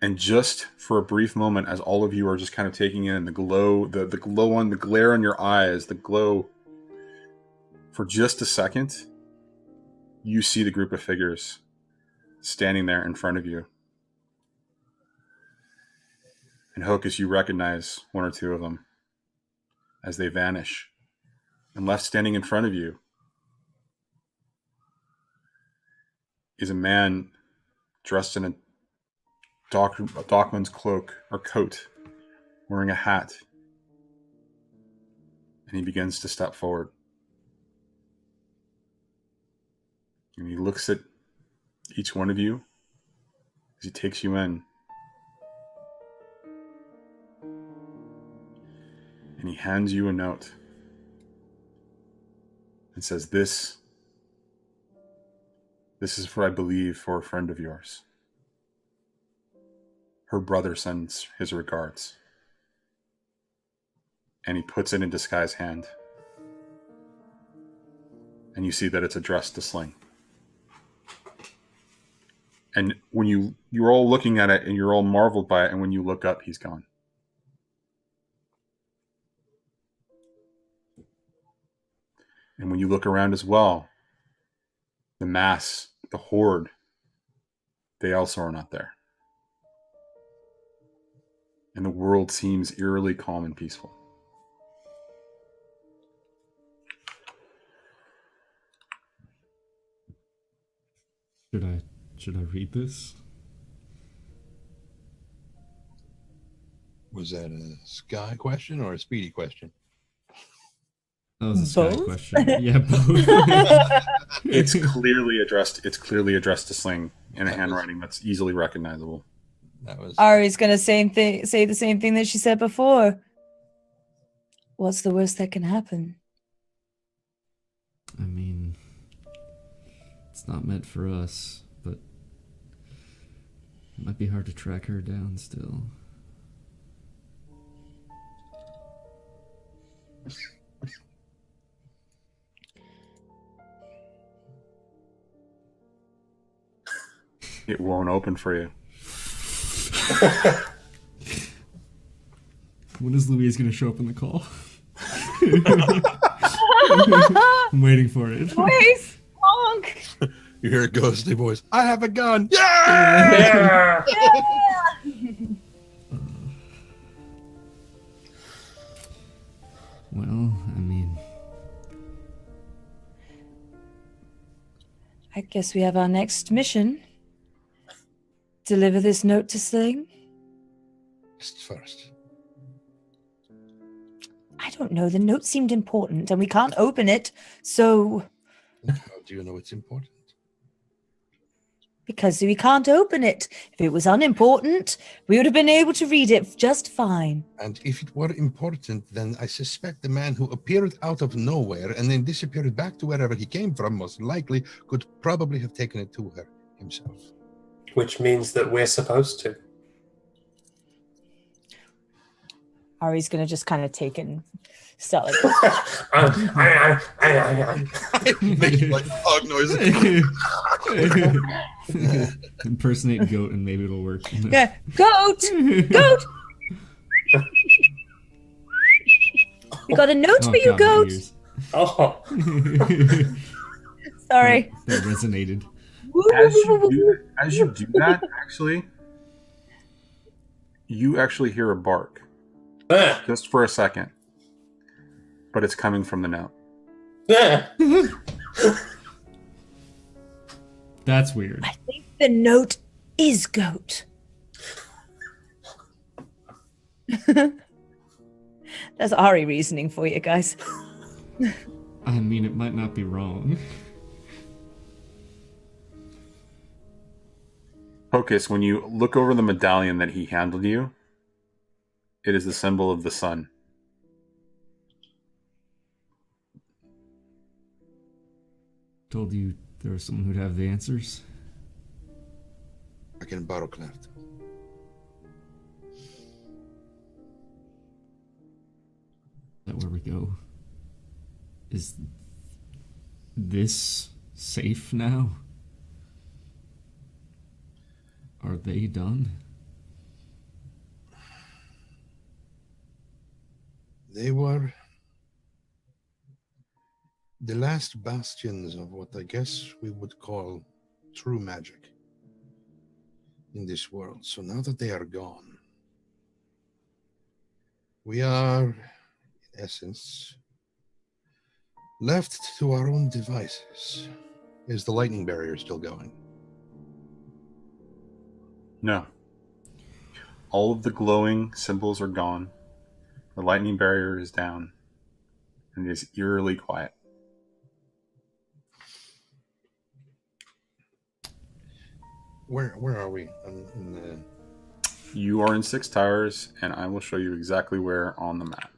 And just for a brief moment, as all of you are just kind of taking in the glow, the glow on the glare on your eyes, the glow, for just a second, you see the group of figures standing there in front of you. And Hocus, you recognize one or two of them as they vanish. And left standing in front of you is a man dressed in a dockman's cloak or coat, wearing a hat. And he begins to step forward. And he looks at each one of you as he takes you in. And he hands you a note and says, This is what I believe for a friend of yours. Her brother sends his regards. And he puts it in Disguise's hand. And you see that it's addressed to Sling. And when you're all looking at it and you're all marveled by it, and when you look up, he's gone. And when you look around as well, the mass, the horde, they also are not there. And the world seems eerily calm and peaceful. Should I read this? Was that a Sky question or a Speedy question? That was a Sky Both? question. Yeah, both. It's clearly addressed. It's clearly addressed to Sling in a handwriting that's easily recognizable. That was Ari's gonna say the same thing that she said before. What's the worst that can happen? I mean, it's not meant for us, but it might be hard to track her down still. It won't open for you. When is Louise going to show up in the call? I'm waiting for it. Please, honk! you hear a ghostly voice. I have a gun. Yeah! Well, I mean, I guess we have our next mission. Deliver this note to Sling. First. I don't know. The note seemed important, and we can't open it. So, How do you know it's important? because we can't open it. If it was unimportant, we would have been able to read it just fine. And if it were important, then I suspect the man who appeared out of nowhere and then disappeared back to wherever he came from most likely could probably have taken it to her himself. Which means that we're supposed to. Ari's going to just kind of take it and start like, Making like hog noises. impersonate goat and maybe it'll work. yeah, goat! Goat! We got a note for you, God, my goat! ears. Oh, Sorry. That resonated. As you do that, actually, you actually hear a bark. Just for a second. But it's coming from the note. That's weird. I think the note is goat. That's Ari reasoning for you guys. I mean, it might not be wrong. Hocus, when you look over the medallion that he handed you, it is the symbol of the sun. Told you there was someone who'd have the answers. I can borrow craft. Is that where we go? Is this safe now? Are they done? They were the last bastions of what I guess we would call true magic in this world. So now that they are gone, we are, in essence, left to our own devices. Is the lightning barrier still going? No. All of the glowing symbols are gone. The lightning barrier is down. And it is eerily quiet. Where are we? In the... You are in 6 towers, and I will show you exactly where on the map.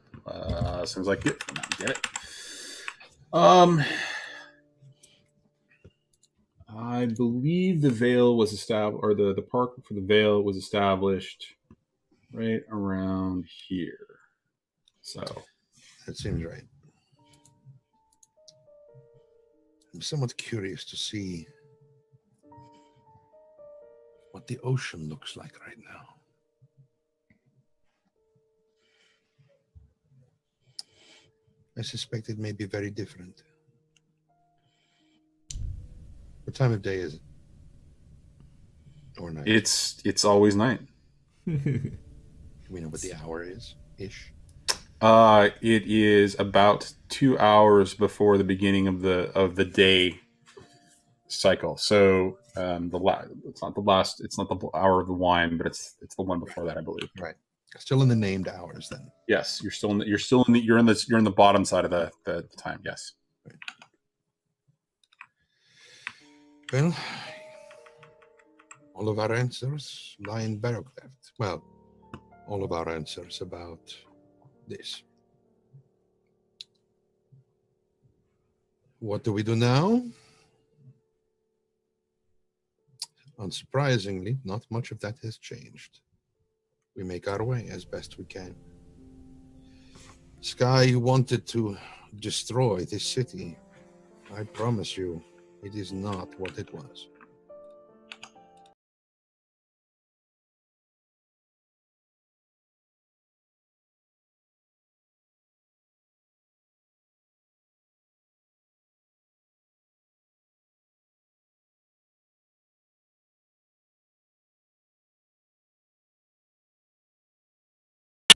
As soon as I get it. I believe the Vale was established, or the park for the Vale was established right around here. So That seems right. I'm somewhat curious to see what the ocean looks like right now. I suspect it may be very different. What time of day is it? Or night? it's always night. Do we know what the hour is? Ish. It is about 2 hours before the beginning of the day cycle. So it's not the hour of the wine, but it's the one before that, I believe. Right. Still in the named hours then. Yes, you're in the bottom side of the time. Yes. Right. Well, all of our answers lie in Barrowcleft. Well, all of our answers about this. What do we do now? Unsurprisingly, not much of that has changed. We make our way as best we can. Sky wanted to destroy this city. I promise you, it is not what it was.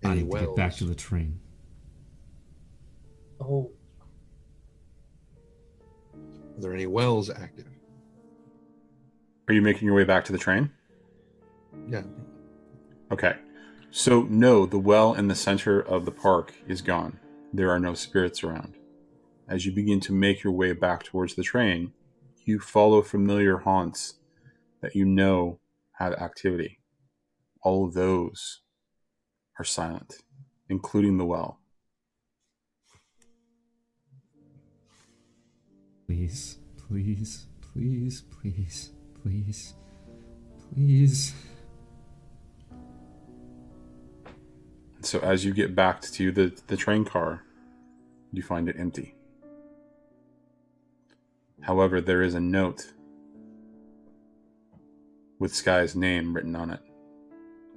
I Any need to get back wells? to the train. Oh, Are there any wells active? Are you making your way back to the train? Yeah. Okay. So no, the well in the center of the park is gone. There are no spirits around. As you begin to make your way back towards the train, you follow familiar haunts that you know have activity. All of those are silent, including the well. Please, please, please, please, please, please. So as you get back to the train car, you find it empty. However, there is a note with Sky's name written on it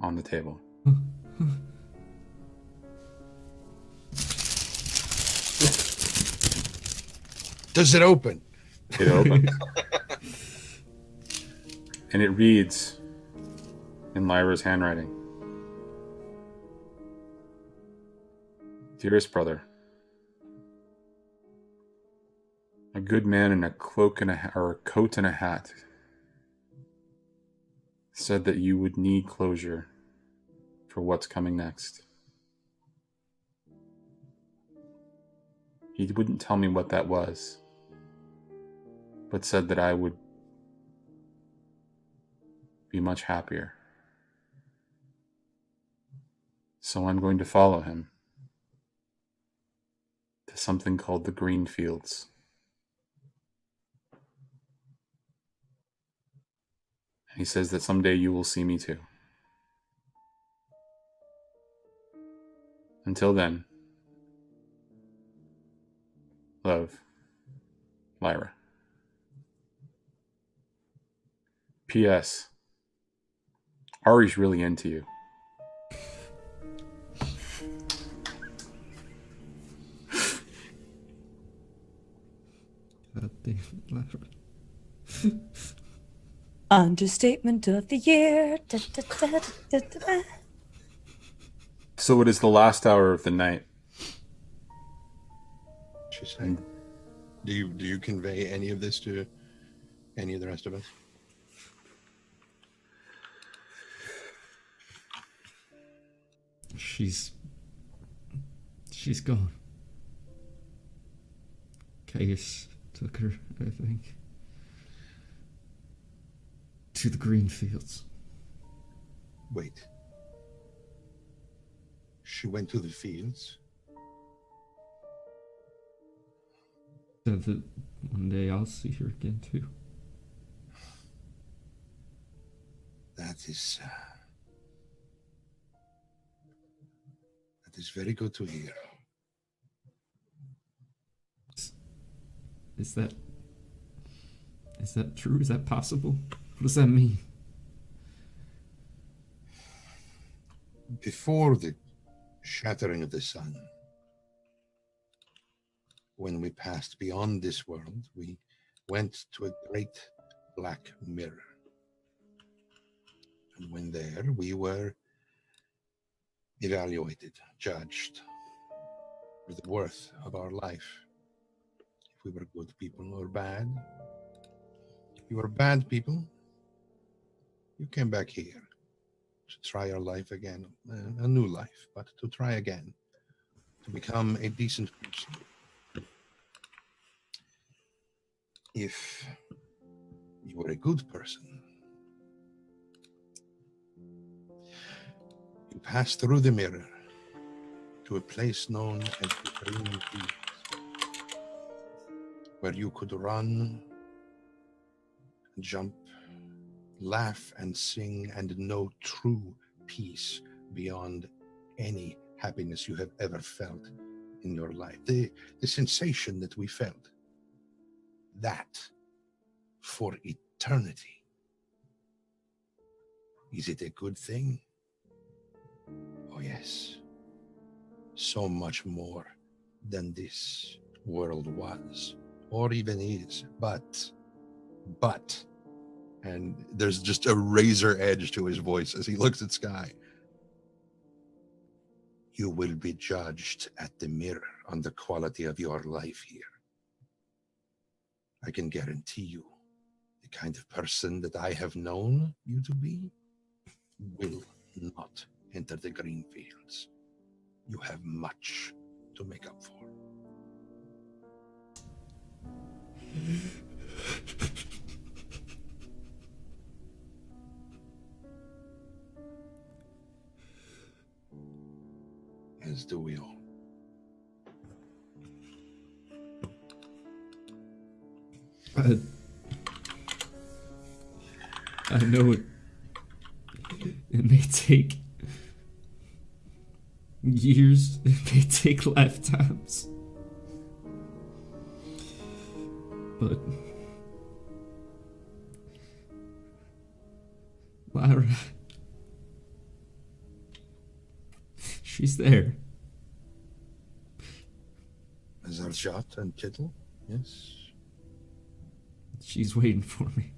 on the table. Does it open? It opens. And it reads in Lyra's handwriting. Dearest brother, a good man in a cloak and a coat and a hat said that you would need closure for what's coming next. He wouldn't tell me what that was, but said that I would be much happier. So I'm going to follow him to something called the Green Fields. And he says that someday you will see me too. Until then, Love, Lyra. P.S. Ari's really into you. God damn it, Lyra. Understatement of the year. Da, da, da, da, da, da. So it is the last hour of the night. She's saying. Do you convey any of this to any of the rest of us? She's gone. Caius took her, I think, to the green fields. Wait. She went to the fields? Said that one day I'll see her again too. That is very good to hear. Is that true? Is that possible? What does that mean? Before the shattering of the sun, when we passed beyond this world, we went to a great black mirror. And when there, we were evaluated, judged for the worth of our life. If we were good people or bad. If you were bad people, you came back here to try your life again, a new life, but to try again, to become a decent person. If you were a good person, you passed through the mirror to a place known as the Green Fields, where you could run, jump, laugh and sing, and know true peace beyond any happiness you have ever felt in your life. The sensation that we felt, that for eternity. Is it a good thing? Oh yes, so much more than this world was, or even is, but, and there's just a razor edge to his voice as he looks at Sky. You will be judged at the mirror on the quality of your life here. I can guarantee you, the kind of person that I have known you to be will not enter the green fields. You have much to make up for. As do we all. I know it may take years, it may take lifetimes, but Lyra, she's there. Zarjat and Kittle, yes. She's waiting for me.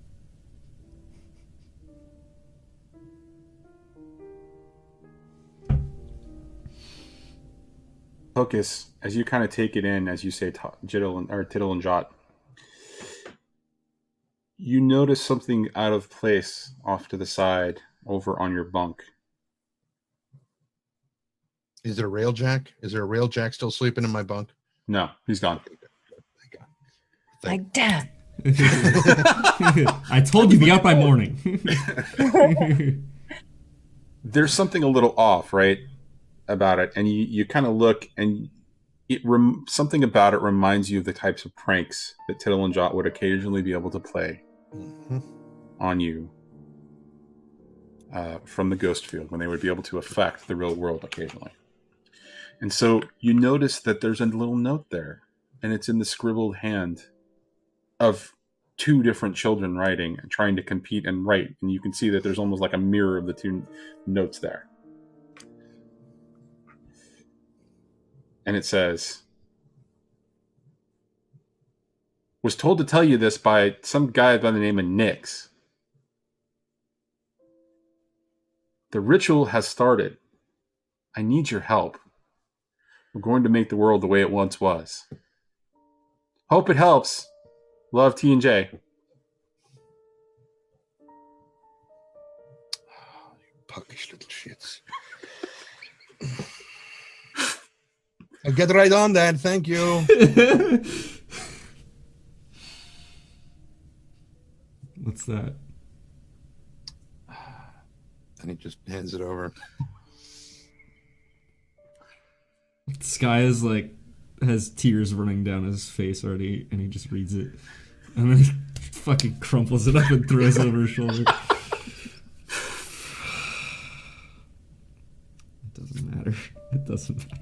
Hocus, as you kind of take it in, as you say, Tittle and Jot, you notice something out of place off to the side over on your bunk. Is there a railjack? Is there a railjack still sleeping in my bunk? No, he's gone. Thank God. Like, damn. I told you, be out by morning. There's something a little off, right, about it, and you kind of look, and something about it reminds you of the types of pranks that Tittle and Jot would occasionally be able to play on you from the ghost field, when they would be able to affect the real world occasionally. And so you notice that there's a little note there and it's in the scribbled hand of two different children writing and trying to compete and write, and you can see that there's almost like a mirror of the two notes there. And it says, was told to tell you this by some guy by the name of Nix. The ritual has started. I need your help. We're going to make the world the way it once was. Hope it helps. Love, T&J. Puckish little shits. I'll get right on that. Thank you. What's that? And he just hands it over. Sky is like has tears running down his face already, and he just reads it, and then he fucking crumples it up and throws it over his shoulder. It doesn't matter. It doesn't matter.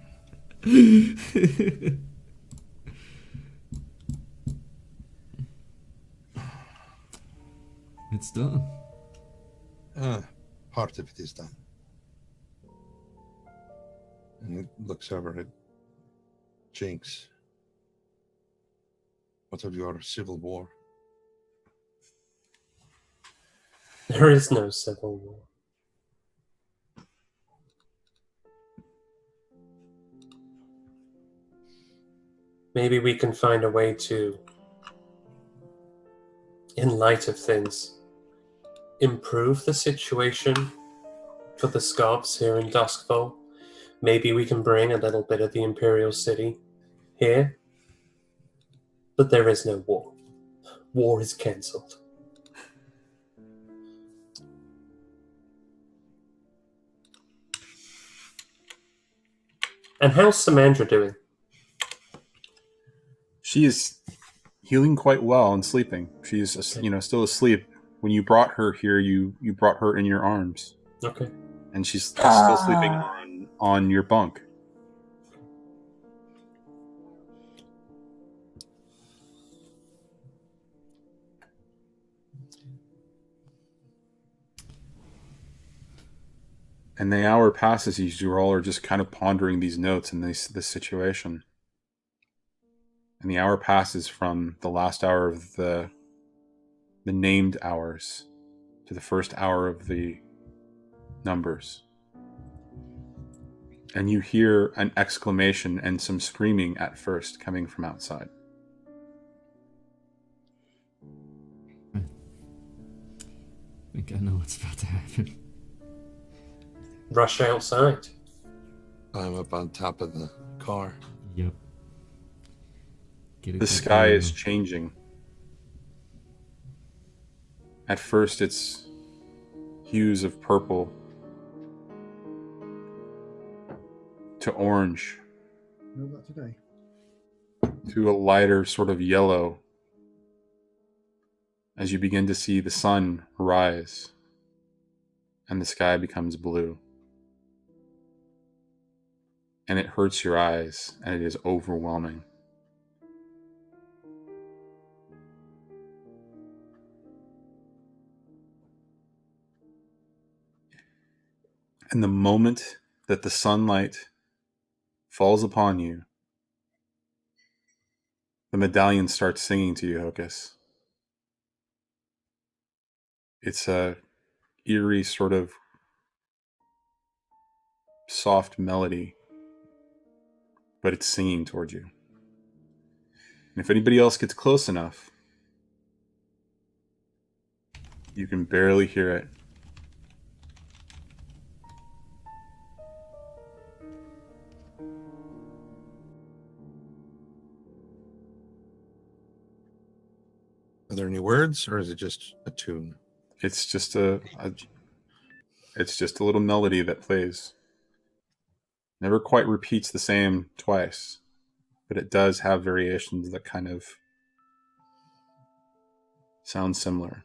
It's done. Part of it is done. And it looks over at Jinx. What of your civil war? There is no civil war. Maybe we can find a way to, in light of things, improve the situation for the Scarps here in Duskfall. Maybe we can bring a little bit of the Imperial City here. But there is no war. War is cancelled. And how's Samandra doing? She is healing quite well and sleeping. She's still asleep. When you brought her here, you brought her in your arms. Okay. And she's still sleeping on your bunk. And the hour passes as you all are just kind of pondering these notes and this situation. And the hour passes from the last hour of the named hours to the first hour of the numbers. And you hear an exclamation and some screaming at first coming from outside. I think I know what's about to happen. Rush outside. I'm up on top of the car. Yep. The sky is changing. At first it's hues of purple to orange to a lighter sort of yellow as you begin to see the sun rise and the sky becomes blue. And it hurts your eyes and it is overwhelming. And the moment that the sunlight falls upon you, the medallion starts singing to you, Hocus. It's a eerie sort of soft melody, but it's singing towards you. And if anybody else gets close enough, you can barely hear it. Are there any words, or is it just a tune? It's just a little melody that plays. Never quite repeats the same twice, but it does have variations that kind of sound similar.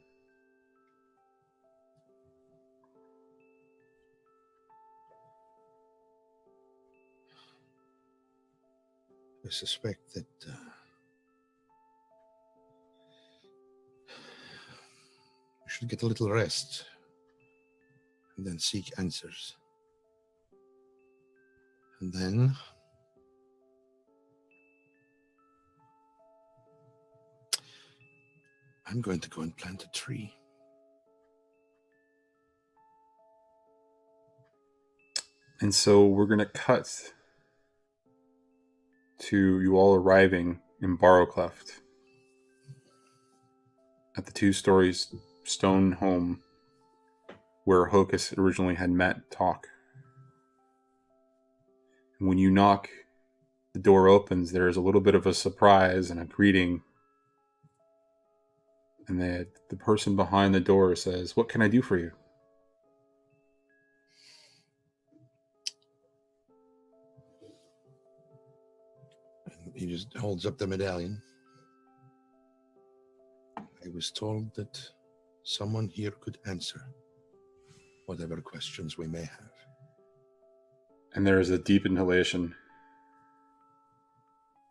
I suspect that should get a little rest and then seek answers. And then I'm going to go and plant a tree. And so we're going to cut to you all arriving in Barrowcleft at the 2-story stone home where Hocus originally had met Talk. And when you knock, the door opens. There is a little bit of a surprise and a greeting. And the person behind the door says, "What can I do for you?" And he just holds up the medallion. I was told that someone here could answer whatever questions we may have. And there is a deep inhalation.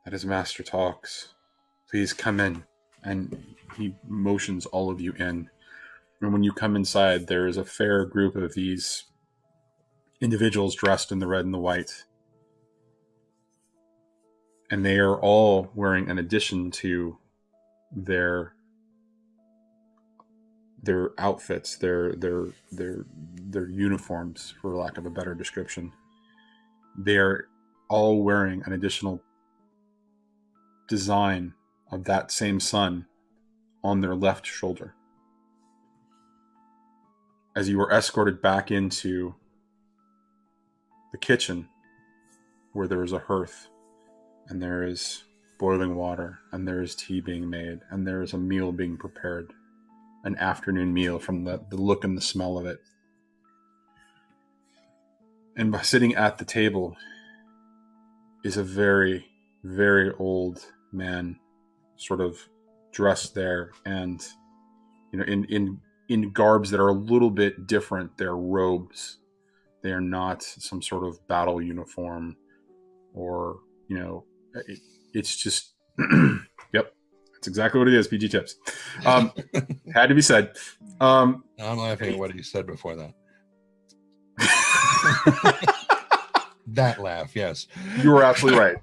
"That is Master Talks. Please come in." And he motions all of you in. And when you come inside, there is a fair group of these individuals dressed in the red and the white. And they are all wearing, in addition to their outfits, their uniforms, for lack of a better description, they are all wearing an additional design of that same sun on their left shoulder. As you were escorted back into the kitchen, where there is a hearth, and there is boiling water, and there is tea being made, and there is a meal being prepared, an afternoon meal from the look and the smell of it. And by sitting at the table is a very, very old man, sort of dressed there, and in garbs that are a little bit different. They're robes. They are not some sort of battle uniform, or it's just yep, that's exactly what it is. PG tips. Had to be said. I'm laughing at what he said before that. That laugh, yes. You were absolutely right.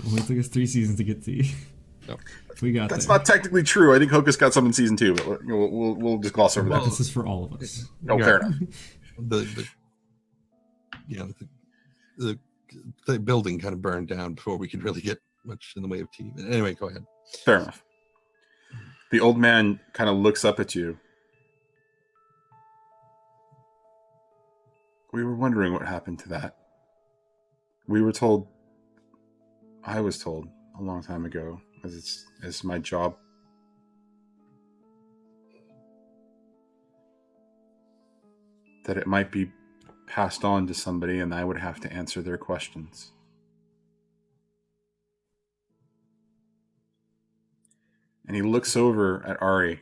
Only took us 3 seasons to get to you. Nope. We got That's there. not technically true. I think Hocus got some in season 2, but we'll just gloss over that. This is for all of us. No, fair enough. The building kind of burned down before we could really get much in the way of tea. But anyway, go ahead. Fair enough. The old man kind of looks up at you. "We were wondering what happened to that. We were told, I was told a long time ago, as it's my job, that it might be passed on to somebody and I would have to answer their questions." And he looks over at Ari. And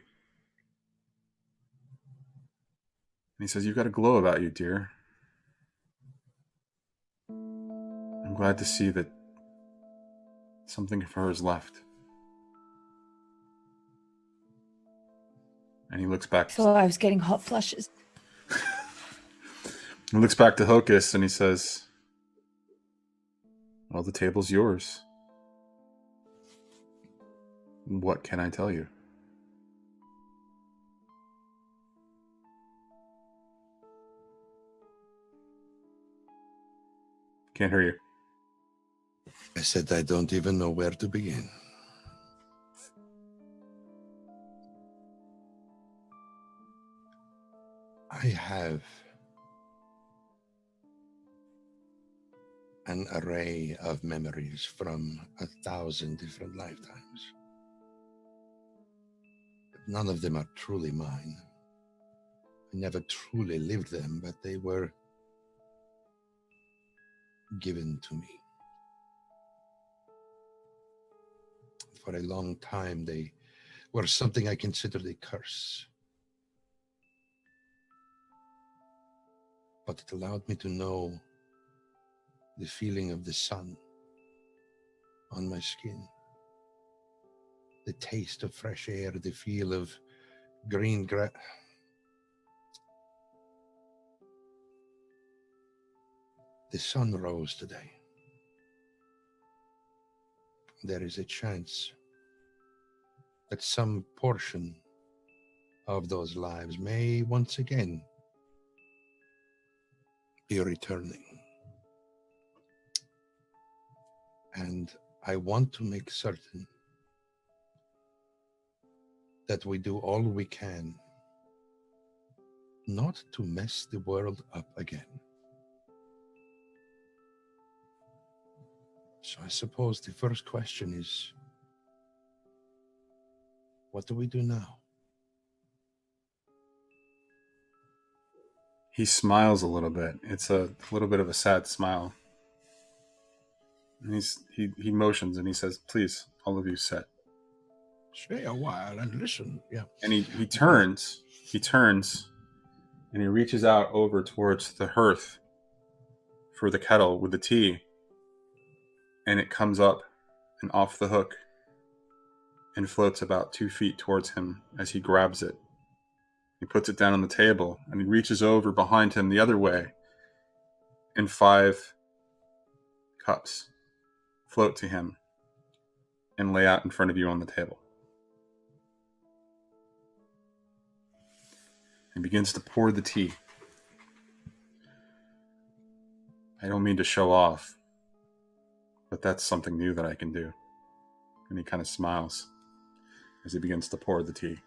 he says, "You've got a glow about you, dear. I'm glad to see that something of her is left." And he looks back. So I was getting hot flushes. He looks back to Hocus and he says, "Well, the table's yours. What can I tell you?" Can't hear you. I said I don't even know where to begin. I have an array of memories from 1,000 different lifetimes. But none of them are truly mine. I never truly lived them, but they were given to me. For a long time, they were something I considered a curse. But it allowed me to know the feeling of the sun on my skin, the taste of fresh air, the feel of green grass. The sun rose today. There is a chance that some portion of those lives may once again be returning. And I want to make certain that we do all we can not to mess the world up again. So I suppose the first question is, what do we do now? He smiles a little bit. It's a little bit of a sad smile. And he motions and he says, "Please, all of you sit." Stay a while and listen. Yeah. And he turns, and he reaches out over towards the hearth for the kettle with the tea. And it comes up and off the hook and floats about 2 feet towards him as he grabs it. He puts it down on the table and he reaches over behind him the other way, and 5 cups float to him and lay out in front of you on the table. He begins to pour the tea. I don't mean to show off, but that's something new that I can do. And he kind of smiles as he begins to pour the tea.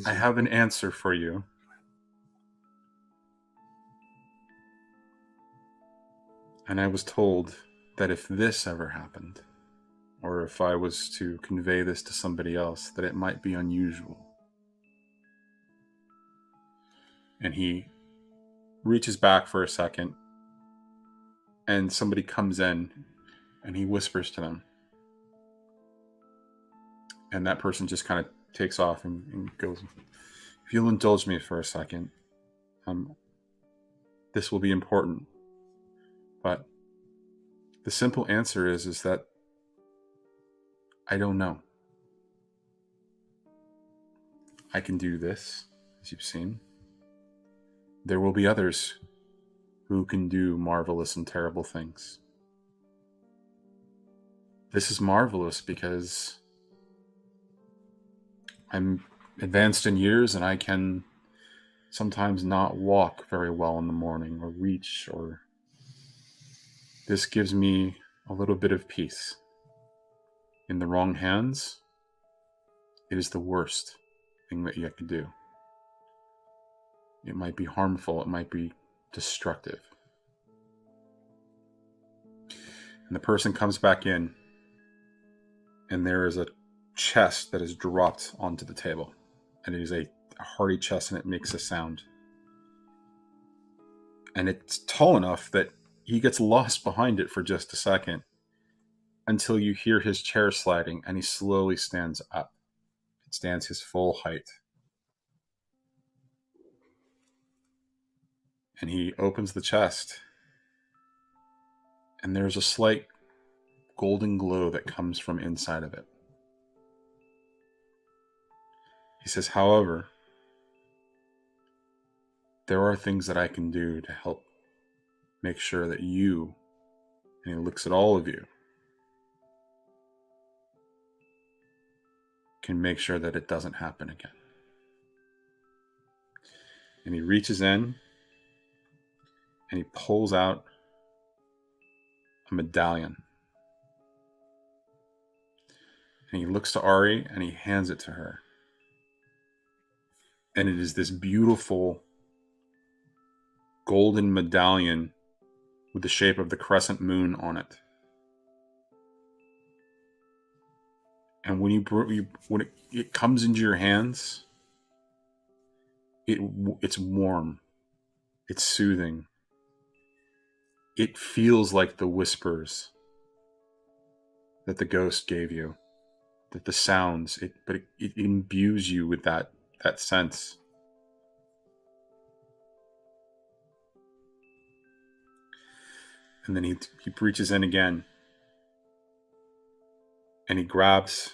I have an answer for you. And I was told that if this ever happened, or if I was to convey this to somebody else, that it might be unusual. And he reaches back for a second, and somebody comes in, and he whispers to them. And that person just kind of takes off and goes, "If you'll indulge me for a second, this will be important. But the simple answer is that I don't know. I can do this, as you've seen. There will be others who can do marvelous and terrible things. This is marvelous because I'm advanced in years and I can sometimes not walk very well in the morning or reach, or this gives me a little bit of peace. In the wrong hands, it is the worst thing that you can do. It might be harmful, it might be destructive." And the person comes back in, and there is a chest that is dropped onto the table. And it is a hearty chest, and it makes a sound. And it's tall enough that he gets lost behind it for just a second, until you hear his chair sliding, and he slowly stands up. It stands his full height. And he opens the chest, and there's a slight golden glow that comes from inside of it. He says, "However, there are things that I can do to help make sure that you," and he looks at all of you, "can make sure that it doesn't happen again." And he reaches in, and he pulls out a medallion. And he looks to Ari, and he hands it to her. And it is this beautiful golden medallion with the shape of the crescent moon on it. And when it comes into your hands, it's warm, it's soothing. It feels like the whispers that the ghost gave you, that the sounds, but it imbues you with that sense. And then he reaches in again. And he grabs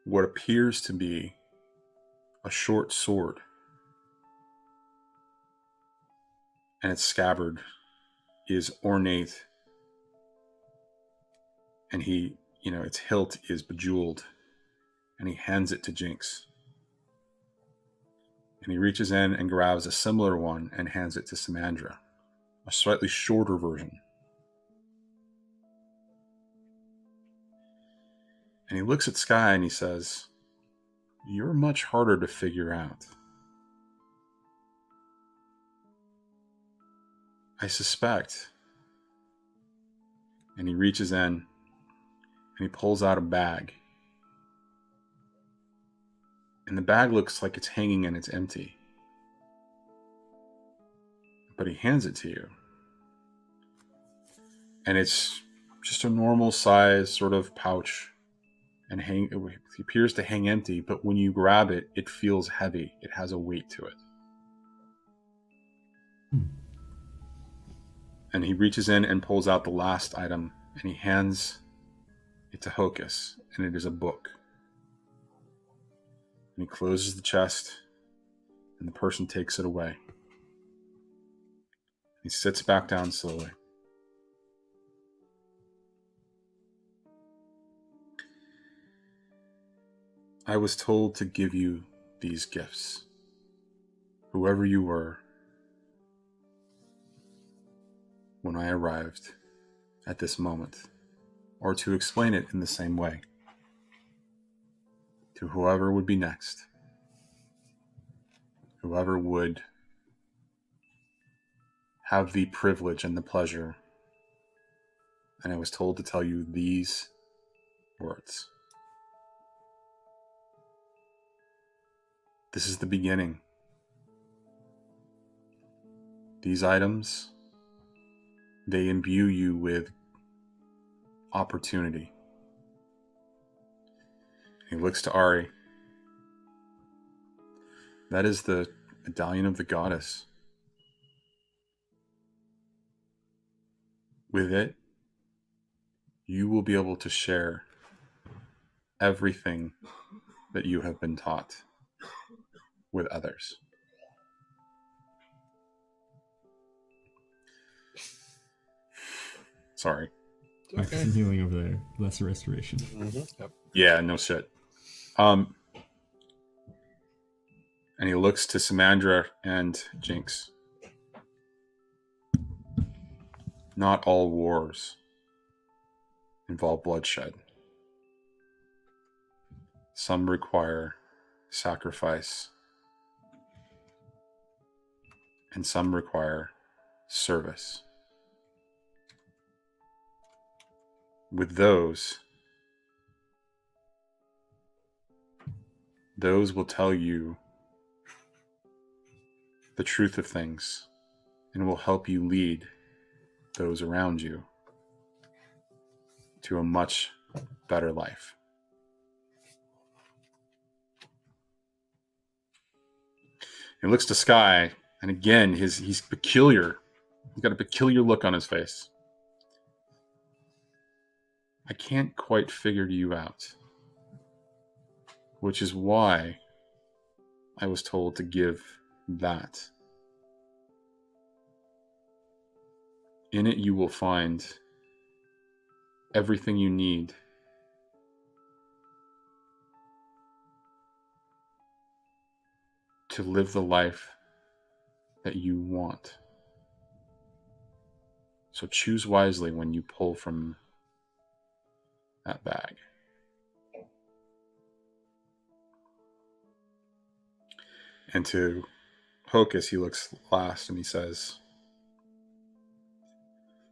what appears to be a short sword. And its scabbard is ornate. And its hilt is bejeweled. And he hands it to Jinx. And he reaches in and grabs a similar one and hands it to Samandra, a slightly shorter version. And he looks at Sky and he says, "You're much harder to figure out. I suspect." And he reaches in and he pulls out a bag. And the bag looks like it's hanging and it's empty. But he hands it to you. And it's just a normal size sort of pouch. And it appears to hang empty, but when you grab it, it feels heavy. It has a weight to it. And he reaches in and pulls out the last item, and he hands it to Hocus, and it is a book. And he closes the chest, and the person takes it away. He sits back down slowly. I was told to give you these gifts, whoever you were, when I arrived at this moment, or to explain it in the same way to whoever would be next, whoever would have the privilege and the pleasure. And I was told to tell you these words. This is the beginning. These items, they imbue you with opportunity. He looks to Ari. That is the medallion of the goddess. With it, you will be able to share everything that you have been taught with others. Sorry. Okay. Some healing over there. Lesser restoration. Mm-hmm. Yep. Yeah, no shit. And he looks to Samandra and Jinx. Not all wars involve bloodshed. Some require sacrifice, and some require service. With those will tell you the truth of things and will help you lead those around you to a much better life. He looks to Sky, and again, he's peculiar. He's got a peculiar look on his face. I can't quite figure you out, which is why I was told to give that. In it, you will find everything you need to live the life that you want. So choose wisely when you pull from that bag. And to Hocus, he looks last and he says,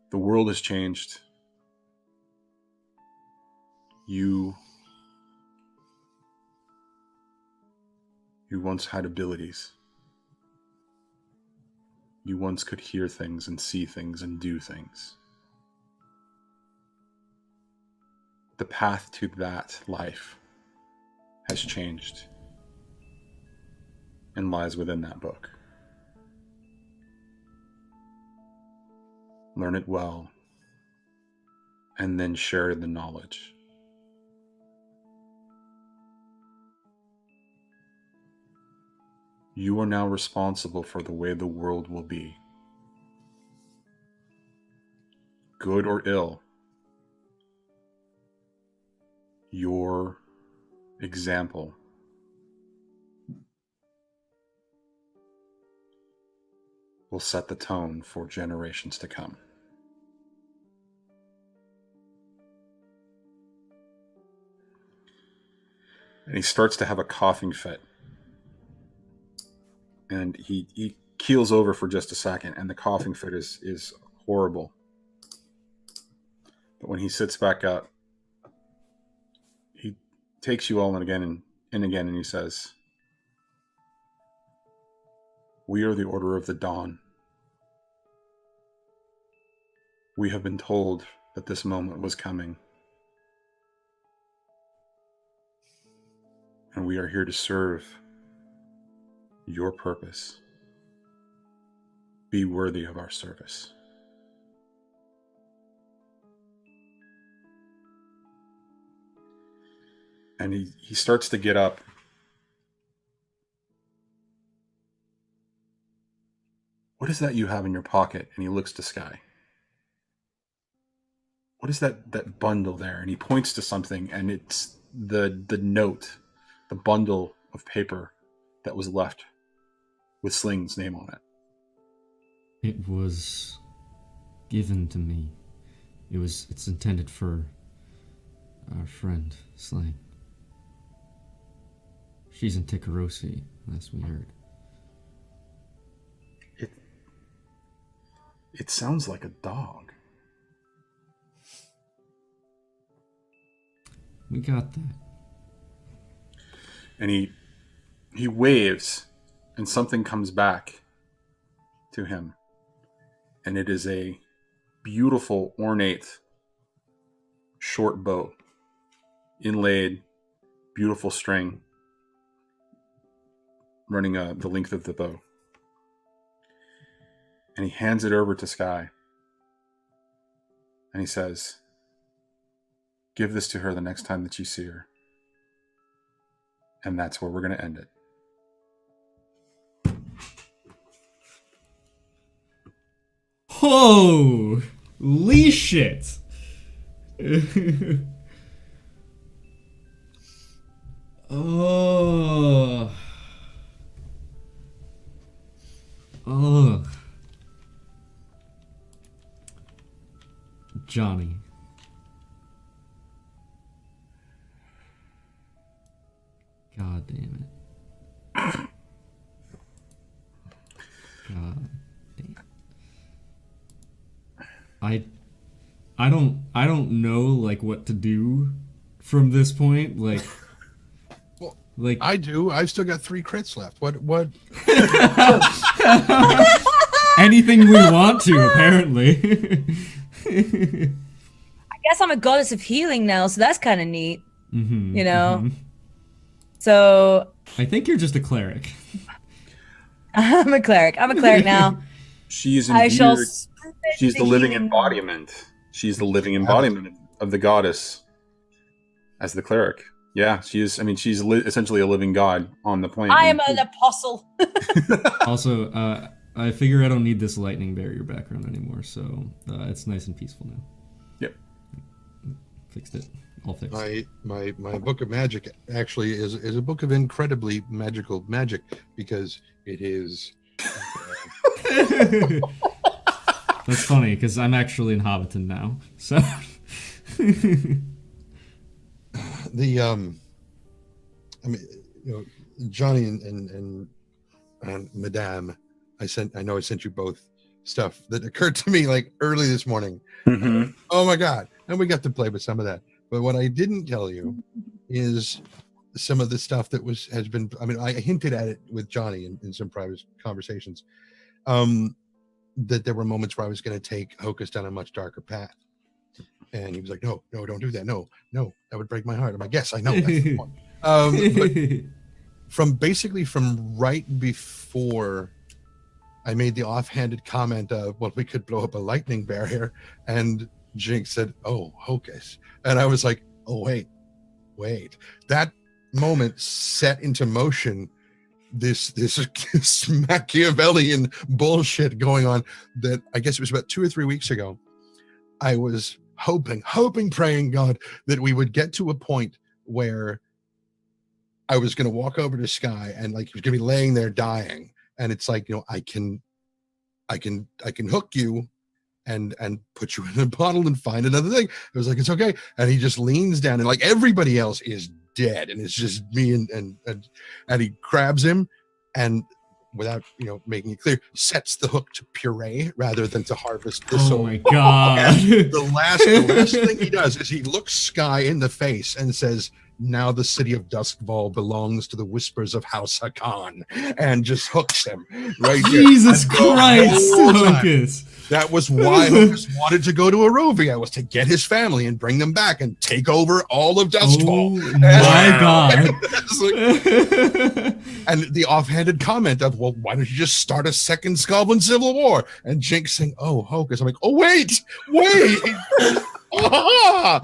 the world has changed. You once had abilities. You once could hear things and see things and do things. The path to that life has changed and lies within that book. Learn it well and then share the knowledge. You are now responsible for the way the world will be. Good or ill. Your example will set the tone for generations to come. And he starts to have a coughing fit. And he keels over for just a second, and the coughing fit is horrible. But when he sits back up, he takes you all in again, and he says, "We are the Order of the Dawn. We have been told that this moment was coming. And we are here to serve your purpose. Be worthy of our service." And he starts to get up. "What is that you have in your pocket?" And he looks to Sky. "What is that bundle there?" And he points to something, and it's the note, the bundle of paper that was left with Sling's name on it. It was given to me. It's intended for our friend, Sling. She's in Tikarosi, last we heard. It sounds like a dog. We got that. And he waves, and something comes back to him. And it is a beautiful, ornate, short bow. Inlaid, beautiful string running the length of the bow. And he hands it over to Sky. And he says, "Give this to her the next time that you see her." And that's where we're going to end it. Holy shit! Oh. Johnny. God damn it. God damn. I don't know like what to do from this point. Like I do. I've still got 3 crits left. What? Anything we want to, apparently. I guess I'm a goddess of healing now, so that's kind of neat. Mm-hmm, you know? So... I think you're just a cleric. I'm a cleric now. She's She's the living embodiment. She's the living embodiment of the goddess as the cleric. Yeah, she's essentially a living god on the plane. I am an apostle. Also, I figure I don't need this lightning barrier background anymore, so it's nice and peaceful now. Yep. Fixed it. All fixed. My book of magic actually is a book of incredibly magical magic because it is. That's funny because I'm actually in Hobbiton now, so. Johnny and Madame, I know I sent you both stuff that occurred to me like early this morning. Mm-hmm. Oh my god. And we got to play with some of that. But what I didn't tell you is some of the stuff that has been, I hinted at it with Johnny in some private conversations, that there were moments where I was going to take Hocus down a much darker path. And he was like, no, don't do that. No, that would break my heart. I'm like, yes, I know. That's the point. But from right before I made the offhanded comment of, well, we could blow up a lightning barrier, and Jinx said, "Oh, Hocus," and I was like, "Oh, wait." That moment set into motion this Machiavellian bullshit going on that I guess it was about 2 or 3 weeks ago. I was hoping, praying God that we would get to a point where I was going to walk over to Sky and like he was going to be laying there dying, and it's like, I can hook you and put you in a bottle and find another thing. I was like, it's okay, and he just leans down and like everybody else is dead, and it's just me and he grabs him and without making it clear, sets the hook to puree rather than to harvest the soul. Oh my god. The last thing he does is he looks Sky in the face and says, "Now the city of Duskfall belongs to the whispers of House Hakan," and just hooks him right there. Jesus Christ, Hocus. That was why Hocus wanted to go to Arovia, was to get his family and bring them back and take over all of Duskfall. Oh my god. And the offhanded comment of, "Well, why don't you just start a second Skoblin Civil War?" And Jinx saying, "Oh, Hocus." I'm like, "Oh, wait. Ah!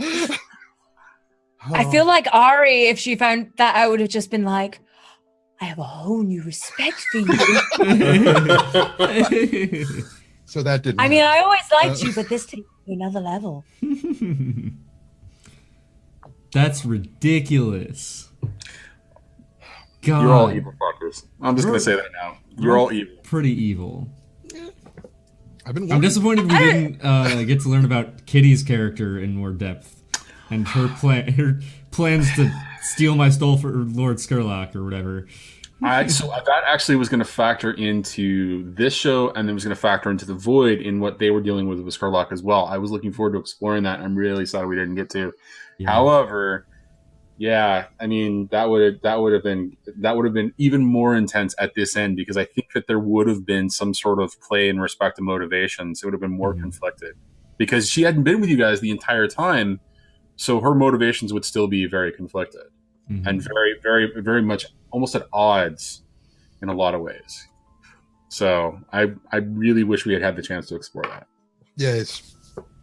I feel like Ari, if she found that out, would have just been like, I have a whole new respect for you. So that didn't I mean, happen. I always liked you, but this takes it to another level. That's ridiculous. God. You're all evil fuckers. I'm just going to say that now. You're all evil. Pretty evil. I'm I'm disappointed we didn't get to learn about Kitty's character in more depth and her plans to steal my stole for Lord Skurlock or whatever. So that actually was going to factor into this show, and then was going to factor into the Void in what they were dealing with Skurlock as well. I was looking forward to exploring that. I'm really sorry we didn't get to. Yeah. However, yeah, I mean that would have been even more intense at this end, because I think that there would have been some sort of play in respect to motivations. It would have been more conflicted because she hadn't been with you guys the entire time, so her motivations would still be very conflicted and very, very, very much almost at odds in a lot of ways. So I really wish we had the chance to explore that. Yes.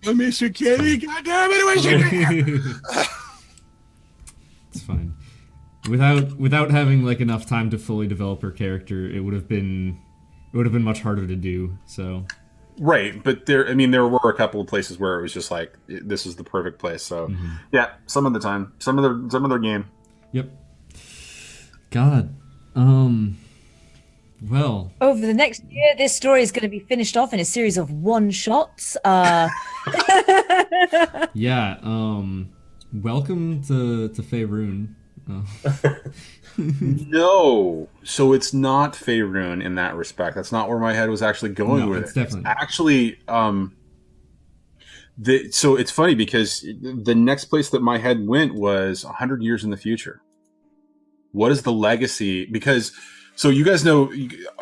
I miss you, Kitty. God damn it, I wish you could. It's fine. Without having like enough time to fully develop her character, it would have been much harder to do. So right, but there were a couple of places where it was just like this is the perfect place. So yeah, some of the time, some of their game. Yep. God. Well. Over the next year, this story is going to be finished off in a series of one-shots. Yeah. Welcome to Faerun. No, so it's not Faerun in that respect. That's not where my head was actually going with it. Definitely. It's actually, so it's funny because the next place that my head went was 100 years in the future. What is the legacy? Because, so you guys know,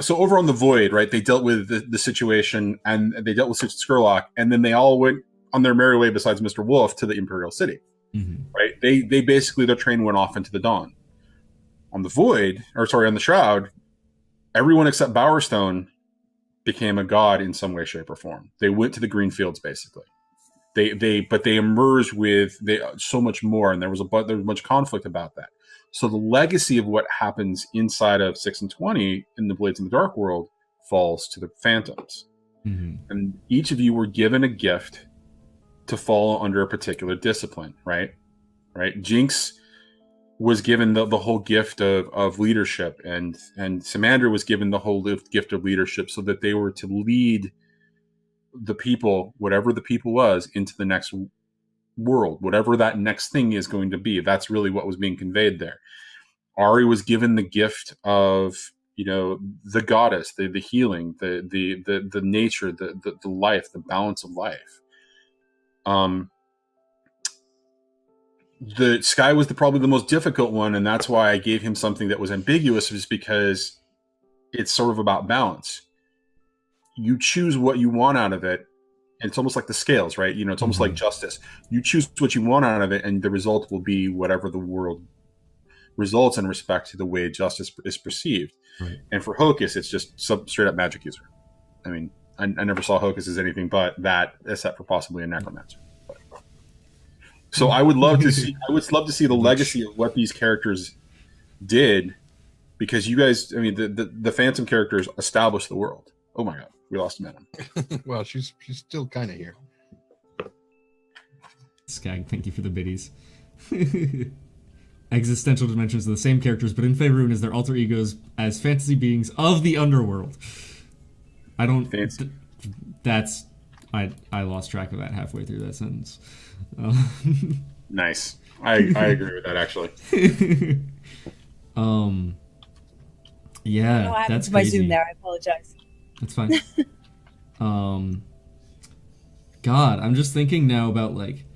so over on the Void, right? They dealt with the situation, and they dealt with Skurlock, and then they all went on their merry way, besides Mr. Wolf, to the Imperial City. Right? They basically, their train went off into the dawn. On the Void, on the Shroud, everyone except Bowerstone became a god in some way, shape, or form. They went to the green fields, basically. But they emerged with so much more, and there was much conflict about that. So the legacy of what happens inside of 6 and 20 in the Blades in the Dark world falls to the Phantoms. And each of you were given a gift to fall under a particular discipline, right? Jinx was given the whole gift of leadership, and Samander was given the whole gift of leadership, so that they were to lead the people, whatever the people was, into the next world, whatever that next thing is going to be. That's really what was being conveyed there. Ari was given the gift of, the goddess, the healing, the nature, the life, the balance of life. The Sky was probably the most difficult one, and that's why I gave him something that was ambiguous, just because it's sort of about balance. You choose what you want out of it. And it's almost like the scales, right? It's almost like justice. You choose what you want out of it, and the result will be whatever the world results in respect to the way justice is perceived. Right. And for Hocus, it's just straight up magic user. I mean, I never saw Hocus as anything but that, except for possibly a necromancer. So I would love to see. I would love to see the legacy of what these characters did, because you guys. I mean, the Phantom characters established the world. Oh my God, we lost Madam. Well, she's still kind of here. Skag, thank you for the biddies. Existential dimensions of the same characters, but in Faerun as their alter egos as fantasy beings of the underworld. I don't. Fancy. That's. I lost track of that halfway through that sentence. Nice. I agree with that actually. Yeah, No, I that's to my crazy. Zoom there. I apologize. That's fine. God, I'm just thinking now about like,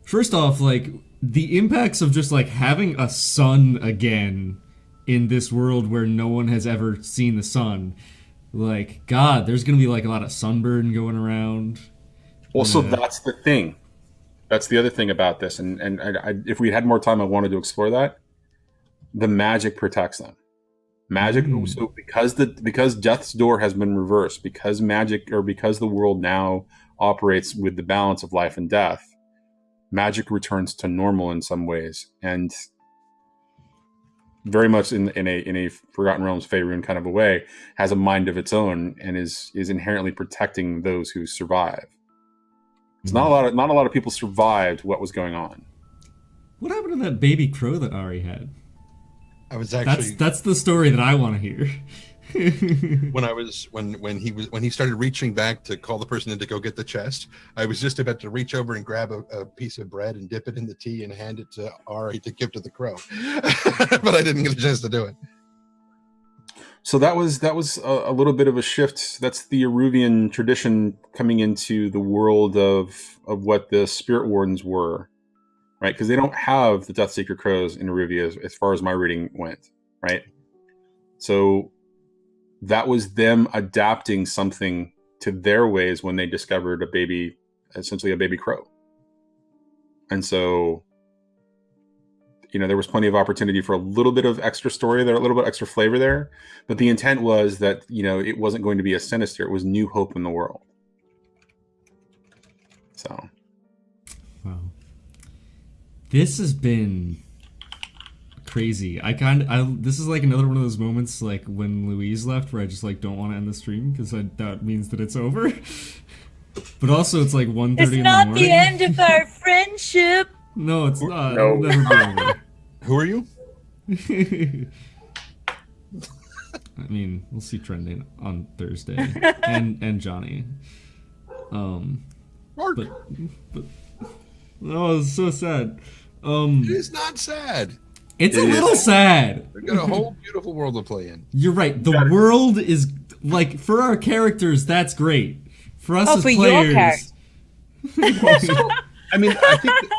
first off, like the impacts of just like having a sun again in this world where no one has ever seen the sun. Like, God, there's gonna be like a lot of sunburn going around. Also, Yeah. that's the thing. That's the other thing about this, and if we had more time, I wanted to explore that. The magic protects them. Magic. So because Death's Door has been reversed, because the world now operates with the balance of life and death, magic returns to normal in some ways, and very much in a Forgotten Realms Faerun kind of a way, has a mind of its own and is inherently protecting those who survive. It's not a lot of people survived what was going on. What happened to that baby crow that Ari had? I was actually That's the story that I want to hear. when he started reaching back to call the person in to go get the chest. I was just about to reach over and grab a piece of bread and dip it in the tea and hand it to Ari to give to the crow, but I didn't get a chance to do it. So that was a little bit of a shift. That's the Eruvian tradition coming into the world of what the Spirit Wardens were, right? Because they don't have the Deathseeker crows in Eruvia as far as my reading went, right? So that was them adapting something to their ways when they discovered essentially a baby crow. And so, there was plenty of opportunity for a little bit of extra story there, a little bit extra flavor there. But the intent was that, it wasn't going to be a sinister. It was new hope in the world. So. Wow. This has been crazy. This is like another one of those moments like when Louise left where I just like don't want to end the stream because that means that it's over. But also it's like 1:30 in the morning. It's not the end of our friendship. No, it's not. No. It'll never be over. Who are you? I mean, we'll see Trendane on Thursday and Johnny. Mark. But oh, it's so sad. It is not sad. It's a little sad. We've got a whole beautiful world to play in. You're right. The world is like for our characters. That's great. For us as for players. your character. I mean,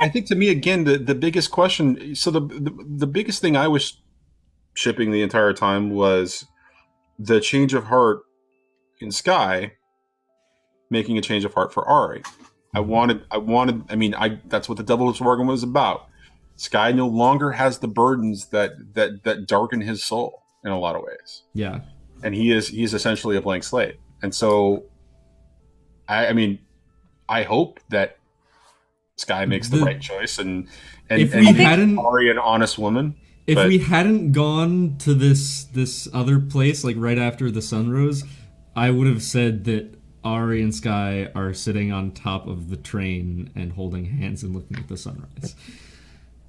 I think to me again the biggest question. So the biggest thing I was shipping the entire time was the change of heart in Sky, making a change of heart for Ari. I wanted. I mean, that's what the Devil's Bargain was about. Sky no longer has the burdens that darken his soul in a lot of ways. Yeah, and he's essentially a blank slate. And so, I mean, I hope that Sky makes the right choice, and if we hadn't Ari an honest woman. If we hadn't gone to this other place like right after the sun rose, I would have said that Ari and Sky are sitting on top of the train and holding hands and looking at the sunrise.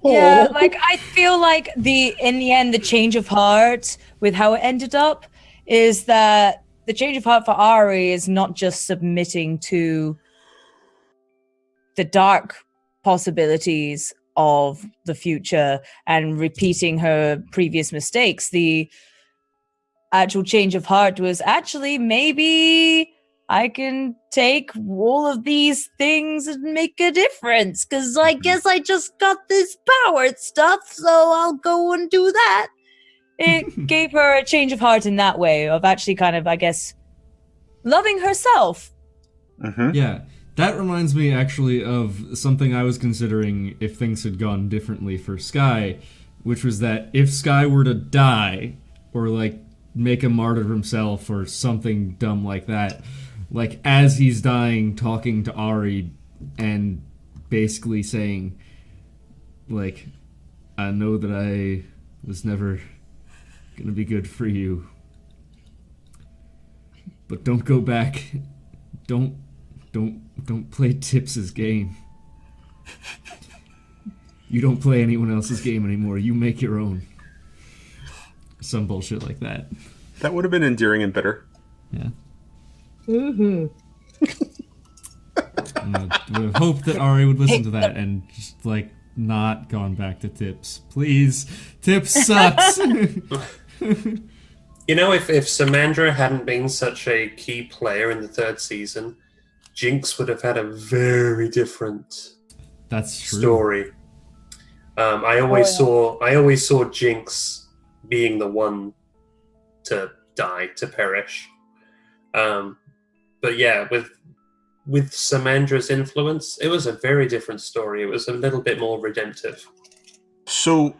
Yeah, like I feel like in the end the change of heart with how it ended up is that the change of heart for Ari is not just submitting to the dark possibilities of the future and repeating her previous mistakes. The actual change of heart was actually maybe I can take all of these things and make a difference because I guess I just got this powered stuff, so I'll go and do that. It gave her a change of heart in that way of actually kind of, I guess, loving herself. Mm-hmm. Yeah, that reminds me actually of something I was considering if things had gone differently for Sky, which was that if Sky were to die or like make a martyr of himself or something dumb like that, like as he's dying talking to Ari and basically saying, like, I know that I was never gonna be good for you. But don't go back. Don't play Tips's game. You don't play anyone else's game anymore. You make your own. Some bullshit like that. That would have been endearing and bitter. Yeah. I hope that Ari would listen to that and just like not gone back to Tips. Please, Tips sucks. You know, if Samandra hadn't been such a key player in the 3rd season, Jinx would have had a very different That's true. story. I always saw Jinx being the one to die, to perish. But yeah, with Samandra's influence, it was a very different story. It was a little bit more redemptive. So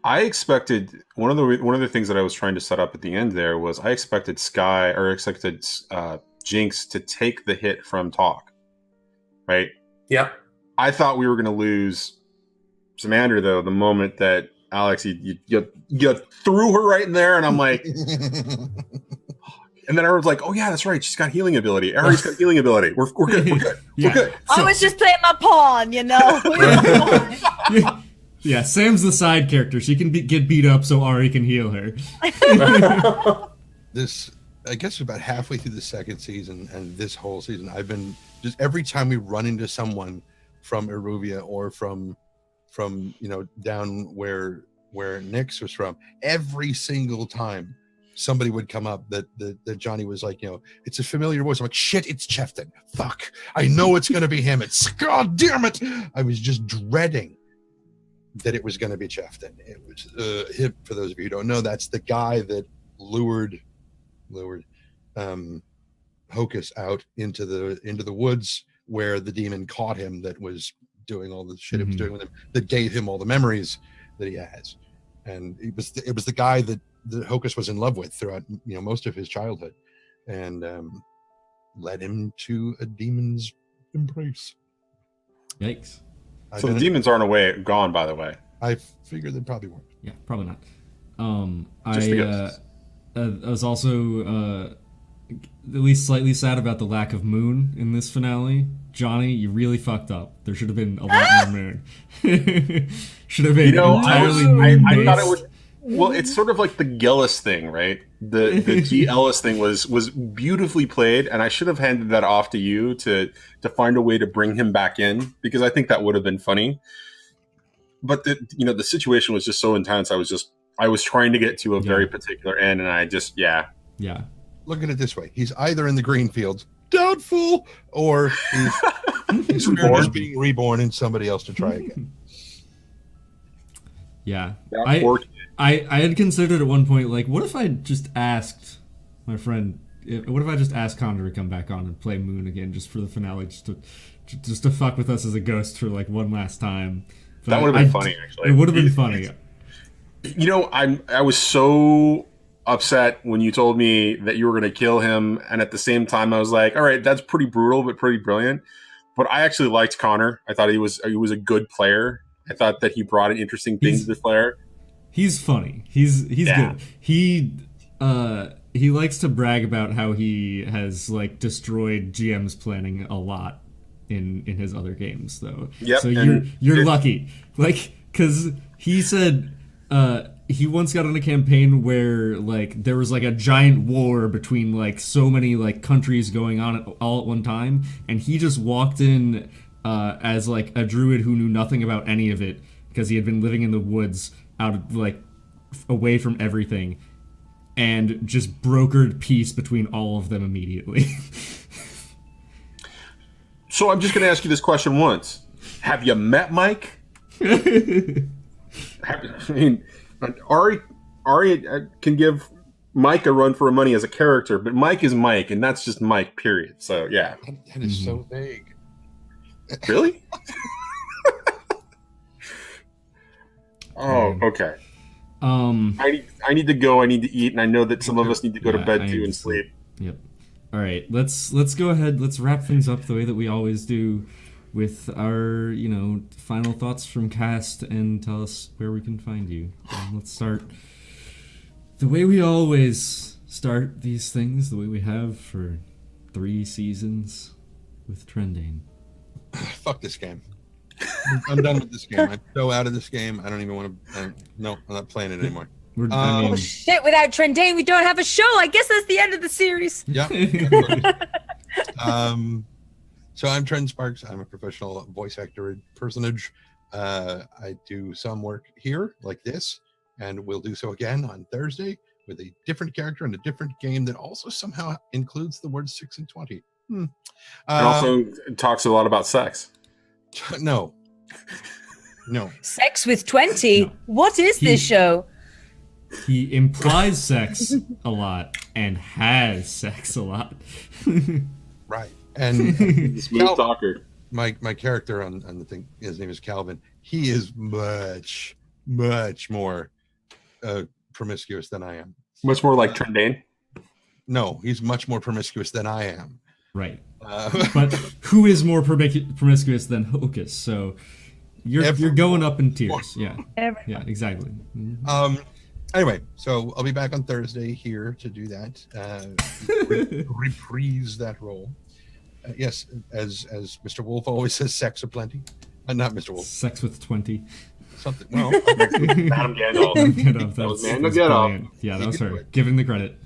I expected one of the things that I was trying to set up at the end there was I expected Jinx to take the hit from Talk, right? Yeah. I thought we were going to lose Samandra though the moment that Alex you threw her right in there, and I'm like, and then everyone's like, oh yeah, that's right, she's got healing ability. Ari's got healing ability. We're good. We're good. Yeah. We're good. I was just playing my pawn, you know. Yeah, Sam's the side character. She can get beat up so Ari can heal her. This, I guess, about halfway through the 2nd season and this whole season, I've been just every time we run into someone from Eruvia or from down where Nyx was from, every single time somebody would come up that Johnny was like, it's a familiar voice. I'm like, shit, it's Chefton. Fuck, I know it's gonna be him. It's, god damn it. I was just dreading that it was going to be Chefton. It was him. For those of you who don't know, that's the guy that lured Hocus out into the woods where the demon caught him. That was doing all the shit it was doing with him. That gave him all the memories that he has, and it was the guy that Hocus was in love with throughout most of his childhood, and led him to a demon's embrace. Yikes. So the demons aren't gone, by the way. I figured they probably weren't. Yeah, probably not. I was also at least slightly sad about the lack of moon in this finale. Johnny, you really fucked up. There should have been a lot more moon. Should have been entirely moon-based. I thought it would. Well, it's sort of like the Gillis thing, right? The G. Ellis thing was beautifully played, and I should have handed that off to you to find a way to bring him back in, because I think that would have been funny. But the situation was just so intense. I was trying to get to a very particular end, and I just yeah. Look at it this way: he's either in the green fields, doubtful, or his spirit is being reborn in somebody else to try again. Yeah, I had considered at one point, like, what if I just asked my friend, what if I just asked Connor to come back on and play Moon again just for the finale, just to fuck with us as a ghost for like one last time. But that would have been funny, actually. It would have been funny. I was so upset when you told me that you were going to kill him, and at the same time I was like, all right, that's pretty brutal but pretty brilliant. But I actually liked Connor. I thought he was a good player. I thought that he brought an interesting thing to the player. He's funny. He's good. He likes to brag about how he has like destroyed GM's planning a lot in his other games, though. Yep. So you're lucky, like, because he said he once got on a campaign where like there was like a giant war between like so many like countries going on all at one time, and he just walked in as like a druid who knew nothing about any of it because he had been living in the woods out of like away from everything, and just brokered peace between all of them immediately. So I'm just going to ask you this question once: have you met Mike? Ari can give Mike a run for money as a character, but Mike is Mike, and that's just Mike. Period. So yeah, that is so vague. Really? Oh, okay. I need to go. I need to eat, and I know that some of us need to go to bed too and sleep. Yep. All right. Let's go ahead. Let's wrap things up the way that we always do. with our, final thoughts from cast and tell us where we can find you. Let's start the way we always start these things, the way we have for 3 seasons with Trendane. Fuck this game. I'm done with this game. I'm so out of this game. I don't even want to. No, I'm not playing it anymore. Oh shit! Without Trendane, we don't have a show. I guess that's the end of the series. Yeah. So I'm Trent Sparks. I'm a professional voice actor personage. I do some work here like this, and we'll do so again on Thursday with a different character and a different game that also somehow includes the words 6 and 20. And also talks a lot about sex. No. Sex with 20? What is this show? He implies sex a lot and has sex a lot. Right. And Smooth talker. My character on the thing, his name is Calvin. He is much more promiscuous than I am. Much more like Trendane. No, he's much more promiscuous than I am. Right. But who is more promiscuous than Hocus? So you're going up in tiers. Yeah. Yeah, exactly. Anyway, so I'll be back on Thursday here to do that. Reprise that role. Yes, as Mr. Wolf always says, sex aplenty. Not Mr. Wolf. Sex with 20. Something. Well, MadameGandalf. That was MadameGandalf. Yeah, that was her. Giving the credit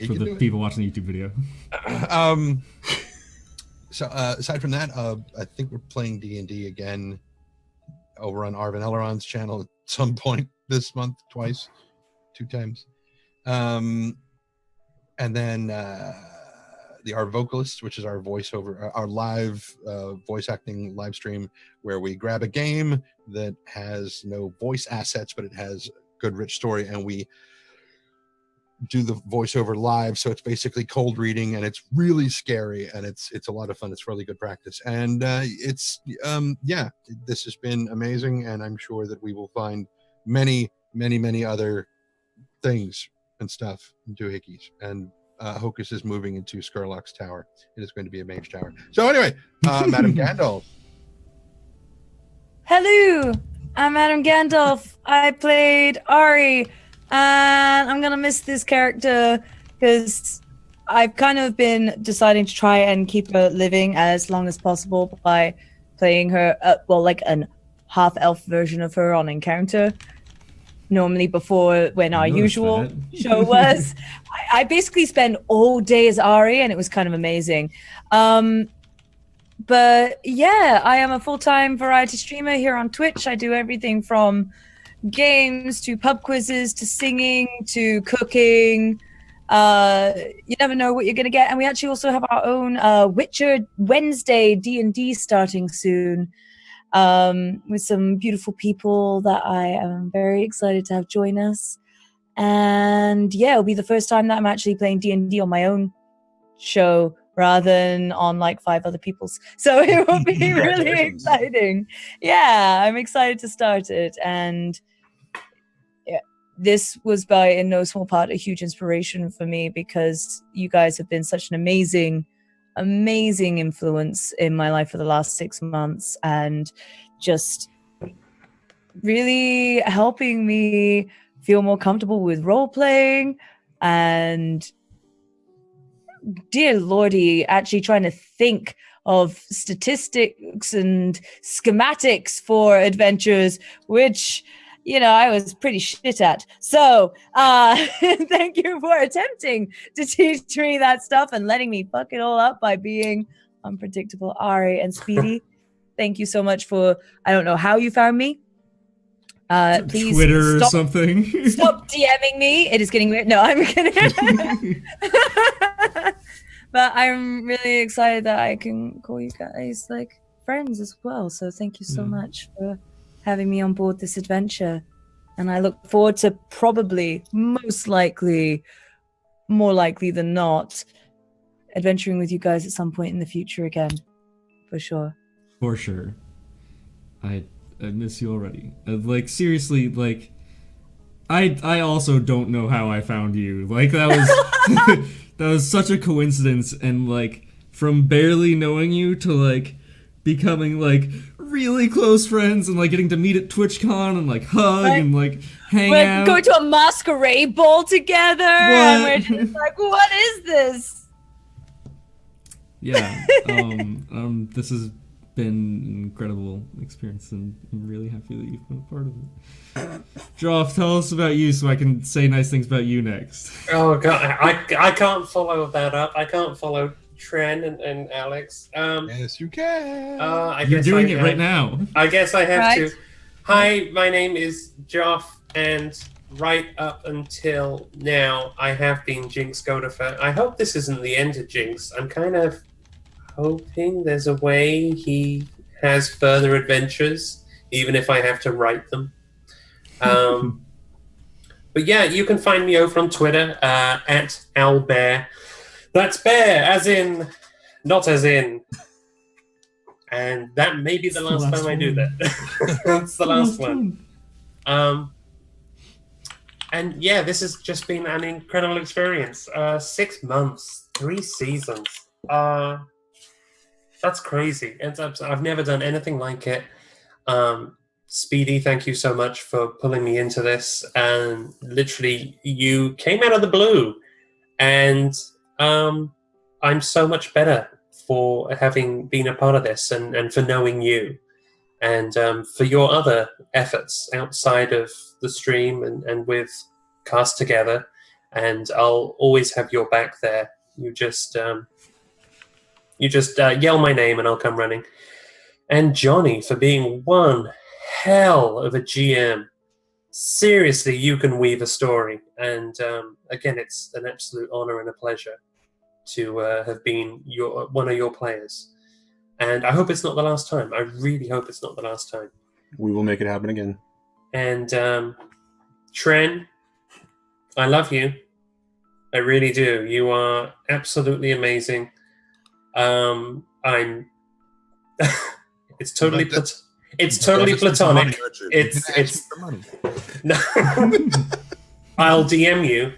for the people watching the YouTube video. So aside from that, I think we're playing D&D again over on Arvin Elleron's channel at some point this month, 2 times. And then our vocalists, which is our voiceover, our live voice acting live stream, where we grab a game that has no voice assets, but it has good rich story, and we do the voiceover live. So it's basically cold reading, and it's really scary, and it's a lot of fun. It's really good practice, and this has been amazing, and I'm sure that we will find many other things and stuff and doohickeys. And Hocus is moving into Skurlock's tower. It is going to be a mage tower. So anyway, MadameGandalf. Hello, I'm MadameGandalf. I played Ari, and I'm gonna miss this character because I've kind of been deciding to try and keep her living as long as possible by playing her, like an half-elf version of her on Encounter. Normally before, when our usual show was, I basically spent all day as Ari, and it was kind of amazing. But yeah, I am a full-time variety streamer here on Twitch. I do everything from games to pub quizzes to singing to cooking. You never know what you're gonna get. And we actually also have our own Witcher Wednesday D&D starting soon, with some beautiful people that I am very excited to have join us. And yeah, it'll be the first time that I'm actually playing D&D on my own show rather than on like 5 other people's. So it will be really exciting. Yeah, I'm excited to start it. And yeah, this was by in no small part a huge inspiration for me, because you guys have been such an amazing influence in my life for the last 6 months, and just really helping me feel more comfortable with role playing, and dear lordy, actually trying to think of statistics and schematics for adventures, which I was pretty shit at. So thank you for attempting to teach me that stuff and letting me fuck it all up by being unpredictable. Ari and Speedy, thank you so much for, I don't know how you found me. Please Twitter or something. Stop DMing me. It is getting weird. No, I'm kidding. But I'm really excited that I can call you guys like friends as well. So thank you so much for having me on board this adventure. And I look forward to probably, most likely, more likely than not, adventuring with you guys at some point in the future again. For sure. For sure. I miss you already. Like, seriously, like, I also don't know how I found you. Like, that was that was such a coincidence, and like, from barely knowing you to like becoming like really close friends and like getting to meet at TwitchCon and like hug and like hang We're out. going to a masquerade ball together, and we're just like, what is this? Yeah. This has been an incredible experience, and I'm really happy that you've been a part of it. Joff, tell us about you so I can say nice things about you next. Oh god, I can't follow that up. I can't follow Tren and Alex. Yes, you can. You're doing it right now. I guess I have Right. to. Hi, my name is Joff, and right up until now, I have been Jinx Godiffer. I hope this isn't the end of Jinx. I'm kind of hoping there's a way he has further adventures, even if I have to write them. But yeah, you can find me over on Twitter at Owlbare. That's bear, as in, not as in. And that may be the last time I do that. That's the last one. And yeah, this has just been an incredible experience. 6 months, 3 seasons. That's crazy. I've never done anything like it. Speedy, thank you so much for pulling me into this. And literally, you came out of the blue. And I'm so much better for having been a part of this and for knowing you. And for your other efforts outside of the stream and with Cast Together. And I'll always have your back there. You just yell my name and I'll come running. And Johnny for being one hell of a GM. Seriously, you can weave a story. And again, it's an absolute honor and a pleasure to have been one of your players. And I hope it's not the last time. I really hope it's not the last time. We will make it happen again. And Tren, I love you. I really do. You are absolutely amazing. It's totally platonic. It's no. I'll DM you.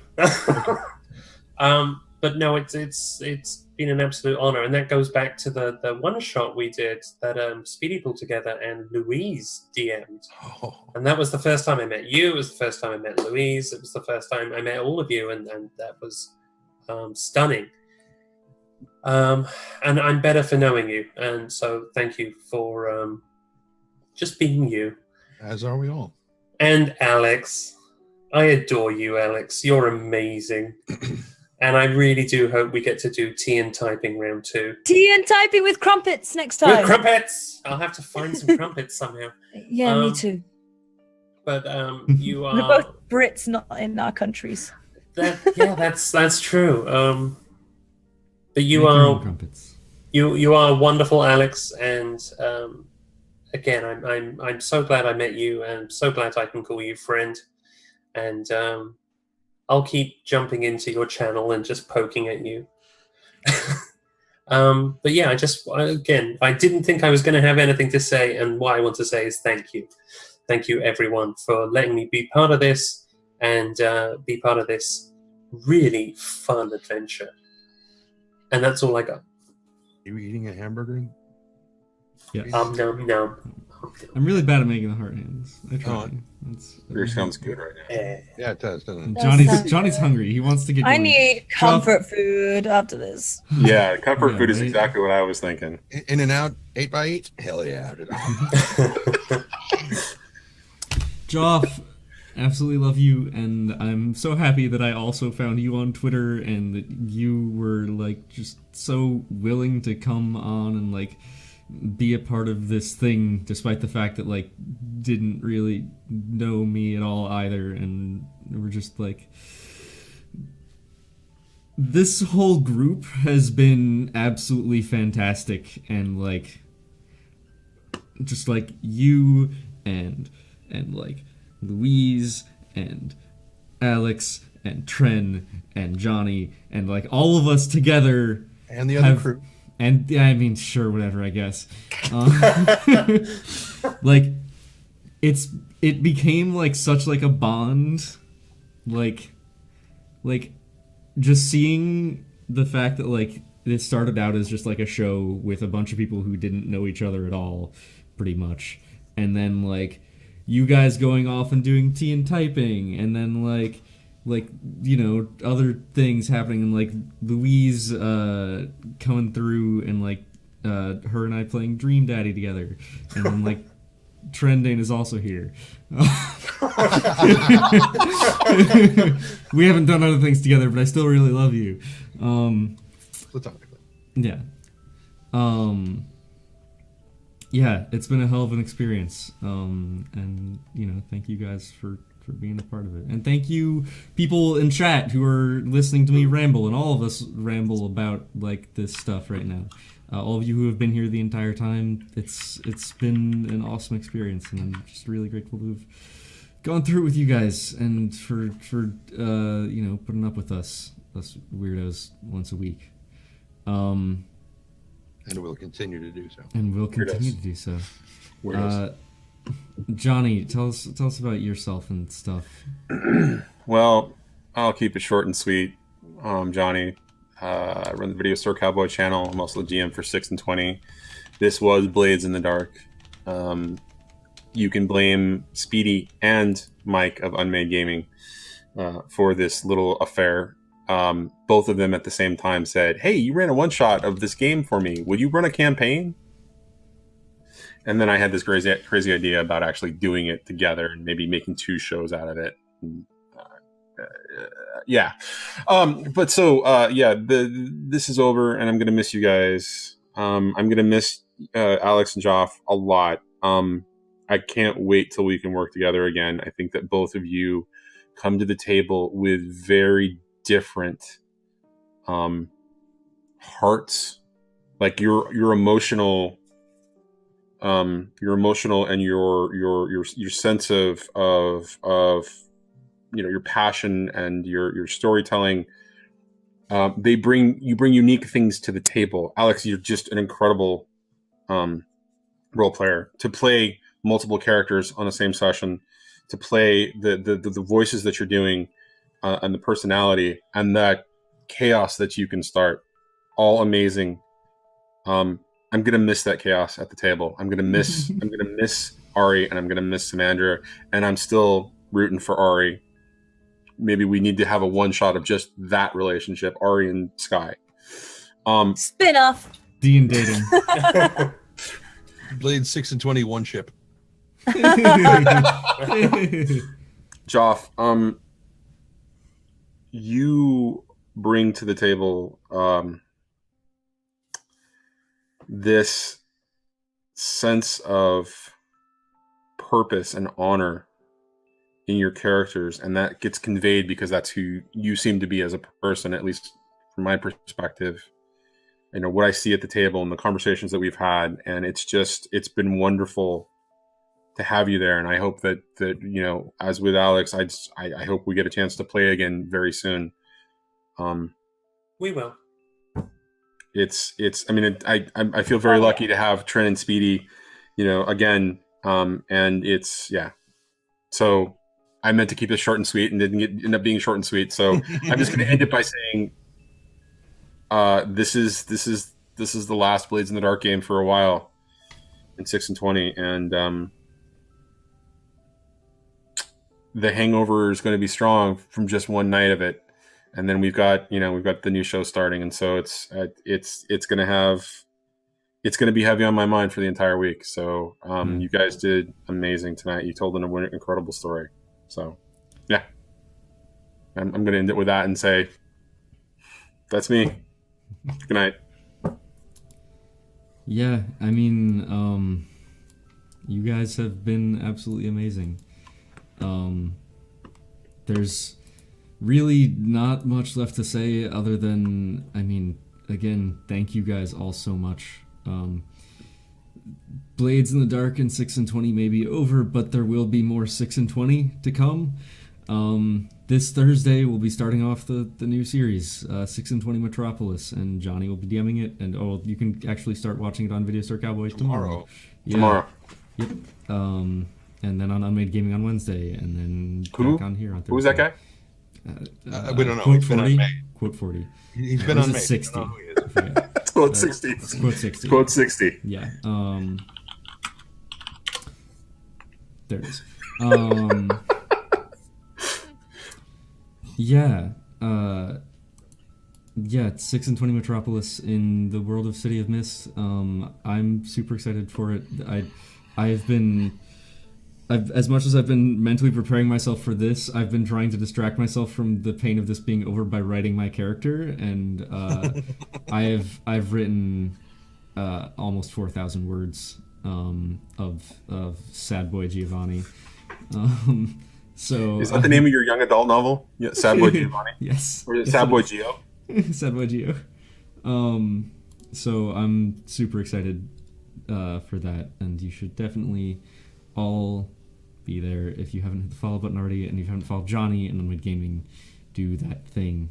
But no, it's been an absolute honor, and that goes back to the one shot we did that Speedy pulled together and Louise DM'd. And that was the first time I met you. It was the first time I met Louise. It was the first time I met all of you, and that was stunning. And I'm better for knowing you, and so thank you for just being you. As are we all. And Alex, I adore you, Alex. You're amazing. And I really do hope we get to do tea and typing round 2. Tea and typing with crumpets next time. With crumpets! I'll have to find some crumpets somehow. Yeah, me too. But you are... We're both Brits, not in our countries. That's true. But you Make your are own crumpets. you are wonderful, Alex. And again, I'm so glad I met you, and so glad I can call you friend. And I'll keep jumping into your channel and just poking at you. But yeah, I didn't think I was going to have anything to say, and what I want to say is thank you. Thank you, everyone, for letting me be part of this and be part of this really fun adventure. And that's all I got. You eating a hamburger? Yes. No. I'm really bad at making the heart hands. I try. Yours sounds good right now. Yeah, it does, doesn't it? Johnny's hungry. He wants to get I going. need comfort food after this. Yeah, comfort Yeah, food is right? exactly what I was thinking. In and out, 8x8? Hell yeah. Joff, absolutely love you, and I'm so happy that I also found you on Twitter and that you were like just so willing to come on and like be a part of this thing, despite the fact that like didn't really know me at all either, and we're just like, this whole group has been absolutely fantastic, and like just like you and like Louise and Alex and Tren and Johnny and like all of us together And the other crew. And yeah, I mean, sure, whatever, I guess. Like, it became like such like a bond, like just seeing the fact that like it started out as just like a show with a bunch of people who didn't know each other at all, pretty much. And then like you guys going off and doing tea and typing, and then like you know, other things happening, and like Louise coming through, and like her and I playing Dream Daddy together, and then like Trendane is also here. We haven't done other things together, but I still really love you. Platonically. Yeah. Yeah, it's been a hell of an experience. And, you know, thank you guys for being a part of it. And thank you, people in chat who are listening to me ramble, and all of us ramble about, like, this stuff right now. All of you who have been here the entire time, it's been an awesome experience, and I'm just really grateful to have gone through it with you guys, and for you know, putting up with us weirdos once a week. And we'll continue to do so. And we'll continue to do so. Johnny, tell us about yourself and stuff. Well, I'll keep it short and sweet. Johnny, I run the VideoStoreCowboy channel. I'm also the GM for 6 and 20. This was Blades in the Dark. You can blame Speedy and Mike of Unmade Gaming for this little affair. Both of them at the same time said, "Hey, you ran a one-shot of this game for me. Would you run a campaign?" And then I had this crazy idea about actually doing it together and maybe making 2 shows out of it. Yeah. But so, yeah, this is over, and I'm going to miss you guys. I'm going to miss Alex and Joff a lot. I can't wait till we can work together again. I think that both of you come to the table with very different hearts. Like your emotional and your sense of you know, your passion and your storytelling. You bring unique things to the table. Alex, you're just an incredible role player. To play multiple characters on the same session, to play the voices that you're doing, and the personality and that chaos that you can start, all amazing. I'm gonna miss that chaos at the table. I'm gonna miss Ari, and I'm gonna miss Samandra, and I'm still rooting for Ari. Maybe we need to have a one-shot of just that relationship, Ari and Sky. Spin-off. D and dating. Blade 6 and 20 one ship. Joff, you bring to the table this sense of purpose and honor in your characters, and that gets conveyed because that's who you seem to be as a person, at least from my perspective. You know, what I see at the table and the conversations that we've had, and it's been wonderful to have you there. And I hope that you know, as with Alex, I hope we get a chance to play again very soon. We will. I mean, I feel very lucky to have Trent and Speedy, you know, again. And it's, yeah. So I meant to keep it short and sweet, and didn't end up being short and sweet. So I'm just going to end it by saying, this is the last Blades in the Dark game for a while in 6 and 20. And, the hangover is going to be strong from just one night of it. And then we've got the new show starting. And so it's going to be heavy on my mind for the entire week. So, you guys did amazing tonight. You told an incredible story. So yeah, I'm going to end it with that and say, that's me. Good night. Yeah, I mean, you guys have been absolutely amazing. There's really not much left to say other than, I mean, again, thank you guys all so much. Blades in the Dark and 6 and 20 may be over, but there will be more 6 and 20 to come. This Thursday we'll be starting off the new series, 6 and 20 Metropolis, and Johnny will be DMing it, and you can actually start watching it on VideoStoreCowboy tomorrow. Yeah. Tomorrow. Yep. And then on Unmade Gaming on Wednesday, and then back on here on Thursday. Who was that guy? We don't know. Quote He's been 40. unmade. Quote 40. He's been Or is unmade. it 60? forget. It's quote 60. It's quote 60. Quote 60. Yeah. There it is. Yeah. Yeah, it's 6 and 20 Metropolis in the world of City of Mist. I'm super excited for it. I've as much as I've been mentally preparing myself for this, I've been trying to distract myself from the pain of this being over by writing my character, and I've written almost 4,000 words of Sad Boy Giovanni. So is that the name of your young adult novel? Yeah, Sad Boy Giovanni. Yes. Or is it Sad Boy Gio? Sad Boy Gio. So I'm super excited for that, and you should definitely all be there if you haven't hit the follow button already, and if you haven't followed Johnny and Unmade Gaming, do that thing.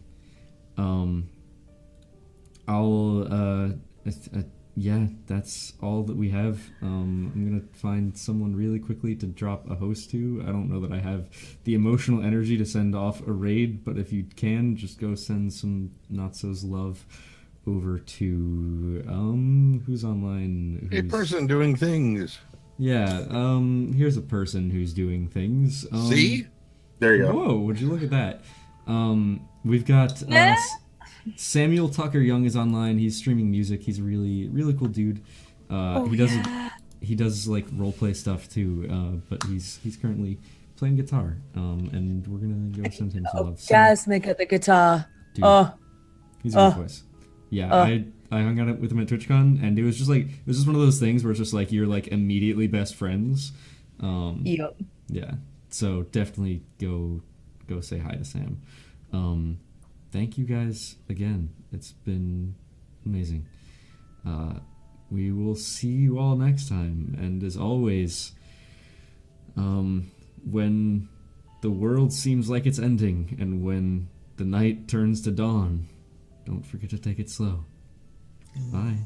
Yeah, that's all that we have. I'm gonna find someone really quickly to drop a host to. I don't know that I have the emotional energy to send off a raid, but if you can, just go send some Not-So's love over to who's online. A person doing things. Yeah, here's a person who's doing things. See? There you go. Whoa, would you look at that? We've got Samuel Tucker Young is online. He's streaming music. He's a really, really cool dude. He does like roleplay stuff too, but he's currently playing guitar. And we're gonna go send him some love. Orgasmic at the guitar. Dude, he's a good voice. Yeah, I hung out with him at TwitchCon, and it was just one of those things where it's just like you're like immediately best friends. Yep. Yeah, so definitely go say hi to Sam. Thank you guys again. It's been amazing. We will see you all next time. And as always, when the world seems like it's ending and when the night turns to dawn, don't forget to take it slow. Bye.